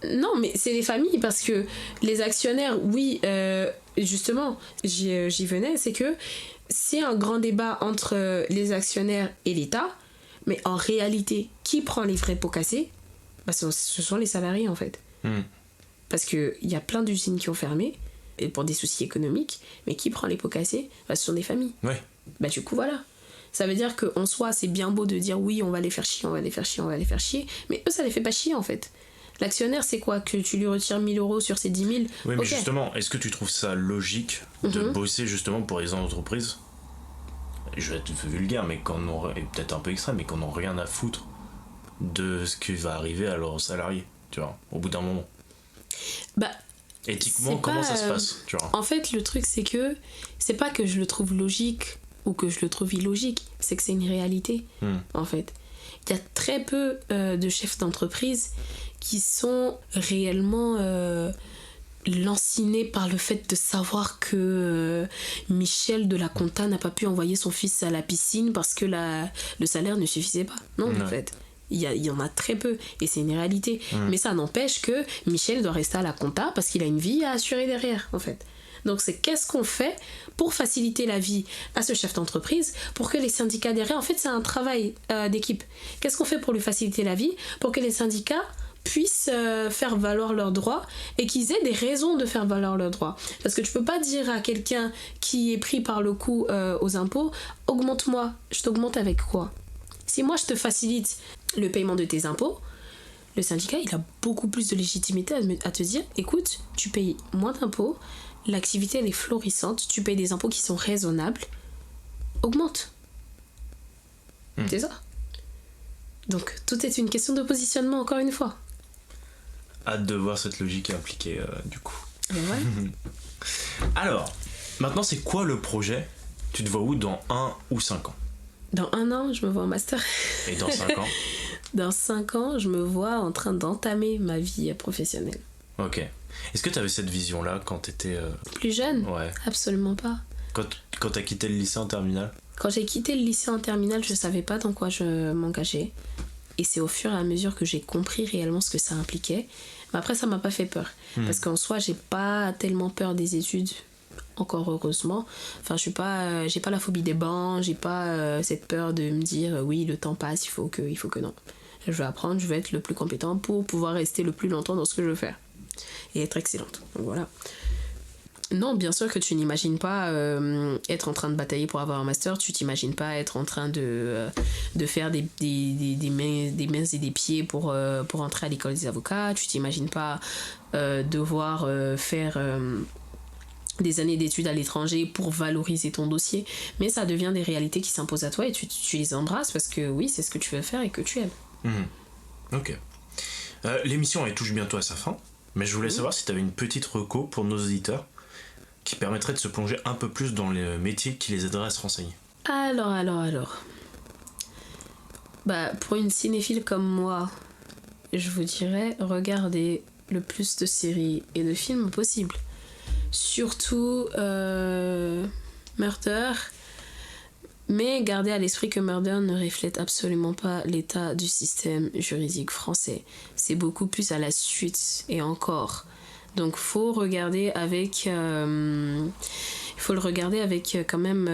Non, mais c'est les familles, parce que les actionnaires, oui, justement, j'y venais, c'est que c'est un grand débat entre les actionnaires et l'État, mais en réalité, qui prend les vrais pots cassés ? Ce sont les salariés, en fait. Parce qu'il y a plein d'usines qui ont fermé, et pour des soucis économiques, mais qui prend les pots cassés ? Ce sont des familles.
Ouais.
Du coup, voilà. Ça veut dire qu'en soi, c'est bien beau de dire oui, on va les faire chier, on va les faire chier, on va les faire chier, mais eux, ça les fait pas chier, en fait. L'actionnaire, c'est quoi ? Que tu lui retires 1000 € sur ses 10 000 ?
Oui, mais
okay.
justement, est-ce que tu trouves ça logique de bosser justement pour les entreprises ? Je vais être vulgaire, mais et peut-être un peu extrême, mais qu'on n'a rien à foutre de ce qui va arriver à leurs salariés, tu vois, au bout d'un moment. Éthiquement, comment ça se passe, tu vois ?
En fait, le truc, c'est que c'est pas que je le trouve logique ou que je le trouve illogique, c'est que c'est une réalité, en fait. Il y a très peu de chefs d'entreprise qui sont réellement lancinés par le fait de savoir que Michel de la compta n'a pas pu envoyer son fils à la piscine parce que le salaire ne suffisait pas. Non, en fait. Il y en a très peu et c'est une réalité. Mais ça n'empêche que Michel doit rester à la compta parce qu'il a une vie à assurer derrière, en fait. Donc c'est qu'est-ce qu'on fait pour faciliter la vie à ce chef d'entreprise, pour que les syndicats derrière, en fait c'est un travail d'équipe. Qu'est-ce qu'on fait pour lui faciliter la vie, pour que les syndicats puissent faire valoir leurs droits et qu'ils aient des raisons de faire valoir leurs droits. Parce que tu peux pas dire à quelqu'un qui est pris par le coup aux impôts, augmente-moi, je t'augmente avec quoi ? Si moi je te facilite le paiement de tes impôts, le syndicat il a beaucoup plus de légitimité à te dire, écoute, tu payes moins d'impôts, l'activité elle est florissante, tu payes des impôts qui sont raisonnables, augmente. C'est ça. Donc tout est une question de positionnement, encore une fois.
Hâte de voir cette logique impliquée du coup.
Ouais.
Alors, maintenant c'est quoi le projet ? Tu te vois où dans 1 ou 5 ans ?
Dans 1 an, je me vois en master.
Et dans 5 ans ?
Dans 5 ans, je me vois en train d'entamer ma vie professionnelle.
Ok. Est-ce que tu avais cette vision-là quand tu étais...
Plus jeune ?
Ouais.
Absolument pas.
Quand tu as quitté le lycée en terminale ?
Quand j'ai quitté le lycée en terminale, je savais pas dans quoi je m'engageais. Et c'est au fur et à mesure que j'ai compris réellement ce que ça impliquait. Mais après, ça m'a pas fait peur. Parce qu'en soi, j'ai pas tellement peur des études. Encore heureusement. Enfin, j'ai pas la phobie des bancs, j'ai pas cette peur de me dire oui, le temps passe, il faut que non. Je vais apprendre, je vais être le plus compétent pour pouvoir rester le plus longtemps dans ce que je veux faire. Et être excellente. Donc voilà. Non, bien sûr que tu n'imagines pas être en train de batailler pour avoir un master, tu t'imagines pas être en train de faire des mains et des pieds pour entrer à l'école des avocats, tu t'imagines pas devoir faire des années d'études à l'étranger pour valoriser ton dossier, mais ça devient des réalités qui s'imposent à toi et tu les embrasses parce que oui, c'est ce que tu veux faire et que tu aimes.
Ok. L'émission elle touche bientôt à sa fin, mais je voulais savoir si tu avais une petite reco pour nos auditeurs qui permettrait de se plonger un peu plus dans les métiers qui les aideraient à se renseigner.
Alors. Pour une cinéphile comme moi, je vous dirais, regardez le plus de séries et de films possible. Surtout Murder, mais gardez à l'esprit que Murder ne reflète absolument pas l'état du système juridique français. C'est beaucoup plus à la suite et encore. Donc faut regarder avec quand même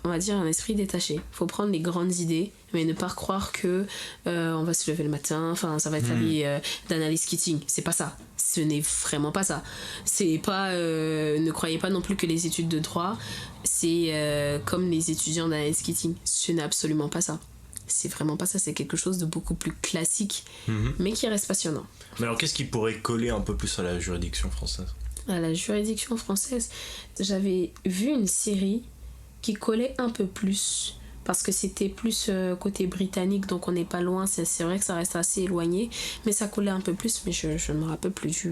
on va dire un esprit détaché. Faut prendre les grandes idées, Mais ne pas croire que on va se lever le matin, enfin ça va être la vie d'Annalise Keating. C'est pas ça. Ce n'est vraiment pas ça. C'est pas. Ne croyez pas non plus que les études de droit, c'est comme les étudiants d'Annalise Keating. Ce n'est absolument pas ça. C'est vraiment pas ça. C'est quelque chose de beaucoup plus classique, mais qui reste passionnant.
Mais alors, qu'est-ce qui pourrait coller un peu plus à la juridiction française ?
À la juridiction française, j'avais vu une série qui collait un peu plus parce que c'était plus côté britannique, donc on n'est pas loin, c'est vrai que ça reste assez éloigné, mais ça collait un peu plus, mais je ne me rappelle plus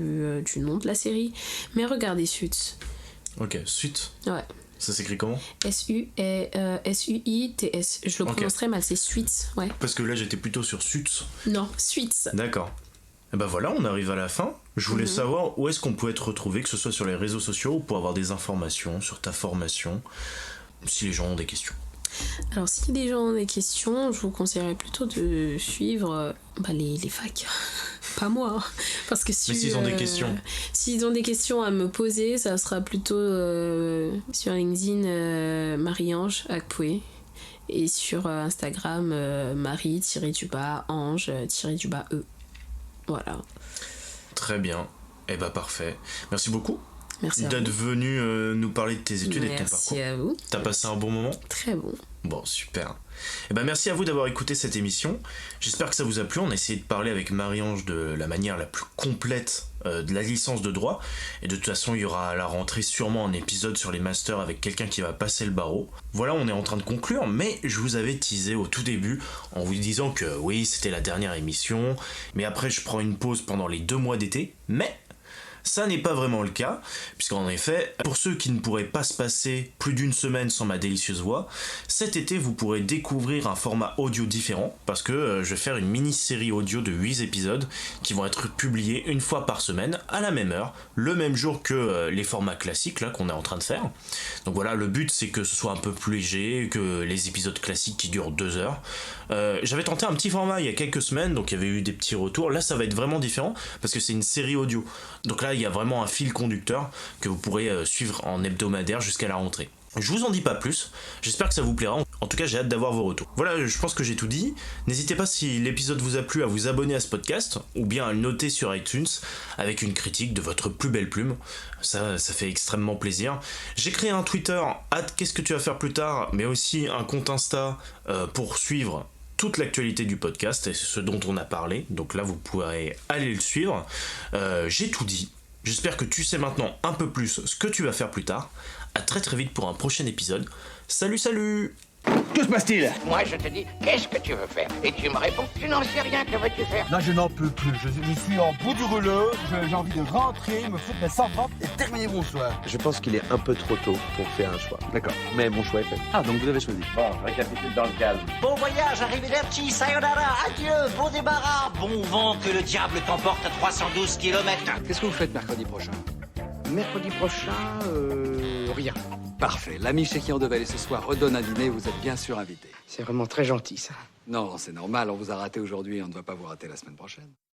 du nom de la série. Mais regardez Suits.
Ok, Suits.
Ouais.
Ça s'écrit comment ?
S-U-I-T-S. Je le prononce très mal, c'est Suits, ouais.
Parce que là j'étais plutôt sur Suits.
Non, Suits.
D'accord. Et ben voilà, on arrive à la fin. Je voulais savoir où est-ce qu'on peut être retrouvé, que ce soit sur les réseaux sociaux ou pour avoir des informations sur ta formation, si les gens ont des questions.
Alors si les gens ont des questions, je vous conseillerais plutôt de suivre les facs. Pas moi, hein. Parce que
mais s'ils ont des questions.
S'ils ont des questions à me poser, ça sera plutôt sur LinkedIn Marie-Ange Akpoué et sur Instagram Marie-Ange-E. Voilà.
Très bien. Eh ben parfait. Merci beaucoup.
Merci
d'être venu nous parler de tes études et de ton parcours.
Merci à vous.
T'as passé un bon moment ?
Très bon.
Bon, super. Eh ben merci à vous d'avoir écouté cette émission. J'espère que ça vous a plu. On a essayé de parler avec Marie-Ange de la manière la plus complète de la licence de droit. Et de toute façon, il y aura à la rentrée sûrement un épisode sur les masters avec quelqu'un qui va passer le barreau. Voilà, on est en train de conclure, mais je vous avais teasé au tout début en vous disant que oui, c'était la dernière émission. Mais après, je prends une pause pendant les 2 mois d'été. Mais ça n'est pas vraiment le cas, puisqu'en effet, pour ceux qui ne pourraient pas se passer plus d'une semaine sans ma délicieuse voix, cet été vous pourrez découvrir un format audio différent, parce que je vais faire une mini-série audio de 8 épisodes qui vont être publiés une fois par semaine, à la même heure, le même jour que les formats classiques là qu'on est en train de faire. Donc voilà, le but c'est que ce soit un peu plus léger que les épisodes classiques qui durent 2 heures. J'avais tenté un petit format il y a quelques semaines, donc il y avait eu des petits retours. Là ça va être vraiment différent, parce que c'est une série audio. Donc là il y a vraiment un fil conducteur que vous pourrez suivre en hebdomadaire jusqu'à la rentrée. Je vous en dis pas plus, j'espère que ça vous plaira, en tout cas j'ai hâte d'avoir vos retours. Voilà, je pense que j'ai tout dit. N'hésitez pas, si l'épisode vous a plu, à vous abonner à ce podcast, ou bien à le noter sur iTunes avec une critique de votre plus belle plume. Ça fait extrêmement plaisir. J'ai créé un Twitter, qu'est-ce que tu vas faire plus tard, mais aussi un compte Insta pour suivre toute l'actualité du podcast et ce dont on a parlé. Donc là vous pourrez aller le suivre. J'ai tout dit. J'espère que tu sais maintenant un peu plus ce que tu vas faire plus tard. À très très vite pour un prochain épisode. Salut, salut!
Que se passe-t-il?
Moi, je te dis, qu'est-ce que tu veux faire? Et tu me réponds, tu n'en sais rien, que veux-tu faire?
Là, je n'en peux plus. Je suis en bout du rouleau. J'ai envie de rentrer, me foutre mes 130 et terminer mon soir.
Je pense qu'il est un peu trop tôt pour faire un choix. D'accord. Mais mon choix est fait.
Ah, donc vous avez choisi.
Bon, récapitule dans le calme.
Bon voyage, arrivederci, sayonara, adieu, bon débarras, bon vent, que le diable t'emporte à 312 km.
Qu'est-ce que vous faites mercredi prochain?
Mercredi prochain, rien.
Parfait. L'ami chez qui on devait aller ce soir redonne un dîner, vous êtes bien sûr invité.
C'est vraiment très gentil, ça.
Non, c'est normal, on vous a raté aujourd'hui et on ne va pas vous rater la semaine prochaine.